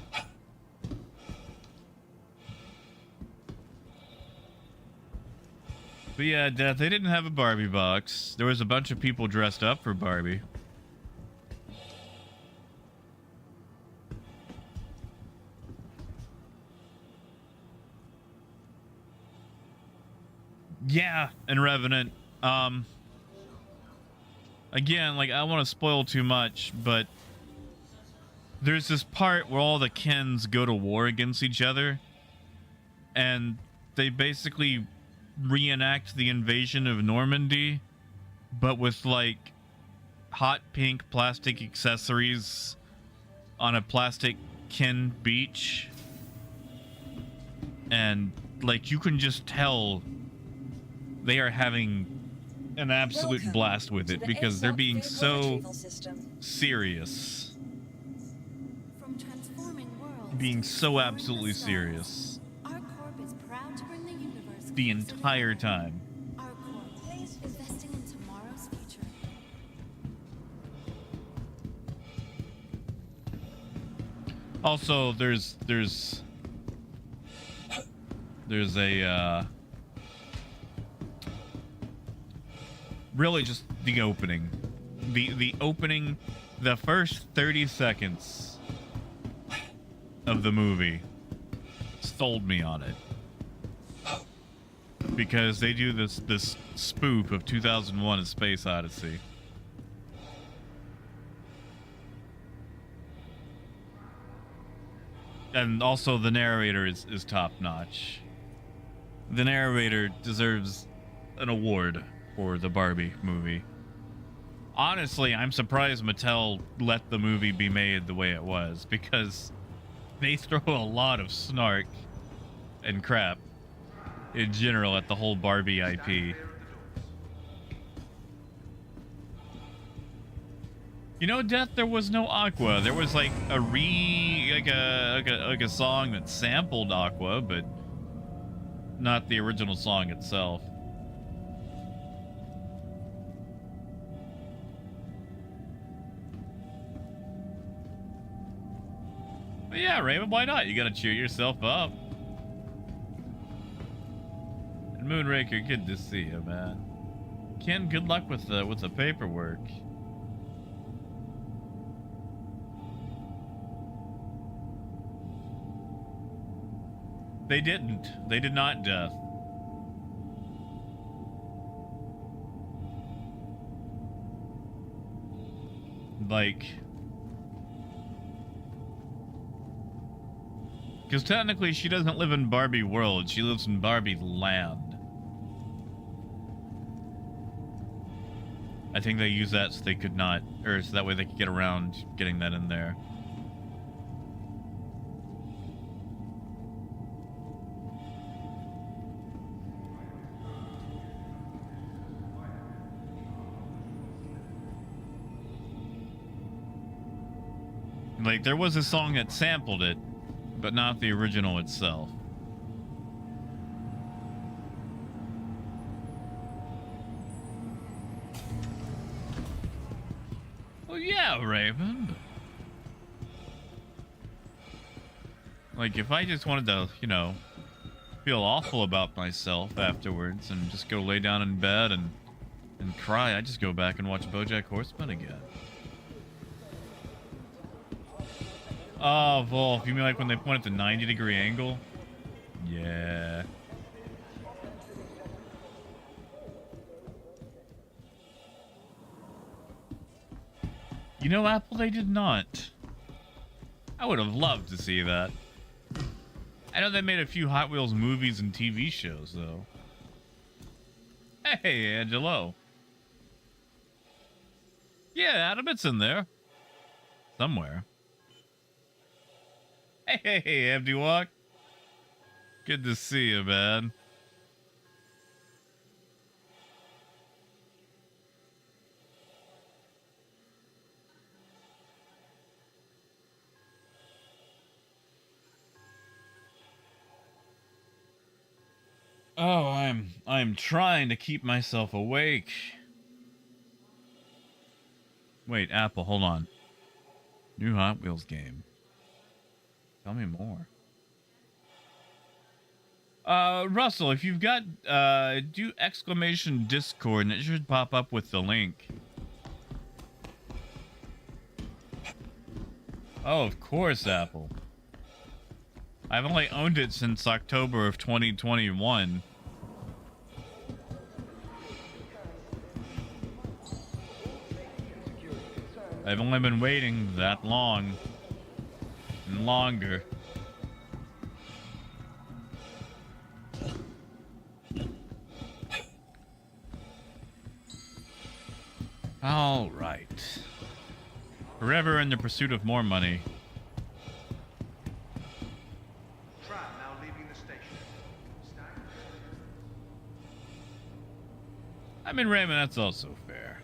But yeah, Death, they didn't have a Barbie box. There was a bunch of people dressed up for Barbie. Yeah, and Revenant. Again, like, I don't want to spoil too much, but there's this part where all the Kens go to war against each other, and they basically reenact the invasion of Normandy, but with, like, hot pink plastic accessories on a plastic Ken beach. And, like, you can just tell they are having an absolute blast with it because they're being so serious. From transforming worlds Being to so exploring absolutely the stars, serious our corp is proud to bring the universe the closer entire together. time. Our corp, investing in tomorrow's future. Also, there's a really just the opening. The opening, the first 30 seconds of the movie sold me on it. Because they do this spoof of 2001: A Space Odyssey. And also the narrator is top notch. The narrator deserves an award for the Barbie movie. Honestly, I'm surprised Mattel let the movie be made the way it was, because they throw a lot of snark and crap in general at the whole Barbie IP. You know, Death, there was no Aqua. There was like a song that sampled Aqua, but not the original song itself. But yeah, Raymond, why not? You gotta cheer yourself up. And Moonraker, good to see you, man. Ken, good luck with the paperwork. They didn't. They did not, Death. Like, because technically she doesn't live in Barbie world. She lives in Barbie land. I think they use that so they could not, or so that way they could get around getting that in there. Like, there was a song that sampled it, but not the original itself. Well, yeah, Raven. Like, if I just wanted to, you know, feel awful about myself afterwards and just go lay down in bed and cry, I'd just go back and watch BoJack Horseman again. Oh, Wolf, you mean like when they point at the 90-degree angle? Yeah. You know, Apple, they did not. I would have loved to see that. I know they made a few Hot Wheels movies and TV shows, though. Hey, Angelo. Yeah, Adam, it's in there. Somewhere. Hey, Empty Walk. Good to see you, man. Oh, I'm trying to keep myself awake. Wait, Apple, hold on. New Hot Wheels game. Tell me more. Russell, if you've got, do exclamation Discord and it should pop up with the link. Oh, of course, Apple. I've only owned it since October of 2021. I've only been waiting that long and longer. All right. Forever in the pursuit of more money. Tram now leaving the station. I mean, Raymond, that's also fair.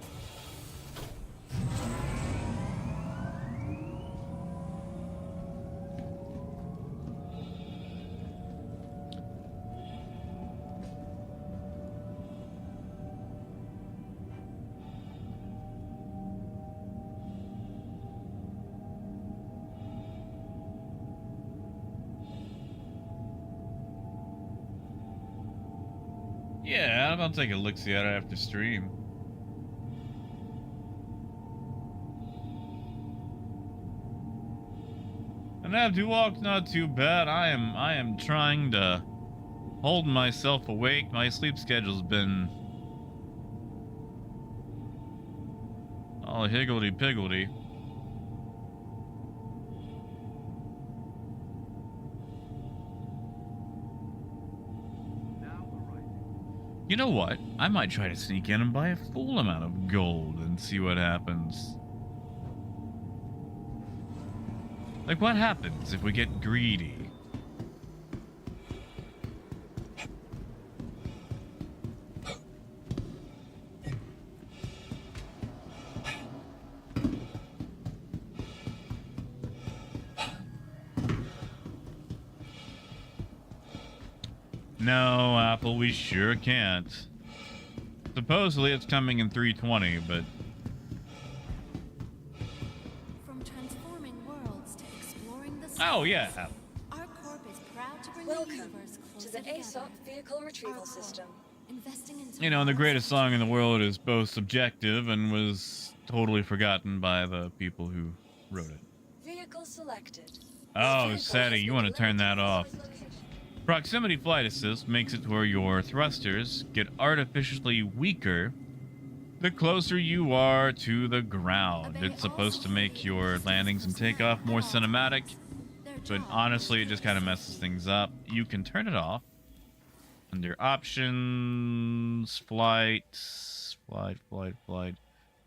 Yeah, I'll take a look-see at it after stream. And after walk, not too bad. I am trying to hold myself awake. My sleep schedule's been all higgledy-piggledy. You know what? I might try to sneak in and buy a full amount of gold and see what happens. Like, what happens if we get greedy? No, Apple, we sure can't. Supposedly it's coming in 320, but... From transforming worlds to exploring the Oh, yeah. stars, our corp is proud to bring Welcome the universe to closer the together. ASOP vehicle retrieval Our corp, system. investing into You know, and the worlds greatest that song in the world is both subjective and was totally forgotten by the people who wrote it. Vehicle selected. Oh, Vehicle Sadie, has you been want to turn delivered that to off. its location. Proximity Flight Assist makes it where your thrusters get artificially weaker the closer you are to the ground. It's supposed to make your landings and takeoff more cinematic, but honestly, it just kind of messes things up. You can turn it off under options, flight,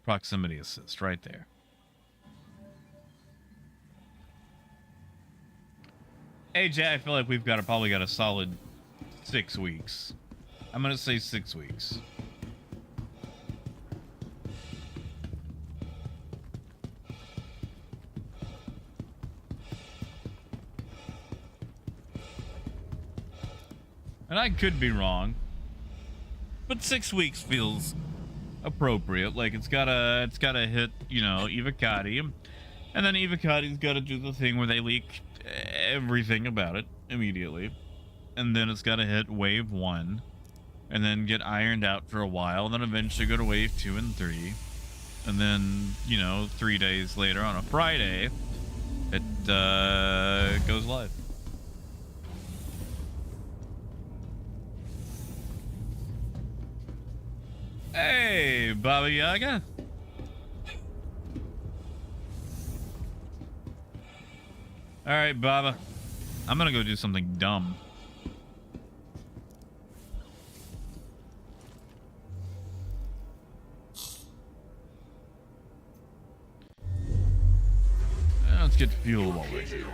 proximity assist right there. AJ, I feel like we've probably got a solid 6 weeks. I'm gonna say 6 weeks. And I could be wrong, but 6 weeks feels appropriate. Like it's gotta hit, you know, Evocati, and then Evocati's gotta do the thing where they leak everything about it immediately, and then it's gotta hit wave 1, and then get ironed out for a while, and then eventually go to wave 2 and 3, and then, you know, 3 days later on a Friday, it goes live. Hey, Baba Yaga. All right, Baba. I'm gonna go do something dumb. Let's get fuel while we're here.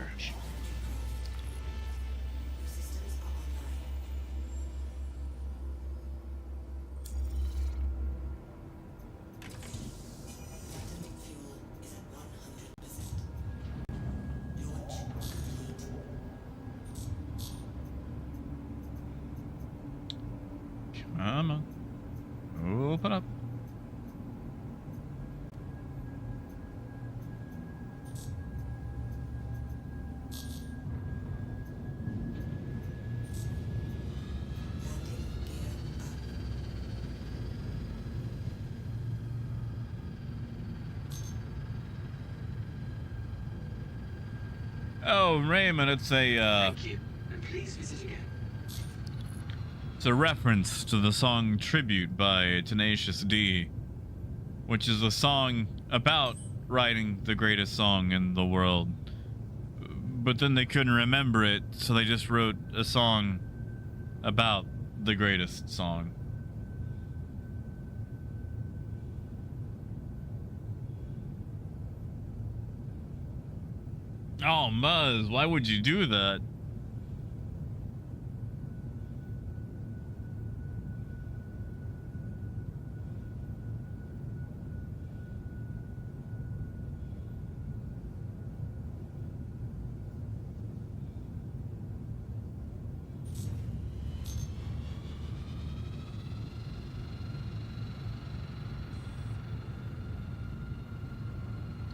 Come on. Open up. Oh, Raymond, it's a Thank you, and please visit again. it's a reference to the song Tribute by Tenacious D, which is a song about writing the greatest song in the world. But then they couldn't remember it, so they just wrote a song about the greatest song. Oh, Muzz, why would you do that?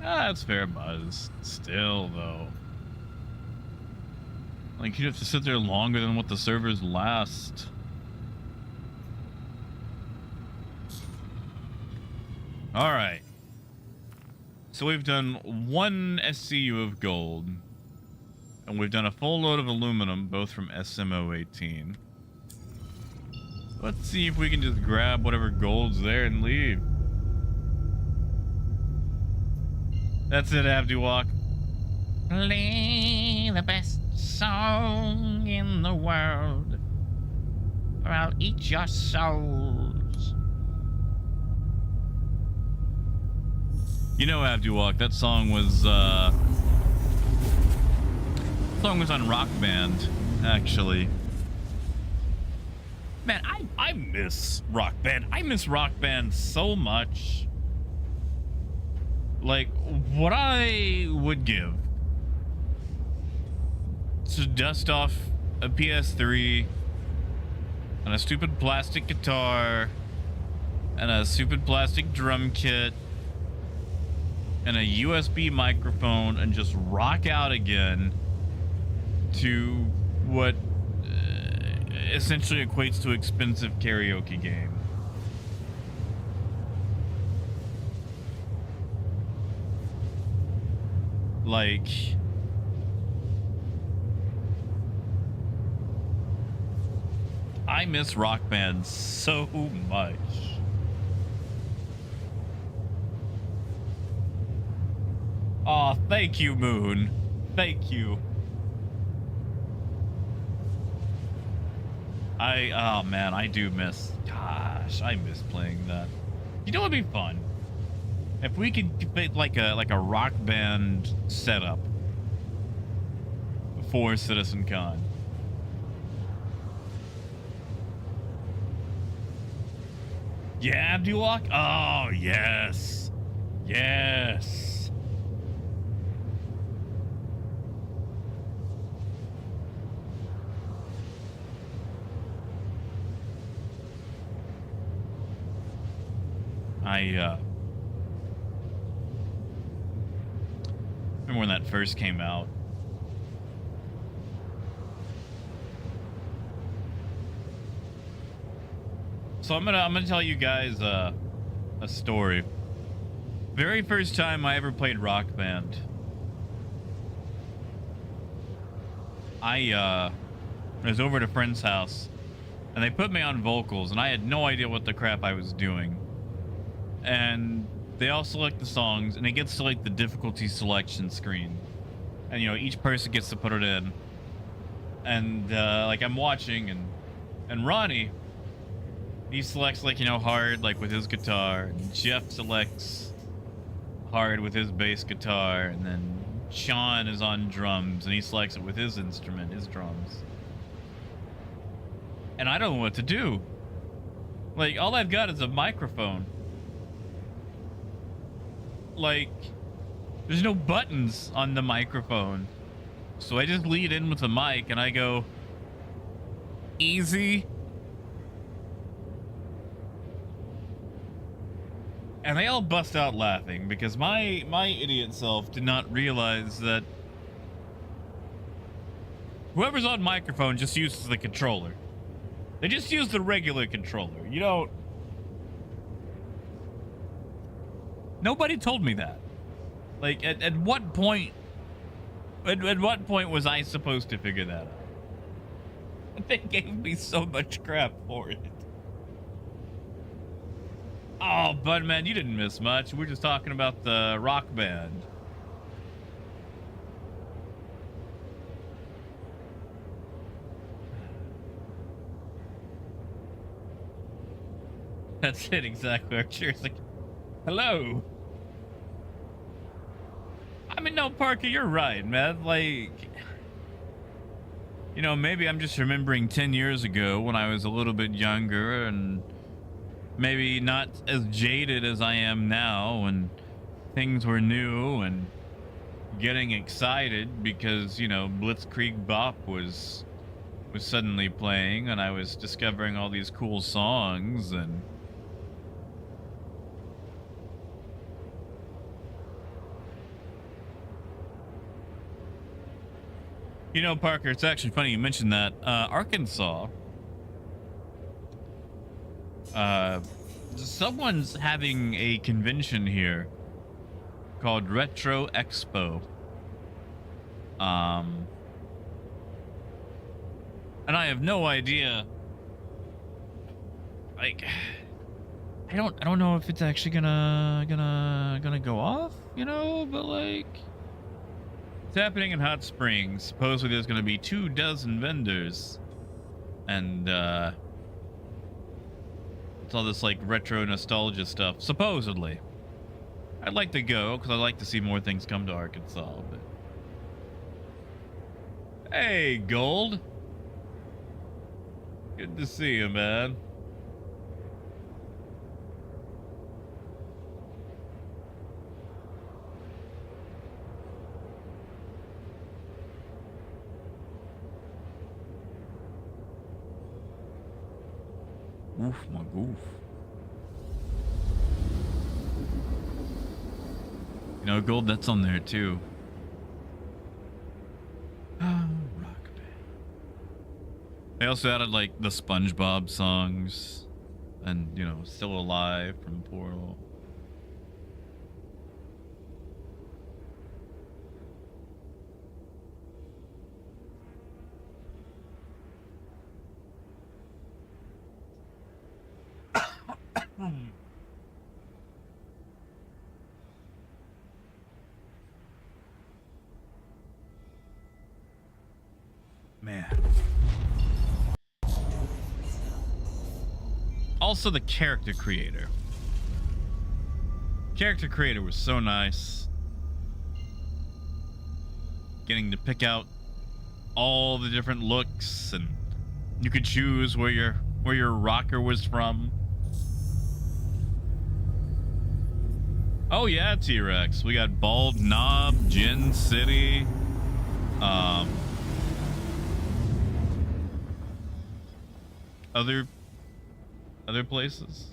Ah, that's fair, Buzz. Still, though. Like, you'd have to sit there longer than what the servers last. Alright. So we've done 1 SCU of gold. And we've done a full load of aluminum, both from SMO18. Let's see if we can just grab whatever gold's there and leave. That's it, Abduwalk. Play the best song in the world, or I'll eat your souls. You know, Abduwalk, that song was on Rock Band, actually. Man, I miss Rock Band. I miss Rock Band so much. Like, what I would give to dust off a PS3 and a stupid plastic guitar and a stupid plastic drum kit and a USB microphone and just rock out again to what essentially equates to expensive karaoke game. Like, I miss Rock Band so much. Aw, thank you, Moon. Thank you. Oh man, I do miss, gosh, I miss playing that. You know what'd be fun? If we could get like a Rock Band setup for CitizenCon. Yeah, Abduwalk? Oh, yes. Yes. Remember when that first came out? So I'm gonna tell you guys a story. Very first time I ever played Rock Band. I was over at a friend's house, and they put me on vocals, and I had no idea what the crap I was doing. And they all select the songs, and it gets to like the difficulty selection screen, and you know, each person gets to put it in. And like I'm watching, and Ronnie, he selects like, you know, hard, like with his guitar, and Jeff selects hard with his bass guitar, and then Sean is on drums, and he selects it with his instrument, his drums. And I don't know what to do. Like, all I've got is a microphone. Like, there's no buttons on the microphone. So I just lead in with the mic and I go, easy. And they all bust out laughing because my idiot self did not realize that whoever's on microphone just uses the controller. They just use the regular controller. You don't... Nobody told me that. Like, at what point... At what point was I supposed to figure that out? They gave me so much crap for it. Oh, Bud, man, you didn't miss much. We're just talking about the rock band. That's it, exactly. Archer's like, hello. I mean, no, Parker, you're right, man. Like, you know, maybe I'm just remembering 10 years ago when I was a little bit younger and maybe not as jaded as I am now when things were new and getting excited because, you know, Blitzkrieg Bop was suddenly playing and I was discovering all these cool songs and... You know, Parker, it's actually funny you mentioned that. Arkansas, someone's having a convention here called Retro Expo. And I have no idea. Like, I don't know if it's actually gonna go off, you know, but like, it's happening in Hot Springs. Supposedly there's gonna be 24 vendors, and it's all this like retro nostalgia stuff. Supposedly, I'd like to go because I'd like to see more things come to Arkansas. But hey, Gold, good to see you, man. Oof, my goof. You know, Gold, that's on there too. Oh, rock band. They also added like the SpongeBob songs and, you know, Still Alive from Portal. Man. Also the character creator. Character creator was so nice. Getting to pick out all the different looks, and you could choose where your rocker was from. Oh yeah, T-Rex. We got Bald Knob, Gin City, other places.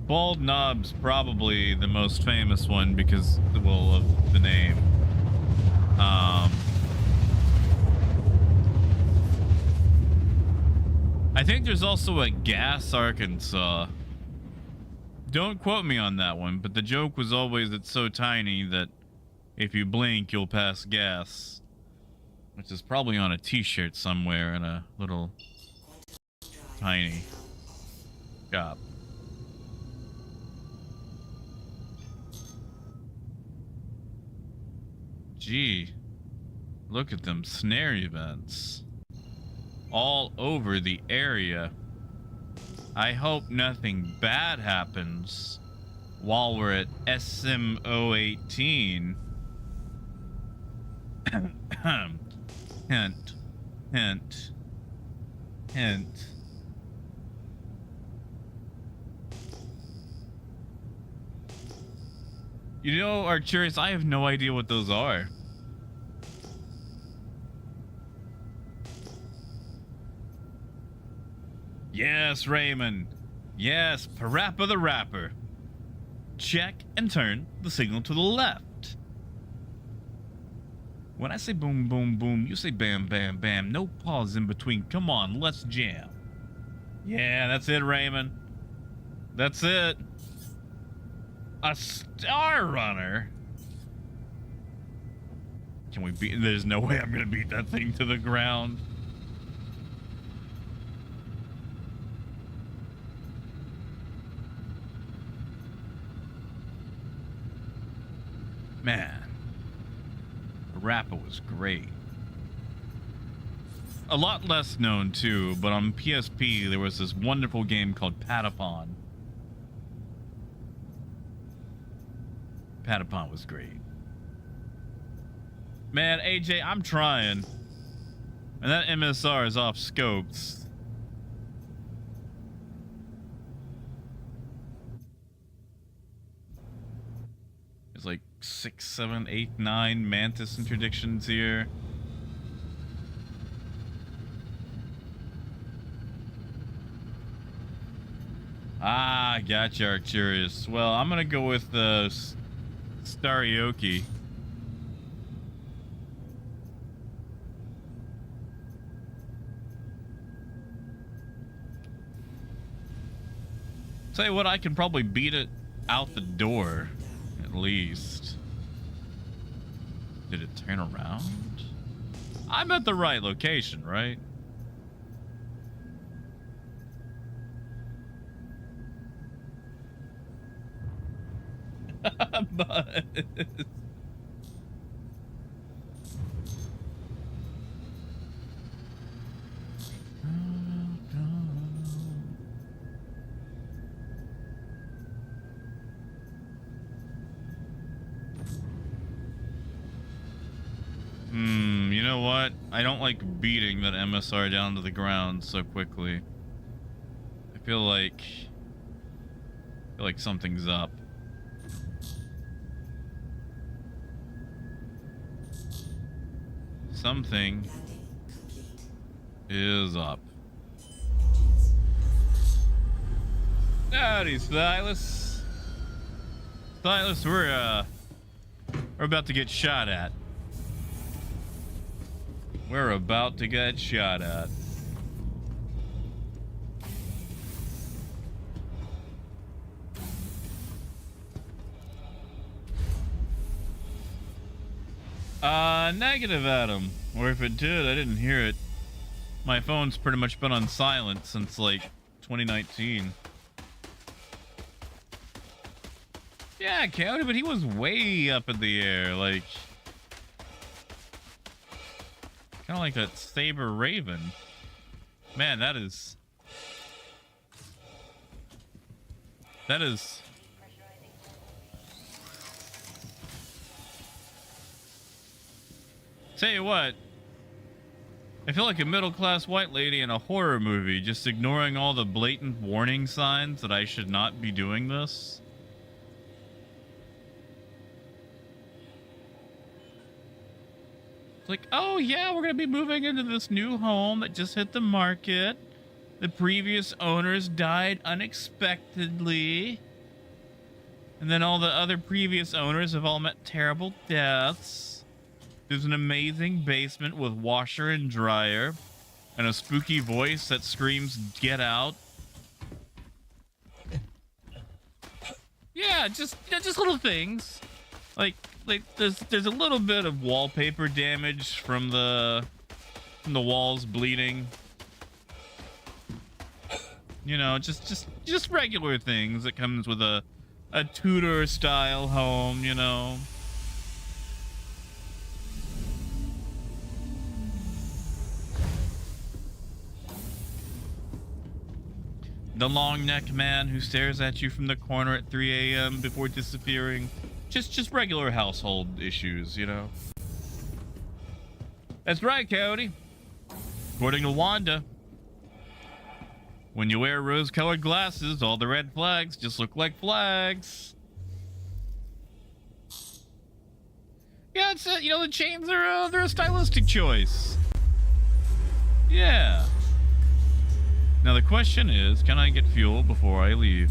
Bald Knob's probably the most famous one because, well, of the name. I think there's also a Gas, Arkansas. Don't quote me on that one, but the joke was always it's so tiny that if you blink, you'll pass gas. Which is probably on a t-shirt somewhere in a little tiny shop. Gee, look at them snare events all over the area. I hope nothing bad happens while we're at SM018. Hint, hint, hint. You know, Arcturus, I have no idea what those are. Yes, Raymond. Yes, Parappa the Rapper. Check and turn the signal to the left. When I say boom, boom, boom, you say bam, bam, bam. No pause in between. Come on, let's jam. Yeah, that's it, Raymond. That's it. A Star Runner? Can we beat... There's no way I'm gonna beat that thing to the ground. Man, Rappa was great. A lot less known too, but on PSP there was this wonderful game called Patapon. Patapon was great. Man, AJ, I'm trying. And that MSR is off scopes. There's like 6, 7, 8, 9 Mantis interdictions here. Ah, gotcha, Arcturus. Well, I'm gonna go with the Starioki. Tell you what, I can probably beat it out the door, at least. Did it turn around? I'm at the right location, right? But... you know what? I don't like beating that MSR down to the ground so quickly. I feel like something's up. Something is up. Howdy, Silas. Silas, we're about to get shot at. We're about to get shot at. Negative, Adam. Or if it did, I didn't hear it. My phone's pretty much been on silent since, like, 2019. Yeah, Coyote, but he was way up in the air, like... Kind of like that Saber Raven. Man, that is... Tell you what, I feel like a middle-class white lady in a horror movie, just ignoring all the blatant warning signs that I should not be doing this. It's like, oh yeah, we're gonna be moving into this new home that just hit the market. The previous owners died unexpectedly. And then all the other previous owners have all met terrible deaths. There's an amazing basement with washer and dryer and a spooky voice that screams, "Get out." Yeah, just little things. Like, like there's a little bit of wallpaper damage from the walls bleeding. You know, just regular things that comes with a Tudor style home, you know. The long neck man who stares at you from the corner at 3 a.m. before disappearing. Just regular household issues, you know. That's right, Cody. According to Wanda, when you wear rose-colored glasses, all the red flags just look like flags. Yeah, it's you know, the chains are they're a stylistic choice. Yeah. Now the question is, can I get fuel before I leave?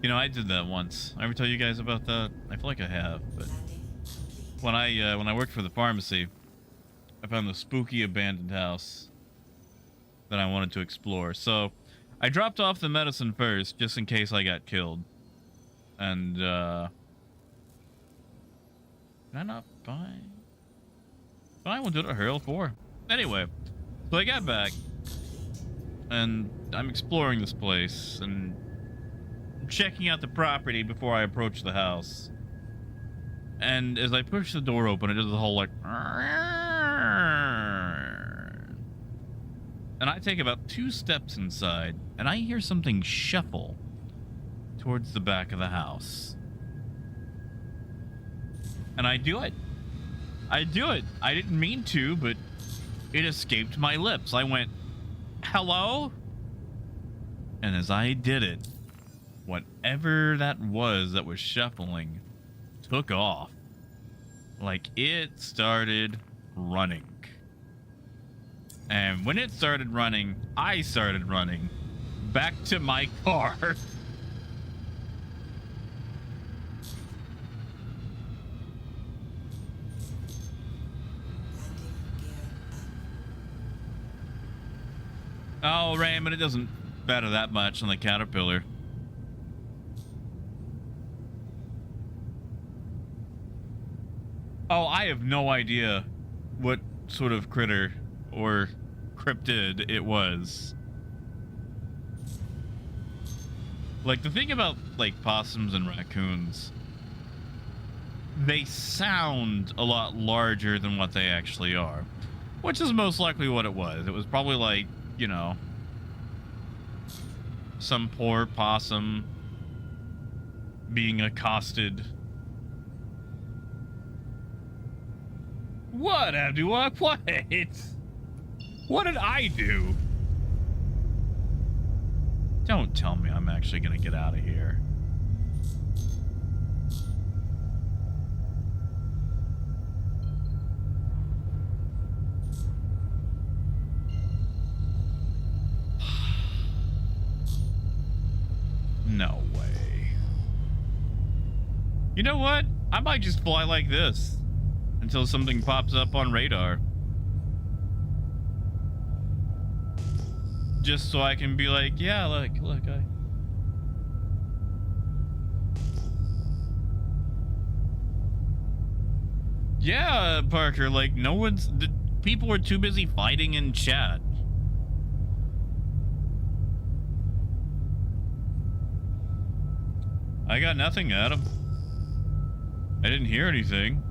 You know, I did that once. I ever tell you guys about that? I feel like I have, but when I worked for the pharmacy, I found the spooky abandoned house that I wanted to explore. So I dropped off the medicine first, just in case I got killed. And did I not buy? I will do it at Referral 4. Anyway, so I got back, and I'm exploring this place and checking out the property before I approach the house. And as I push the door open, it does the whole like, and I take about 2 steps inside, and I hear something shuffle towards the back of the house. And I do it. I didn't mean to, but it escaped my lips. I went, hello? And as I did it, whatever that was shuffling took off. Like, it started running. And when it started running, I started running back to my car. Oh, Raymond, it doesn't matter that much on the Caterpillar. Oh, I have no idea what sort of critter or cryptid it was. Like, the thing about, like, possums and raccoons, they sound a lot larger than what they actually are, which is most likely what it was. It was probably like, you know, some poor possum being accosted. What have you what? What did I do? Don't tell me I'm actually gonna get out of here. No way. You know what? I might just fly like this until something pops up on radar. Just so I can be like, yeah, look, yeah, Parker, like, people are too busy fighting in chat. I got nothing, Adam. I didn't hear anything.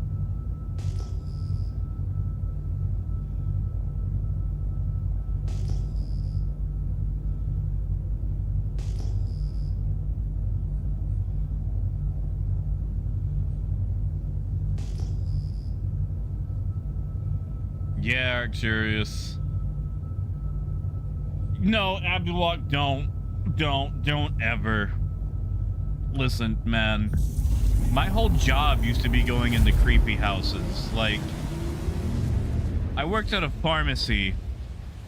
Yeah, Arcturus. No, Abdullah, don't ever. Listen, man. My whole job used to be going into creepy houses. Like, I worked at a pharmacy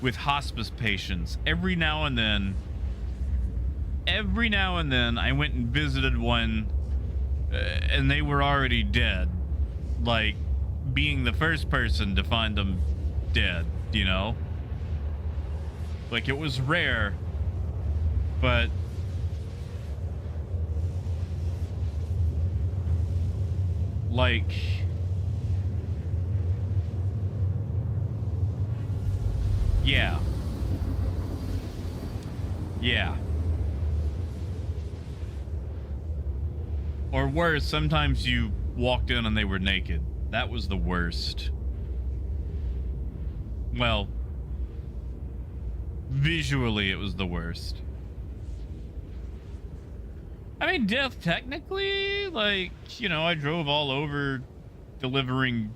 with hospice patients. Every now and then, I went and visited one, and they were already dead. Like, being the first person to find them dead, you know? Like, it was rare, but like, yeah. Yeah. Or worse, sometimes you walked in and they were naked. That was the worst. Well, visually it was the worst. I mean, death technically, like, you know, I drove all over delivering,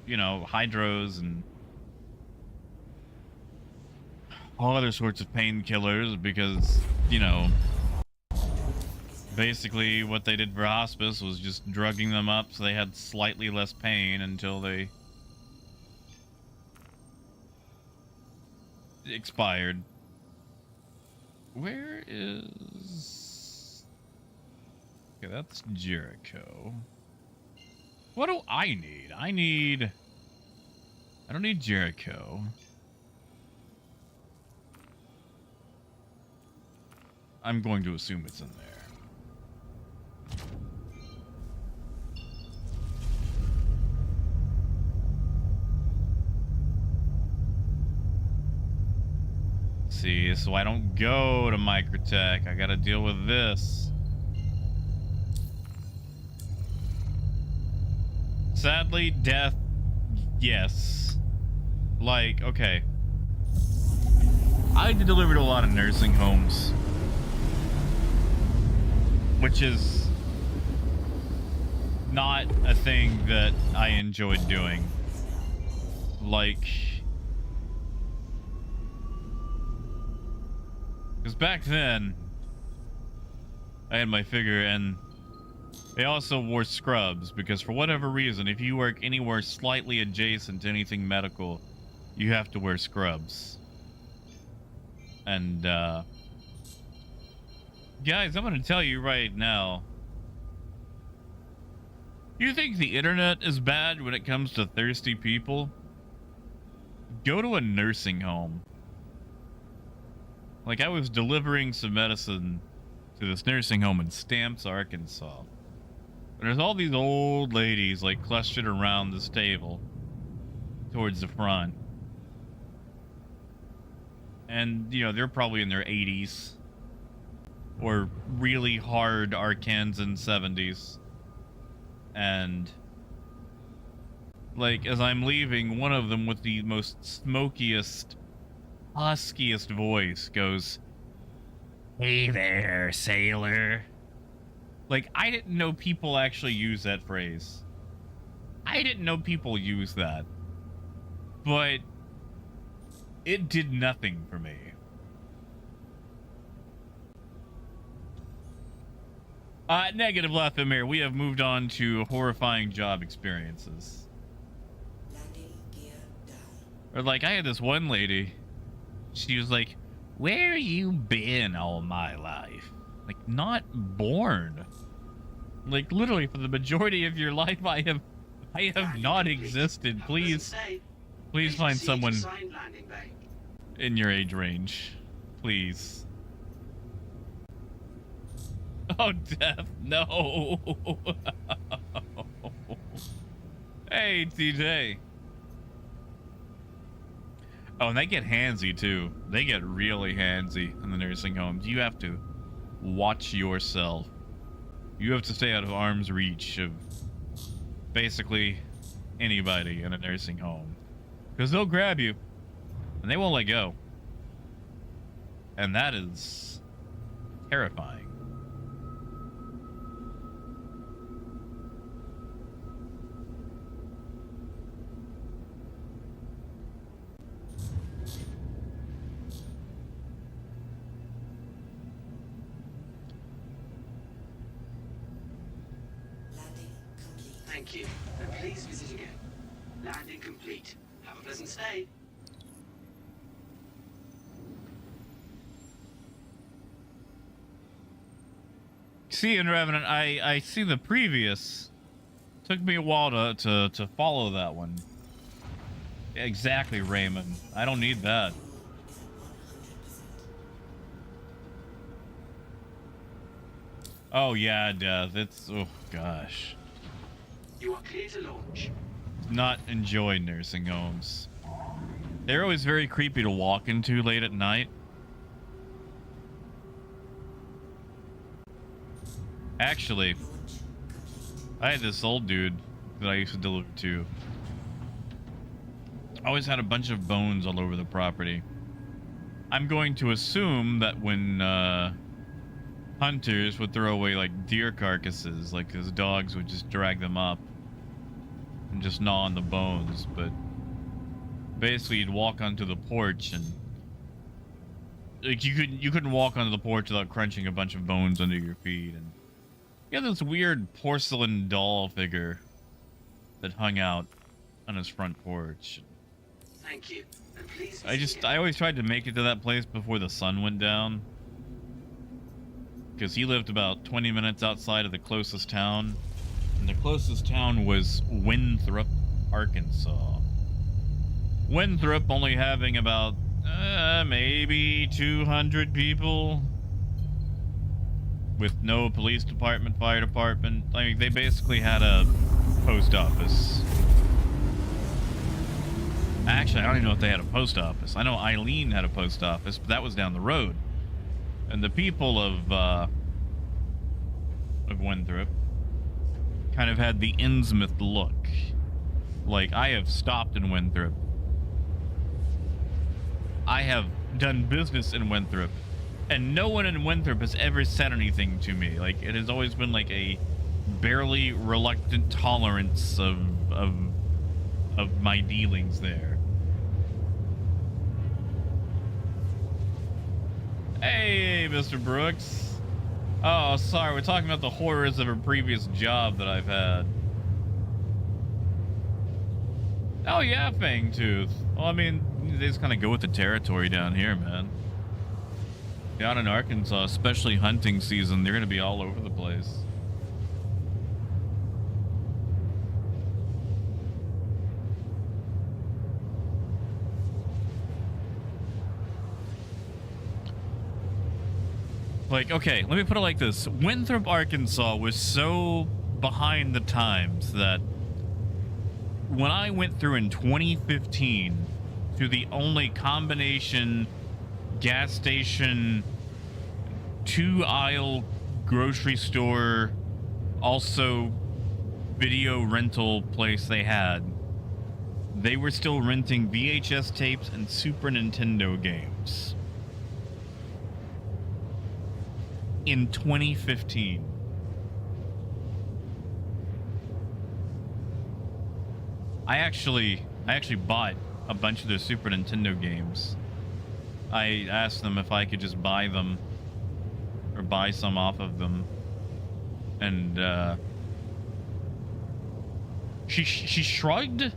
you know, hydros and all other sorts of painkillers because, you know, basically what they did for hospice was just drugging them up so they had slightly less pain until they expired. Where is... Okay, that's Jericho. What do I need? I don't need Jericho. I'm going to assume it's in there. See, so I don't go to Microtech. I gotta deal with this. Sadly, death, yes. Like, okay. I delivered a lot of nursing homes, which is not a thing that I enjoyed doing. Like, because back then, I had my figure, and they also wore scrubs, because for whatever reason, if you work anywhere slightly adjacent to anything medical, you have to wear scrubs. And, guys, I'm going to tell you right now, you think the internet is bad when it comes to thirsty people? Go to a nursing home. Like, I was delivering some medicine to this nursing home in Stamps, Arkansas. And there's all these old ladies, like, clustered around this table towards the front. And, you know, they're probably in their 80s. Or really hard Arkansan 70s. And, like, as I'm leaving, one of them with the most smokiest, huskiest voice goes, "Hey there, sailor." Like, I didn't know people actually use that phrase. I didn't know people use that. But it did nothing for me. Negative, Lathimir. We have moved on to horrifying job experiences. Or like, I had this one lady. She was like, "Where you been all my life?" Like, not born. Like, literally, for the majority of your life, I have not existed. Please find someone in your age range. Please. Oh, death, no. Hey, TJ. Oh, and they get handsy, too. They get really handsy in the nursing homes. You have to watch yourself. You have to stay out of arm's reach of basically anybody in a nursing home. Because they'll grab you, and they won't let go. And that is terrifying. Thank you, and please visit again. Landing complete. Have a pleasant stay. See, in Revenant, I see the previous. Took me a while to follow that one. Exactly, Raymond. I don't need that. Oh yeah, Death. It's oh gosh. You are clear to launch. Not enjoy nursing homes. They're always very creepy to walk into late at night. Actually, I had this old dude that I used to deliver to. Always had a bunch of bones all over the property. I'm going to assume that when hunters would throw away like deer carcasses, like his dogs would just drag them up and just gnaw on the bones, but basically you'd walk onto the porch and like you couldn't walk onto the porch without crunching a bunch of bones under your feet. And he had this weird porcelain doll figure that hung out on his front porch. Thank you. And please visit again. I always tried to make it to that place before the sun went down, because he lived about 20 minutes outside of the closest town, and the closest town was Winthrop, Arkansas. Winthrop only having about maybe 200 people, with no police department, fire department. Like, they basically had a post office. Actually, I don't even know if they had a post office. I know Eileen had a post office, but that was down the road. And the people of Winthrop kind of had the Innsmouth look. Like, I have stopped in Winthrop. I have done business in Winthrop, and no one in Winthrop has ever said anything to me. Like, it has always been like a barely reluctant tolerance of my dealings there. Hey, Mr. Brooks. Oh, sorry, we're talking about the horrors of a previous job that I've had. Oh yeah, Fangtooth. Well, I mean, they just kind of go with the territory down here, man. Down in Arkansas, especially hunting season, they're going to be all over the place. Like, okay, let me put it like this. Winthrop, Arkansas was so behind the times that when I went through in 2015 to the only combination gas station, 2-aisle grocery store, also video rental place they had, they were still renting VHS tapes and Super Nintendo games. In 2015. I actually bought a bunch of their Super Nintendo games. I asked them if I could just buy them or buy some off of them, and she shrugged.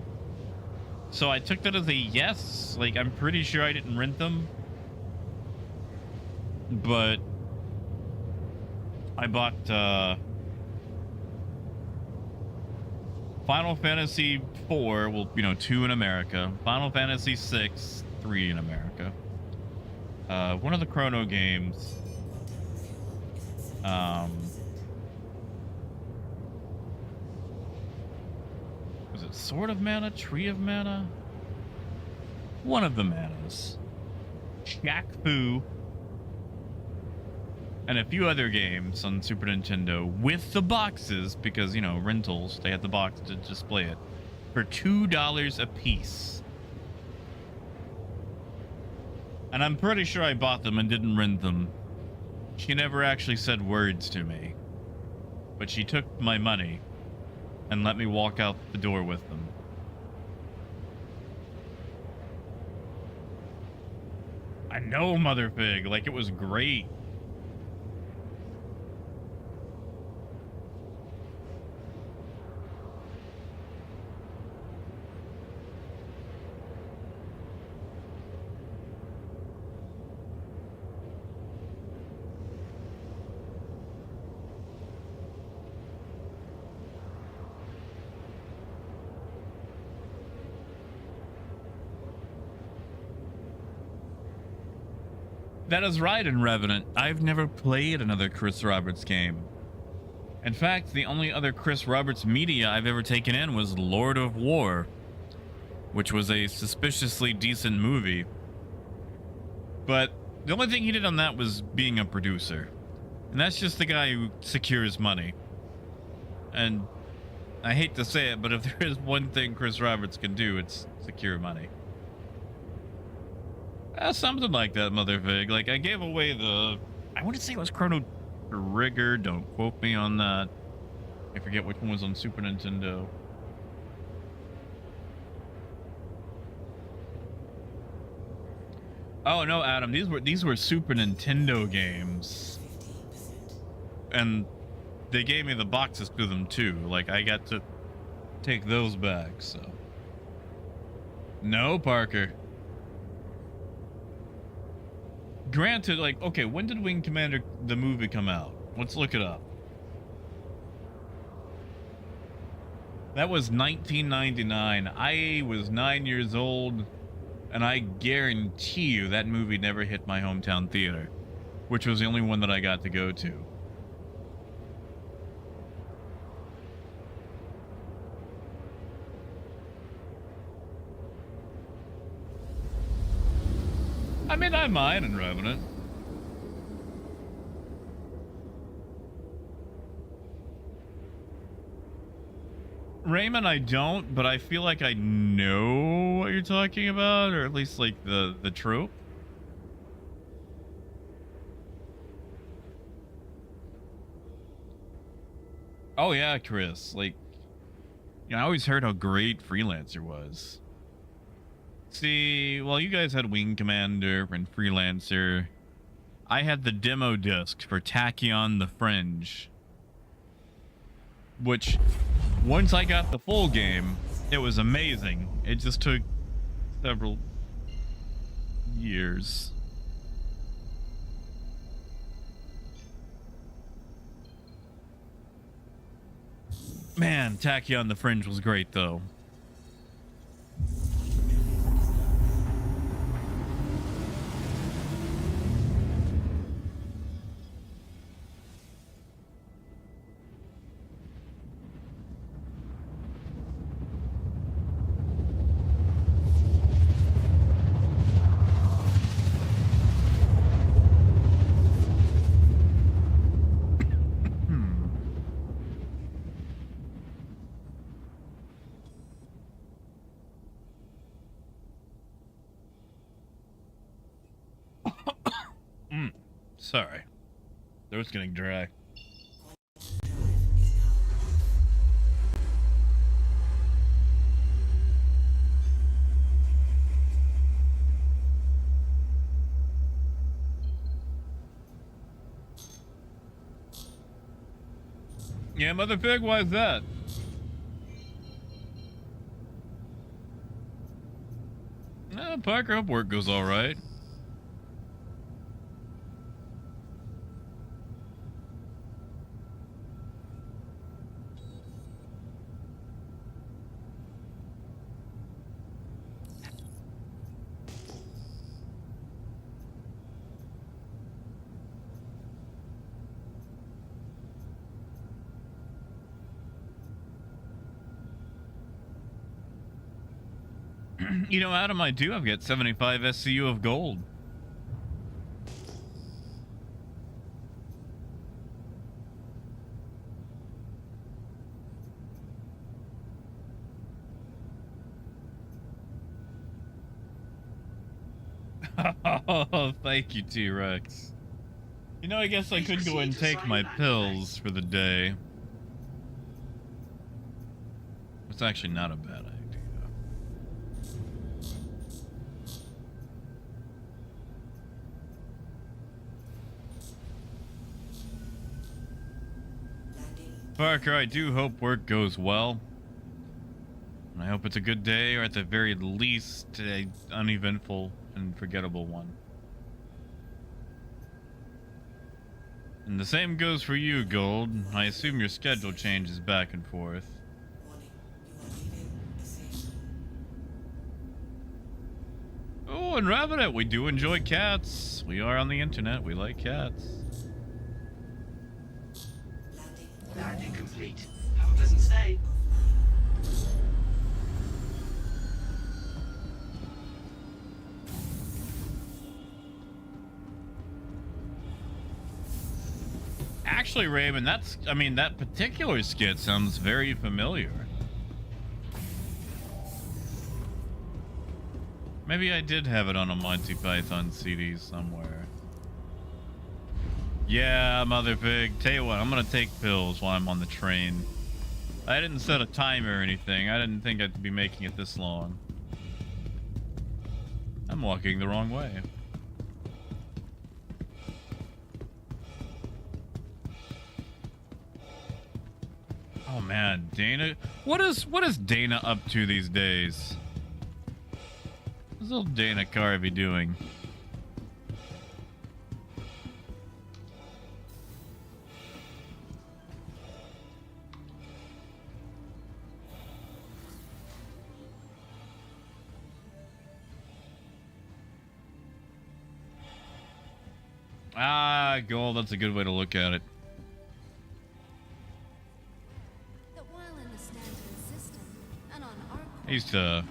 So I took that as a yes. Like, I'm pretty sure I didn't rent them, but I bought Final Fantasy 4, well, you know, 2 in America. Final Fantasy 6, 3 in America. One of the Chrono games. Was it Sword of Mana? Tree of Mana? One of the manas. Shaq Fu. And a few other games on Super Nintendo with the boxes, because, you know, rentals, they had the box to display it, for $2 a piece. And I'm pretty sure I bought them and didn't rent them. She never actually said words to me, but she took my money and let me walk out the door with them. I know, Motherfig, like, it was great. That is right, in Revenant. I've never played another Chris Roberts game. In fact, the only other Chris Roberts media I've ever taken in was Lord of War, which was a suspiciously decent movie. But the only thing he did on that was being a producer. And that's just the guy who secures money. And I hate to say it, but if there is one thing Chris Roberts can do, it's secure money. Something like that, Motherfig. Like, I gave away I want to say it was Chrono Trigger. Don't quote me on that. I forget which one was on Super Nintendo. Oh no, Adam, these were Super Nintendo games. And they gave me the boxes to them too. Like, I got to take those back, so. No, Parker. Granted, like, okay, when did Wing Commander the movie come out? Let's look it up. That was 1999. I was 9 years old, and I guarantee you that movie never hit my hometown theater, which was the only one that I got to go to. I mean, I mind in Revenant. Raymond, I don't, but I feel like I know what you're talking about, or at least like the trope. Oh yeah, Chris. Like, you know, I always heard how great Freelancer was. See, well, you guys had Wing Commander and Freelancer. I had the demo disc for Tachyon the Fringe, which, once I got the full game, it was amazing. It just took several years. Man, Tachyon the Fringe was great, though. Sorry. Throat's getting dry. Yeah, Mother Pig, why is that? Parker, hope work goes all right. You know, Adam, I do. I've got 75 SCU of gold. Oh, thank you, T-Rex. You know, I guess I could go and take my pills for the day. It's actually not a bad idea. Parker, I do hope work goes well. And I hope it's a good day, or at the very least, an uneventful and forgettable one. And the same goes for you, Gold. I assume your schedule changes back and forth. Oh, Oh, and Revenant, we do enjoy cats. We are on the internet. We like cats. Landing complete. Have a pleasant stay. Actually, Raymond, that particular skit sounds very familiar. Maybe I did have it on a Monty Python CD somewhere. Yeah, Mother Pig. Tell you what, I'm gonna take pills while I'm on the train. I didn't set a timer or anything. I didn't think I'd be making it this long. I'm walking the wrong way. Oh man, Dana. What is Dana up to these days? What's little Dana Carvey doing? Ah, gold. That's a good way to look at it. I used to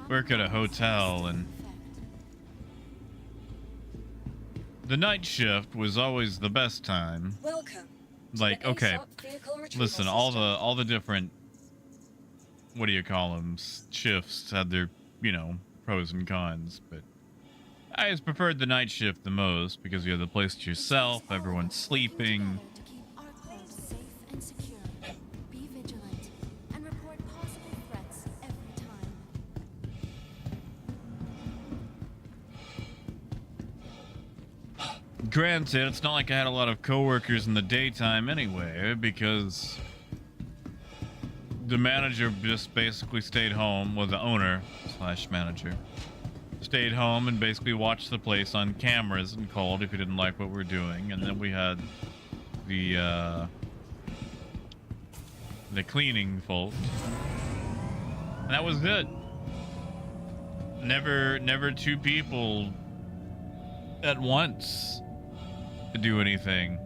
work at a hotel, and the night shift was always the best time. Welcome. Like, okay, listen, all the different, what do you call them, shifts had their, pros and cons, but I just preferred the night shift the most because you have the place to yourself, everyone's sleeping. Granted, it's not like I had a lot of coworkers in the daytime anyway, because the manager just basically stayed home, well, the owner / manager stayed home and basically watched the place on cameras and called if he didn't like what we're doing. And then we had the cleaning folk, and that was it. Never two people at once to do anything.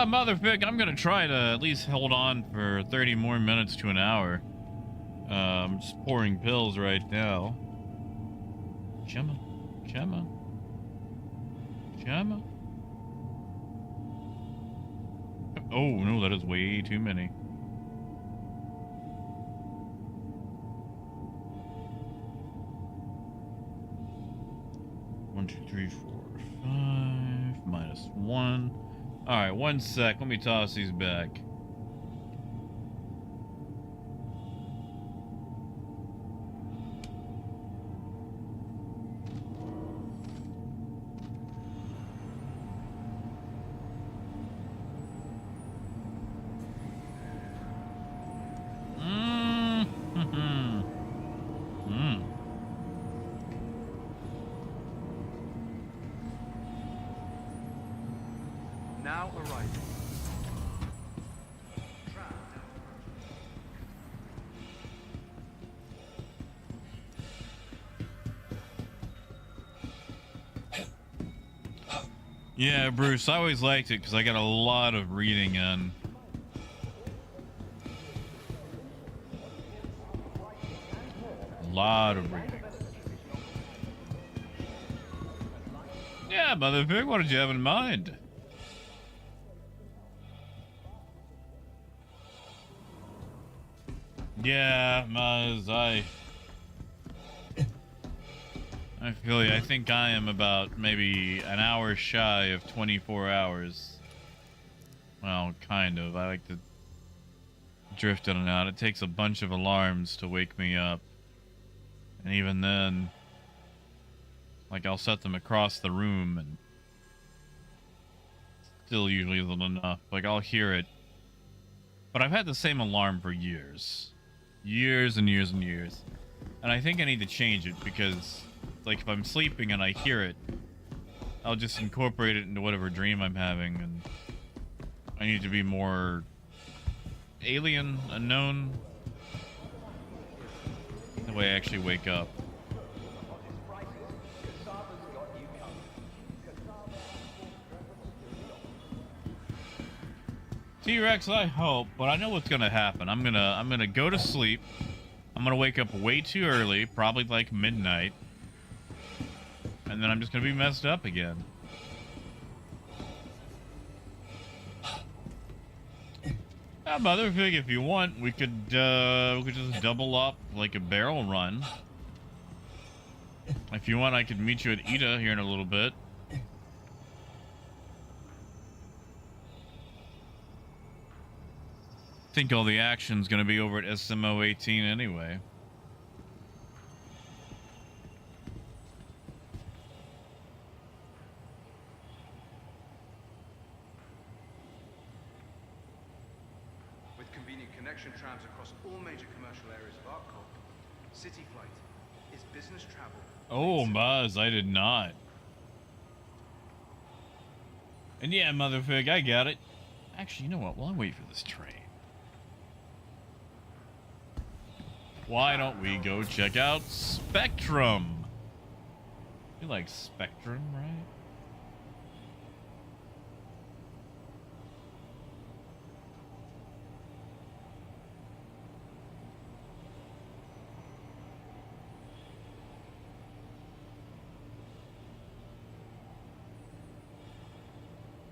Motherfucker, I'm gonna try to at least hold on for 30 more minutes to an hour. I'm just pouring pills right now. Gemma. Oh no, that is way too many. One, two, three, four, five. -1. All right, 1 sec. Let me toss these back. Now arriving. Yeah, Bruce, I always liked it because I got a lot of reading in. A lot of reading. Yeah, motherfucker, what did you have in mind? Yeah, Maz, I feel you. I think I am about maybe an hour shy of 24 hours. Well, kind of. I like to drift in and out. It takes a bunch of alarms to wake me up. And even then, like, I'll set them across the room and still usually isn't enough. Like, I'll hear it. But I've had the same alarm for years. Years and years and years. And I think I need to change it because, like, if I'm sleeping and I hear it, I'll just incorporate it into whatever dream I'm having, and I need to be more alien, unknown. The way I actually wake up. T-Rex, I hope, but I know what's gonna happen. I'm gonna go to sleep. I'm gonna wake up way too early, probably like midnight. And then I'm just gonna be messed up again. Motherfig, if you want, we could just double up like a barrel run. If you want, I could meet you at Ida here in a little bit. I think all the action's gonna be over at SMO 18 anyway. Trams across all major commercial areas of Arcot. City Flight is business travel. Oh, Buzz, I did not. And yeah, Motherfig, I got it. Actually, you know what? While I wait for this train, why don't we go check out Spectrum? You like Spectrum, right?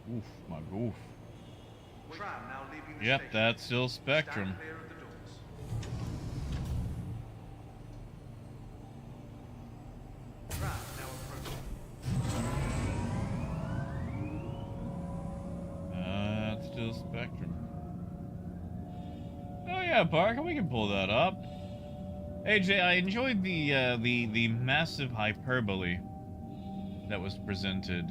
Oof, my goof. Tram now leaving the Yep, station. that's still Spectrum. Stand clear of the doors. Tram now approaching. That's still Spectrum. Oh yeah, Parker, we can pull that up. AJ, I enjoyed the massive hyperbole that was presented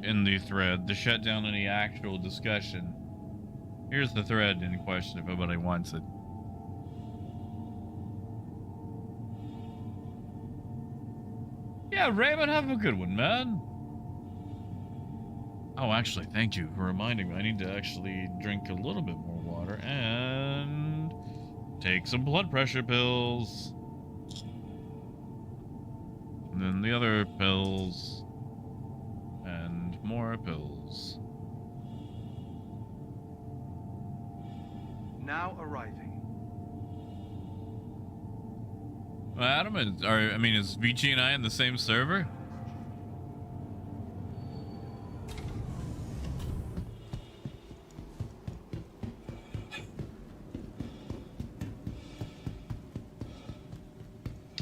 in the thread to shut down any actual discussion. Here's the thread in question if anybody wants it. Yeah, Raymond, have a good one, man. Oh, actually, thank you for reminding me. I need to actually drink a little bit more water and take some blood pressure pills. And then the other pills. And more pills. Now arriving. Well, Adam, is Vici and I in the same server?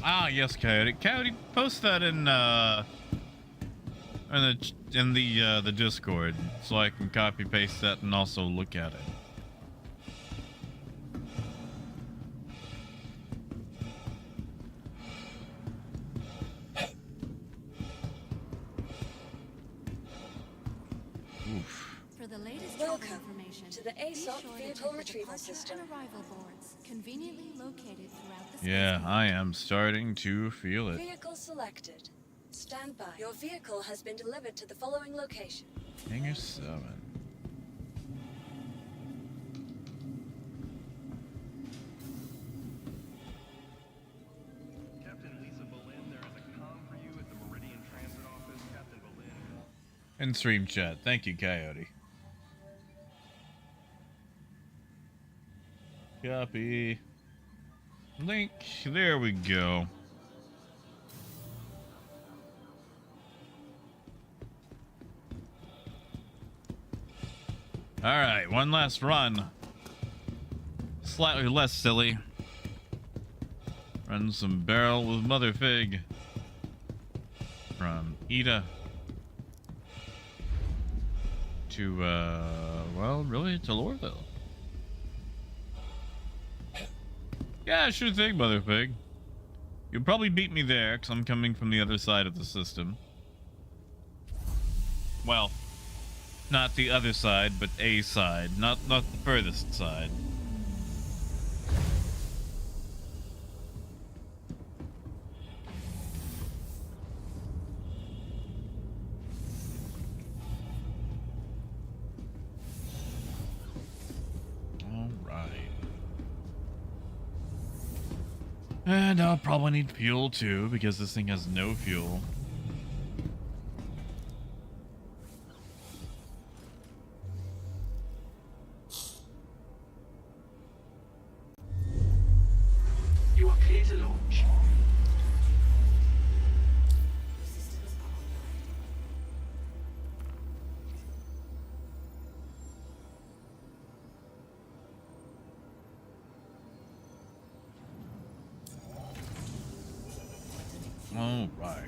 Ah, yes, Coyote. Coyote, post that in the Discord so I can copy paste that and also look at it. Oof. For the latest travel Welcome information, to the be ASOP sure to vehicle check the retrieval departure system. and arrival boards, conveniently located throughout the Yeah, space. I am starting to feel it. Vehicle selected. Stand by. Your vehicle has been delivered to the following location. Hangar 7. Captain Lisa Boleyn, there is a comm for you at the Meridian Transit Office. Captain Boleyn. In stream chat. Thank you, Coyote. Copy. Link. There we go. Alright, one last run. Slightly less silly. Run some barrel with Mother Fig. From Ida to, well, really, to Lorville. Yeah, sure thing, Mother Fig. You'll probably beat me there, because I'm coming from the other side of the system. Well, not the other side, but a side. Not the furthest side. And I'll probably need fuel too, because this thing has no fuel. You are clear to launch. All right.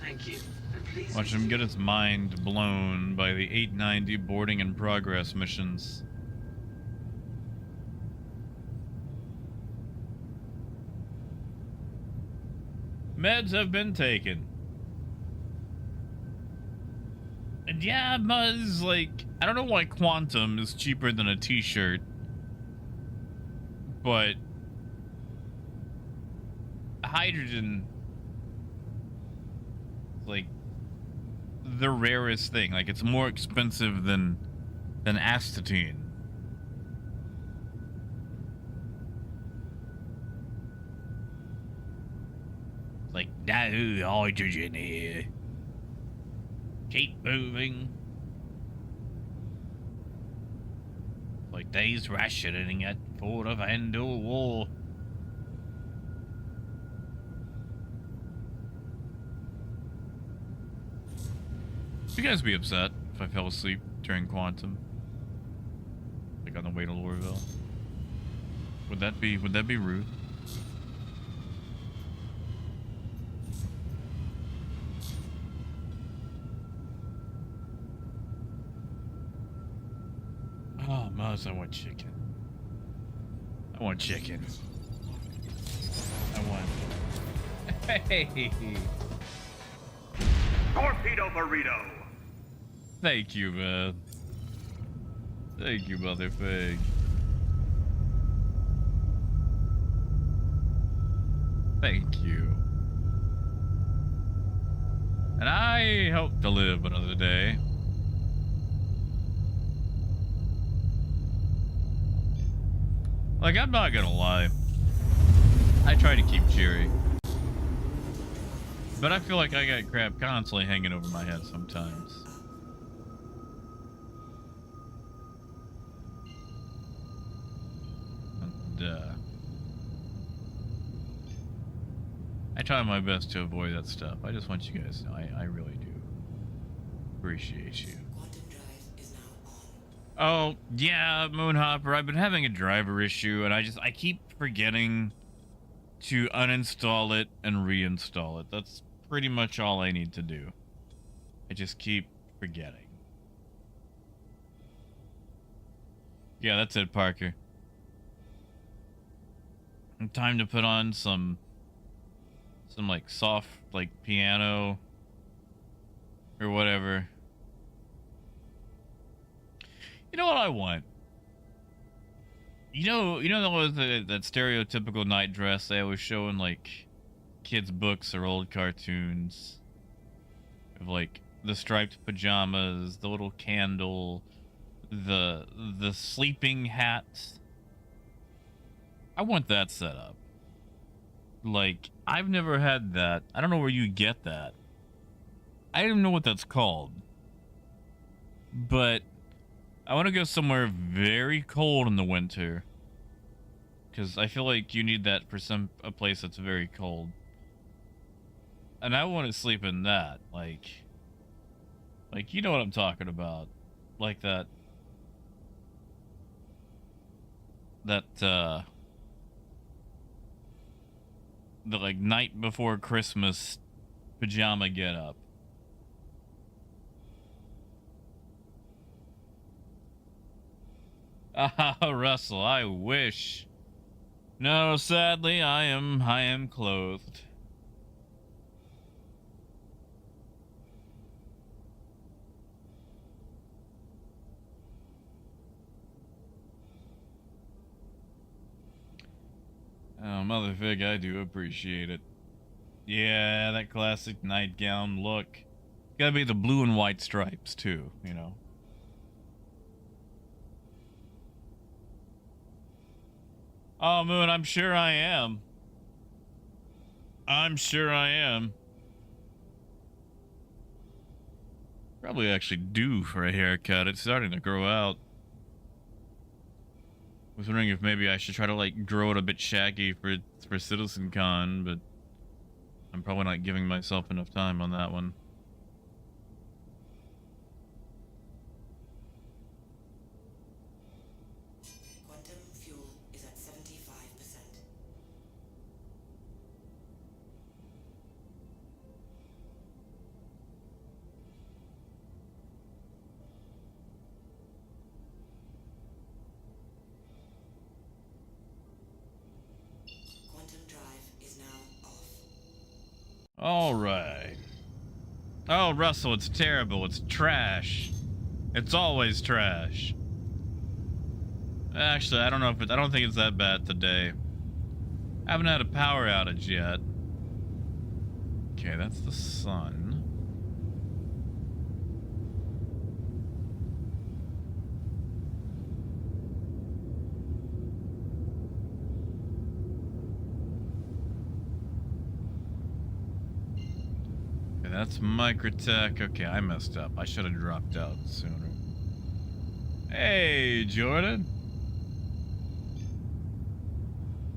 Thank you. And please Watch him get his mind blown by the 890 boarding and progress missions. Meds have been taken. And yeah, Muzz, like, I don't know why Quantum is cheaper than a t-shirt, but hydrogen, like, the rarest thing. Like, it's more expensive than astatine. Like, no hydrogen here. Keep moving. Like days rationing at Fort of Endor War. You guys be upset if I fell asleep during Quantum? Like on the way to Lorville? Would that be rude? Oh, Muzz, I want chicken. I want chicken. I want... Hey! Torpedo burrito. Thank you, man. Thank you, Motherfig. Thank you. And I hope to live another day. Like, I'm not gonna lie. I try to keep cheery. But I feel like I got crap constantly hanging over my head sometimes. And, I try my best to avoid that stuff. I just want you guys to know I really do appreciate you. Oh, yeah, Moonhopper, I've been having a driver issue, and I keep forgetting to uninstall it and reinstall it. That's pretty much all I need to do. I just keep forgetting. Yeah, that's it, Parker. Time to put on some like soft like piano or whatever. You know what I want? You know that was that stereotypical night dress they always show in like kids' books or old cartoons, of like the striped pajamas, the little candle, the sleeping hat. I want that set up. Like, I've never had that. I don't know where you get that. I don't even know what that's called. But I want to go somewhere very cold in the winter, because I feel like you need that for a place that's very cold. And I want to sleep in that, like you know what I'm talking about, like that the like night before Christmas pajama get up. Ah, Russell, I wish. No, sadly, I am clothed. Oh, motherfig, I do appreciate it. Yeah, that classic nightgown look. Gotta be the blue and white stripes, too, you know. Oh, Moon, I'm sure I am. I'm sure I am. Probably actually due for a haircut. It's starting to grow out. I was wondering if maybe I should try to, like, grow it a bit shaggy for CitizenCon, but I'm probably not giving myself enough time on that one. Quantum fuel is at 75%. Quantum drive is now off. All right. Oh, Russell, it's terrible. It's trash. It's always trash. Actually, I don't know if I don't think it's that bad today. I haven't had a power outage yet. Okay, that's the sun. Okay, that's Microtech. Okay, I messed up. I should have dropped out sooner. Hey, Jordan.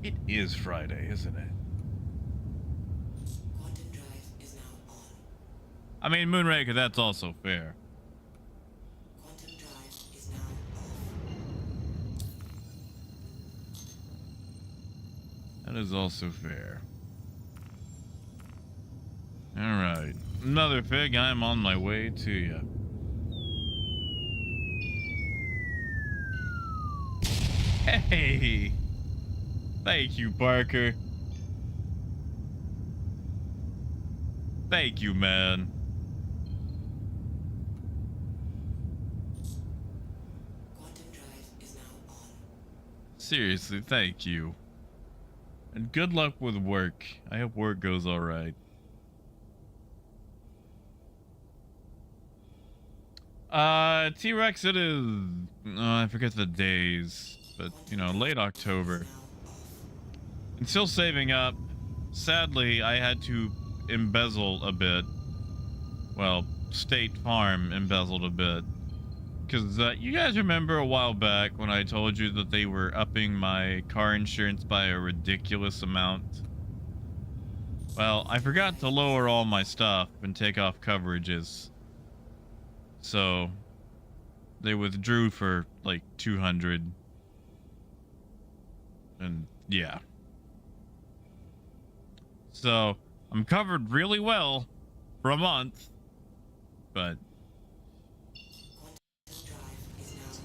It is Friday, isn't it? Quantum drive is now on. I mean, Moonraker, that's also fair. Quantum drive is now off. That is also fair. Alright. Another pig, I'm on my way to you. Hey! Thank you, Parker. Thank you, man. Quantum drive is now on. Seriously, thank you. And good luck with work. I hope work goes alright. T-Rex, it is... I forget the days. But, you know, late October. And still saving up. Sadly, I had to embezzle a bit. Well, State Farm embezzled a bit. Because you guys remember a while back when I told you that they were upping my car insurance by a ridiculous amount? Well, I forgot to lower all my stuff and take off coverages. So, they withdrew for like 200. And yeah. So, I'm covered really well for a month. But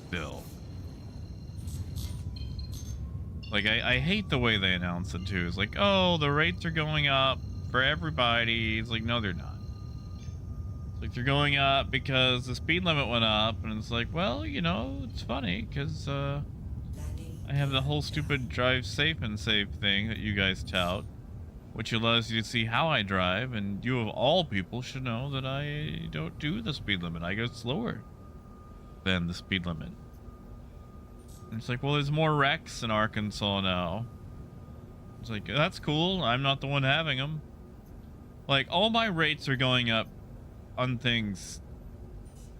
still. Like, I hate the way they announce it too. It's like, oh, the rates are going up for everybody. It's like, no, they're not. It's like, they're going up because the speed limit went up. And it's like, well, you know, it's funny because I have the whole stupid drive safe and save thing that you guys tout, which allows you to see how I drive, and you of all people should know that I don't do the speed limit. I go slower than the speed limit. And it's like, well, there's more wrecks in Arkansas now. It's like, that's cool. I'm not the one having them. Like, all my rates are going up on things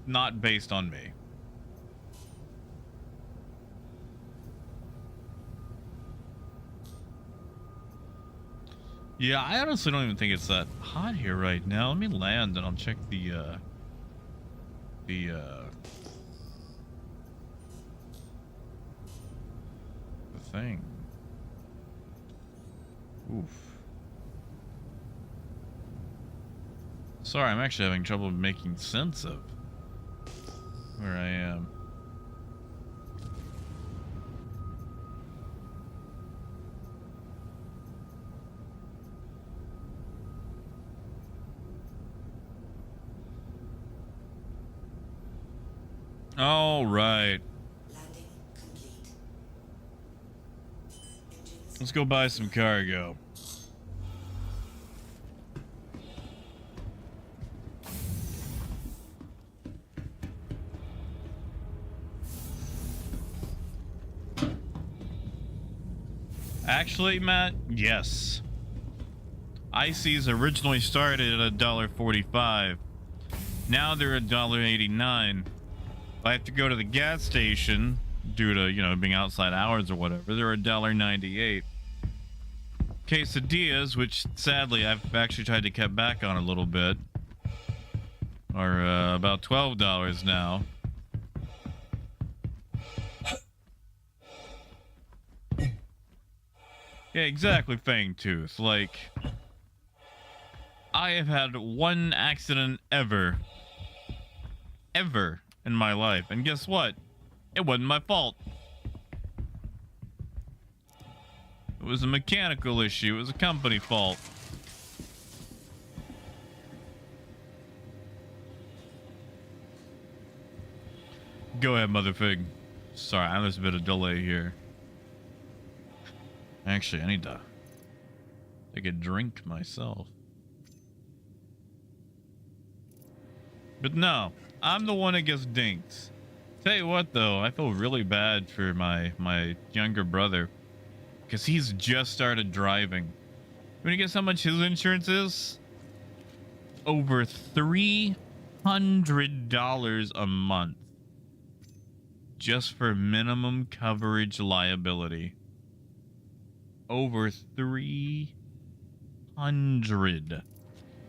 not based on me. Yeah, I honestly don't even think it's that hot here right now. Let me land and I'll check the thing. Oof. Sorry, I'm actually having trouble making sense of where I am. All right. Landing complete. Engines Let's go buy some cargo. Actually, Matt, yes. ICs originally started at $1.45. Now they're $1.89. If I have to go to the gas station due to, you know, being outside hours or whatever, they're $1.98. Quesadillas, which sadly I've actually tried to cut back on a little bit, are about $12 now. Yeah, exactly, Fangtooth. Like, I have had one accident ever in my life, and guess what? It wasn't my fault. It was a mechanical issue. It was a company fault. Go ahead, Motherfig. Sorry, there's a bit of delay here. Actually, I need to take a drink myself. But no, I'm the one that gets dinked. Tell you what, though, I feel really bad for my younger brother, because he's just started driving. When you guess how much his insurance is? Over $300 a month. Just for minimum coverage liability. Over $300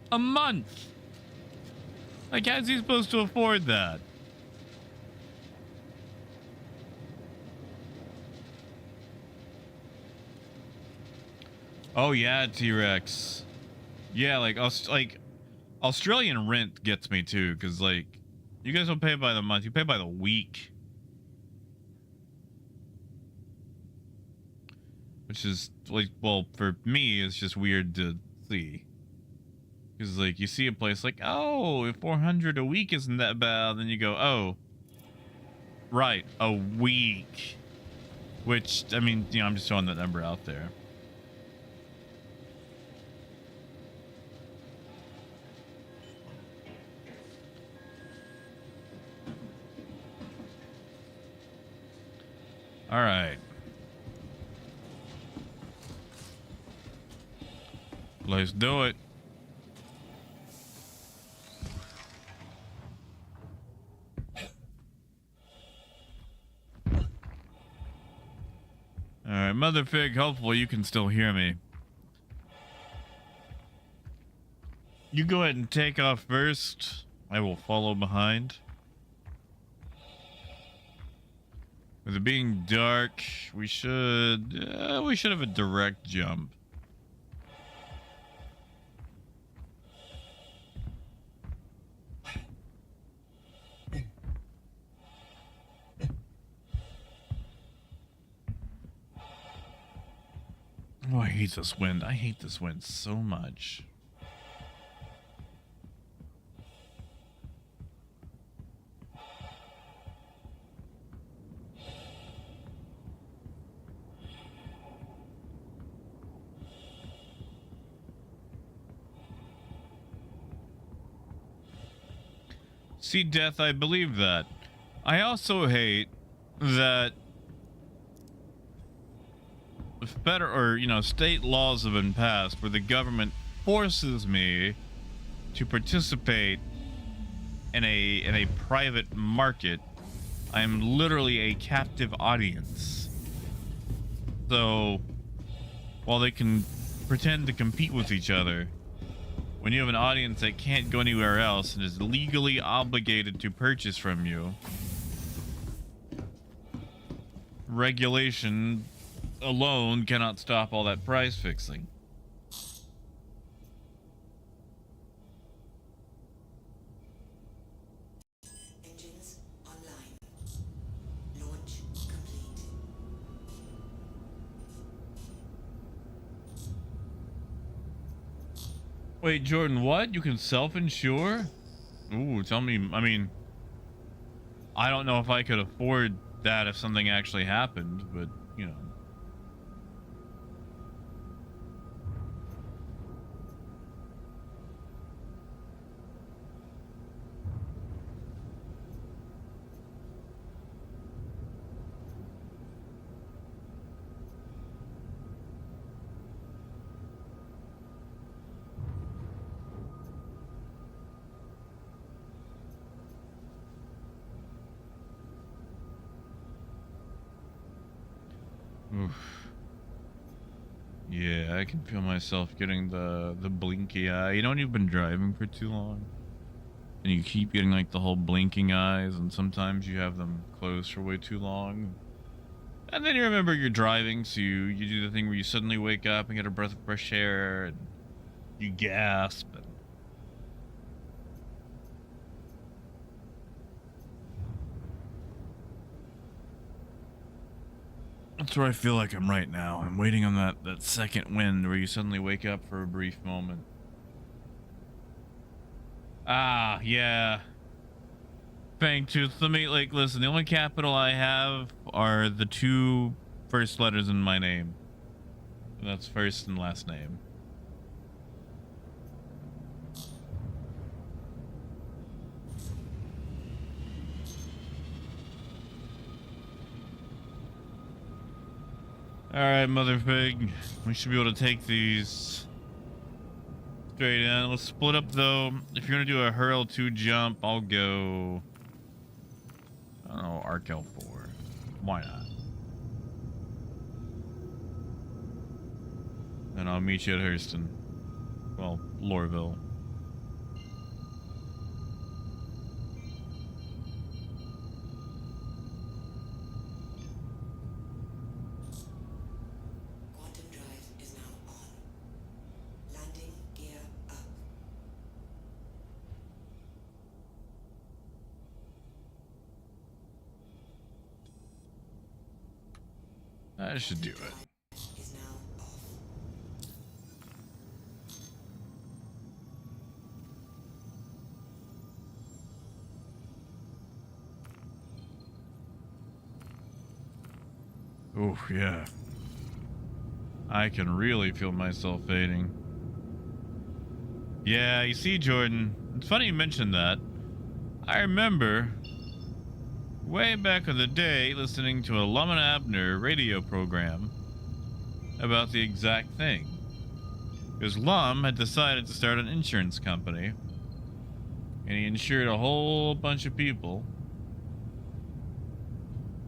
a month. Like, how's he supposed to afford that? Oh yeah, T-Rex. Yeah, like Australian rent gets me too, because like you guys don't pay by the month, you pay by the week. Which is, like, well, for me, it's just weird to see. Because, like, you see a place like, oh, if 400 a week isn't that bad, then you go, oh, right, a week. Which, I mean, you know, I'm just throwing that number out there. All right. Let's do it. All right, Motherfig, hopefully you can still hear me. You go ahead and take off first. I will follow behind. With it being dark, we should have a direct jump. Oh, I hate this wind. I hate this wind so much. See, Death, I believe that. I also hate that federal or, you know, state laws have been passed where the government forces me to participate in a private market. I am literally a captive audience. So while they can pretend to compete with each other, when you have an audience that can't go anywhere else and is legally obligated to purchase from you, regulation alone cannot stop all that price fixing. Engines online. Launch complete. Wait, Jordan, what? You can self-insure? Ooh, tell me. I mean, I don't know if I could afford that if something actually happened, but, you know. Oof. Yeah, I can feel myself getting the blinky eye. You know when you've been driving for too long? And you keep getting like the whole blinking eyes, and sometimes you have them closed for way too long. And then you remember you're driving, so you do the thing where you suddenly wake up and get a breath of fresh air, and you gasp. And that's where I feel like I'm right now. I'm waiting on that second wind where you suddenly wake up for a brief moment. Ah, yeah. Fangtooth. Let me, like, listen, the only capital I have are the two first letters in my name. And that's first and last name. Alright, Motherfig. We should be able to take these straight in. Let's split up, though. If you're gonna do a Hurl 2 jump, I'll go... I don't know, Arc L4. Why not? And I'll meet you at Hurston. Well, Lorville. Quantum drive is now on. Landing gear up. I should do it. Is now off. Oh, yeah. I can really feel myself fading. Yeah, you see, Jordan, it's funny you mentioned that. I remember way back in the day listening to a Lum and Abner radio program about the exact thing. Because Lum had decided to start an insurance company, and he insured a whole bunch of people.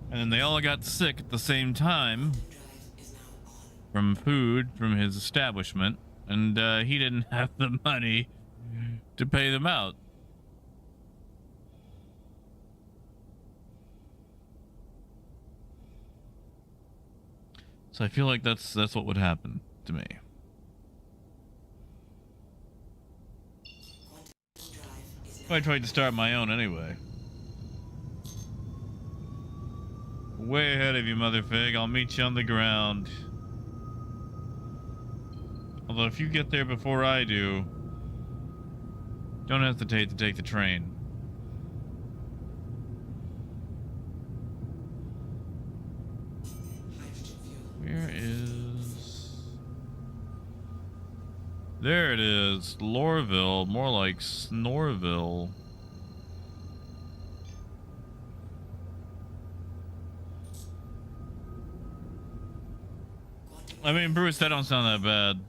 And then they all got sick at the same time from food from his establishment, and he didn't have the money to pay them out. So I feel like that's what would happen to me. If I tried to start my own anyway. Way ahead of you, Motherfig. I'll meet you on the ground. Although if you get there before I do, don't hesitate to take the train. Where is... There it is. Lorville. More like Snorville. I mean, Bruce, that don't sound that bad.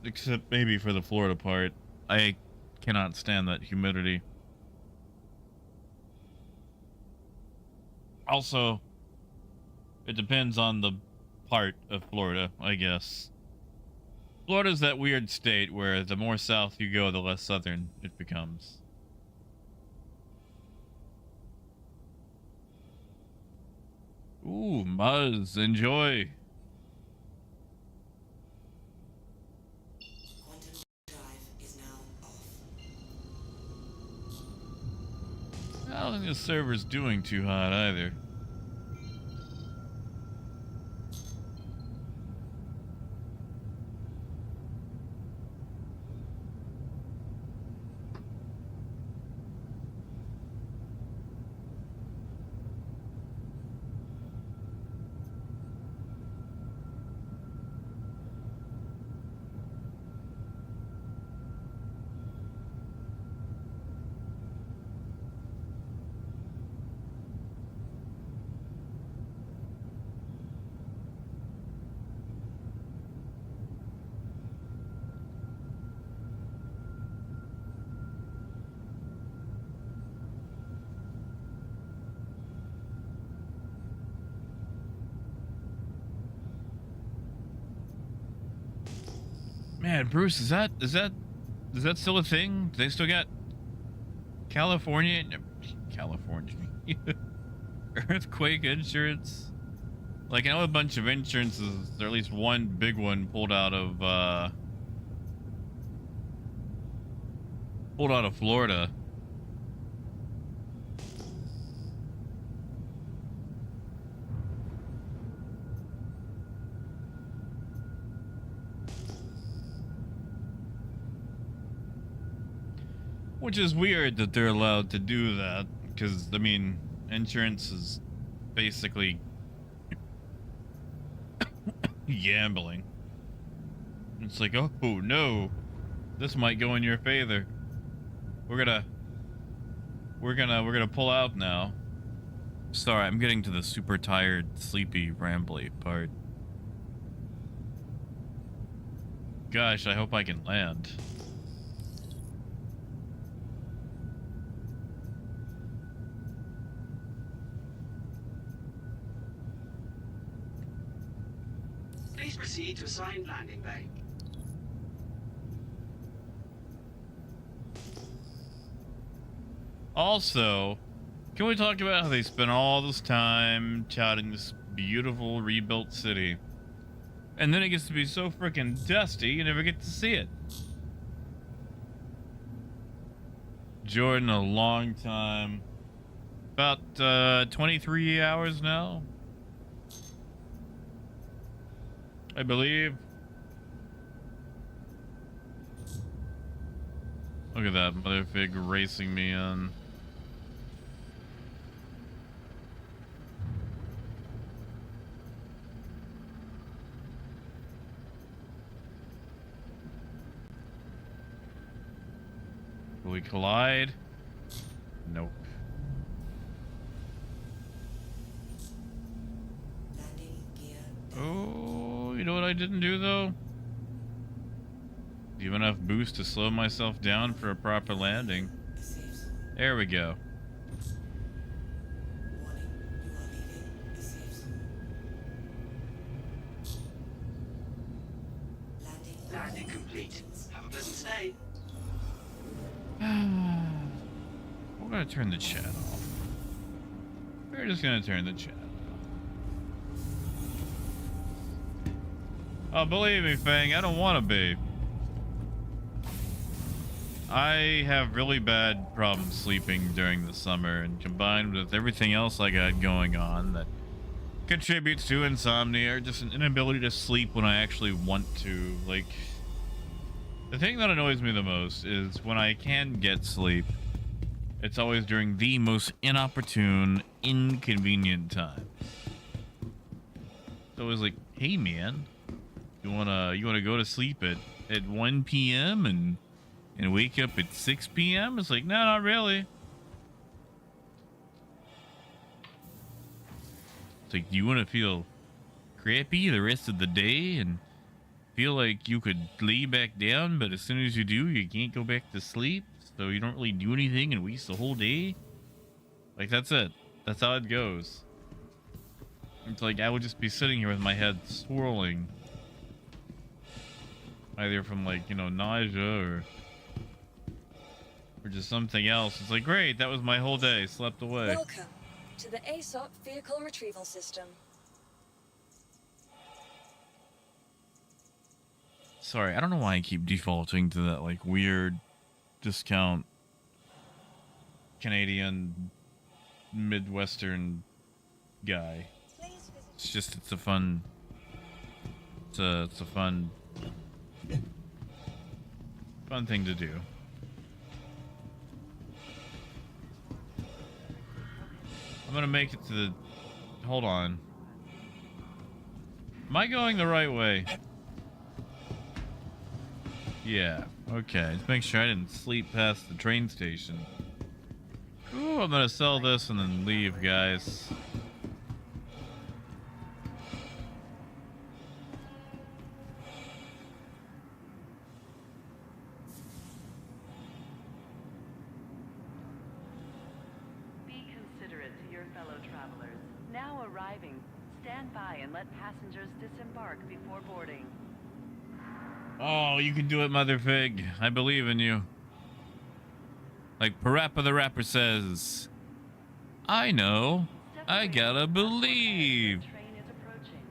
Except maybe for the Florida part. I cannot stand that humidity. Also, it depends on the part of Florida, I guess. Florida's that weird state where the more south you go, the less southern it becomes. Ooh, Muzz, enjoy. Quantum drive is now off. I don't think the server's doing too hot either. Man, Bruce, is that still a thing? They still got California earthquake insurance? Like, I know a bunch of insurances, or at least one big one pulled out of Florida. Which is weird that they're allowed to do that, because, I mean, insurance is basically gambling. It's like, oh no, this might go in your favor. We're gonna pull out now. Sorry, I'm getting to the super tired, sleepy, rambly part. Gosh, I hope I can land. Please proceed to assigned landing bay. Also, can we talk about how they spent all this time touting this beautiful rebuilt city, and then it gets to be so freaking dusty you never get to see it? Jordan, a long time. About 23 hours now, I believe. Look at that motherfig racing me on. Will we collide? Nope. Landing gear. Oh, you know what I didn't do though? Give enough boost to slow myself down for a proper landing. A safe zone. There we go. Warning, you are leaving a safe zone. Landing complete. Have a pleasant stay. We're gonna turn the chat off. We're just gonna turn the chat off. Oh, believe me, Fang, I don't want to be. I have really bad problems sleeping during the summer, and combined with everything else I got going on that contributes to insomnia or just an inability to sleep when I actually want to. Like, the thing that annoys me the most is when I can get sleep, it's always during the most inopportune, inconvenient time. It's always like, hey man, you wanna go to sleep at 1 p.m. and wake up at 6 p.m.? It's like, no, not really. It's like, do you want to feel crappy the rest of the day and feel like you could lay back down, but as soon as you do, you can't go back to sleep, so you don't really do anything and waste the whole day? Like, that's it. That's how it goes. It's like I would just be sitting here with my head swirling, either from, like, you know, nausea or just something else. It's like, great, that was my whole day, slept away. Welcome to the ASOP Vehicle Retrieval System. Sorry, I don't know why I keep defaulting to that, like, weird discount Canadian Midwestern guy. It's just, it's a fun thing to do. I'm gonna make it to the... Hold on. Am I going the right way? Yeah, okay. Let's make sure I didn't sleep past the train station. Ooh, I'm gonna sell this and then leave, guys. Be considerate to your fellow travelers. Now arriving, stand by and let passengers disembark before boarding. Oh, you can do it, Mother Pig. I believe in you. Like Parappa the Rapper says, I know. Step I away gotta from the platform edge. believe. The train is approaching.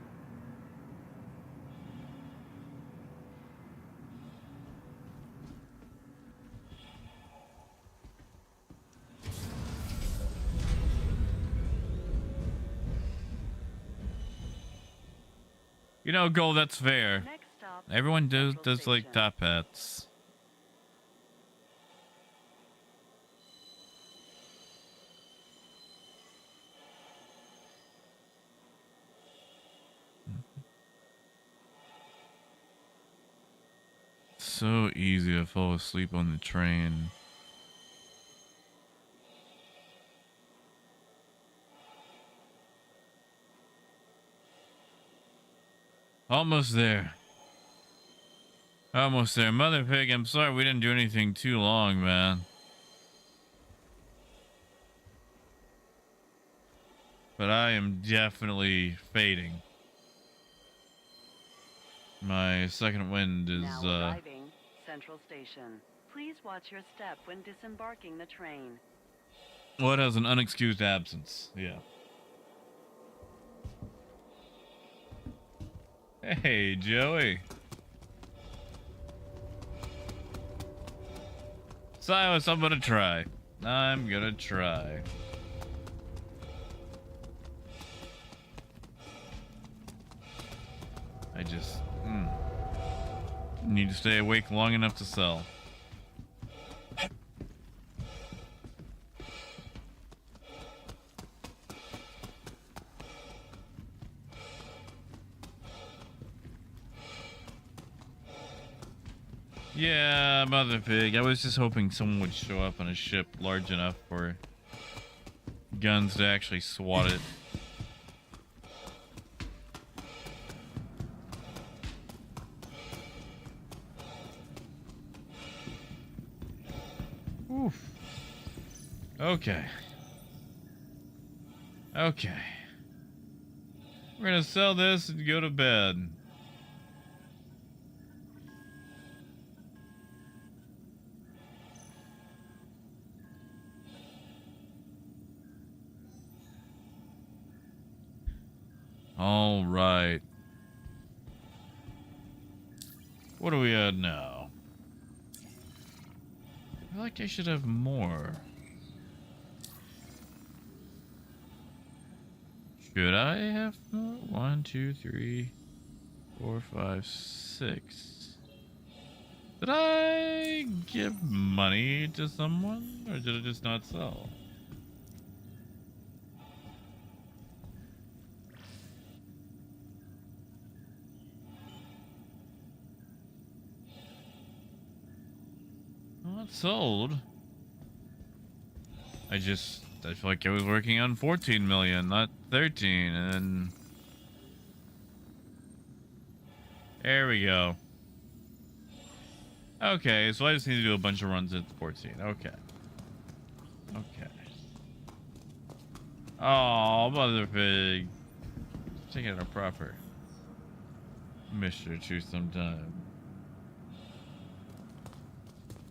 You know, Gold, that's fair. Next stop, Everyone does Central like Station. top hats. So easy to fall asleep on the train. Almost there. Almost there. Mother Pig, I'm sorry we didn't do anything too long, man. But I am definitely fading. My second wind is, Now arriving, Central Station. Please watch your step when disembarking the train. well, it has an unexcused absence. Yeah. Hey, Joey. Silas, I'm gonna try. I'm gonna try. I just need to stay awake long enough to sell. Yeah, Mother Pig. I was just hoping someone would show up on a ship large enough for guns to actually swat it. Oof. Okay. Okay. We're gonna sell this and go to bed. All right. What are we at now? I feel like I should have more. Should I have more? 1, 2, 3, 4, 5, 6. Did I give money to someone, or did I just not sell? Well, it's sold. I feel like I was working on 14 million, not 13, and then there we go. Okay, so I just need to do a bunch of runs at 14. Okay. Okay. Oh, Mother Pig. Taking it a proper Mr. Truth sometime.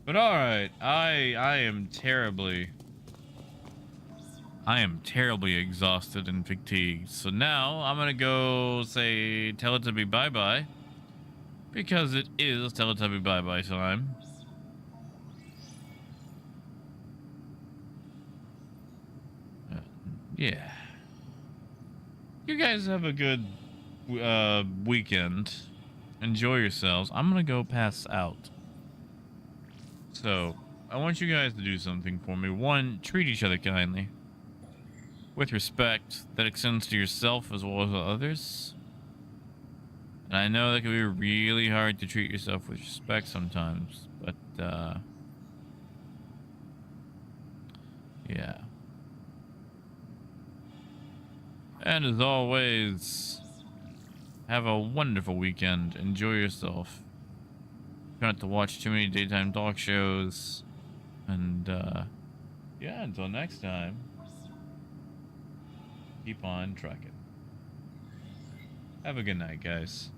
But alright, I am terribly exhausted and fatigued. So now I'm gonna go say Teletubby bye-bye. Because it is Teletubby bye-bye time. Yeah. You guys have a good weekend. Enjoy yourselves. I'm gonna go pass out. So, I want you guys to do something for me. One, treat each other kindly. With respect that extends to yourself as well as others. And I know that can be really hard to treat yourself with respect sometimes, but, yeah. And as always, have a wonderful weekend. Enjoy yourself. Try not to watch too many daytime talk shows. And, yeah, until next time, keep on trucking. Have a good night, guys.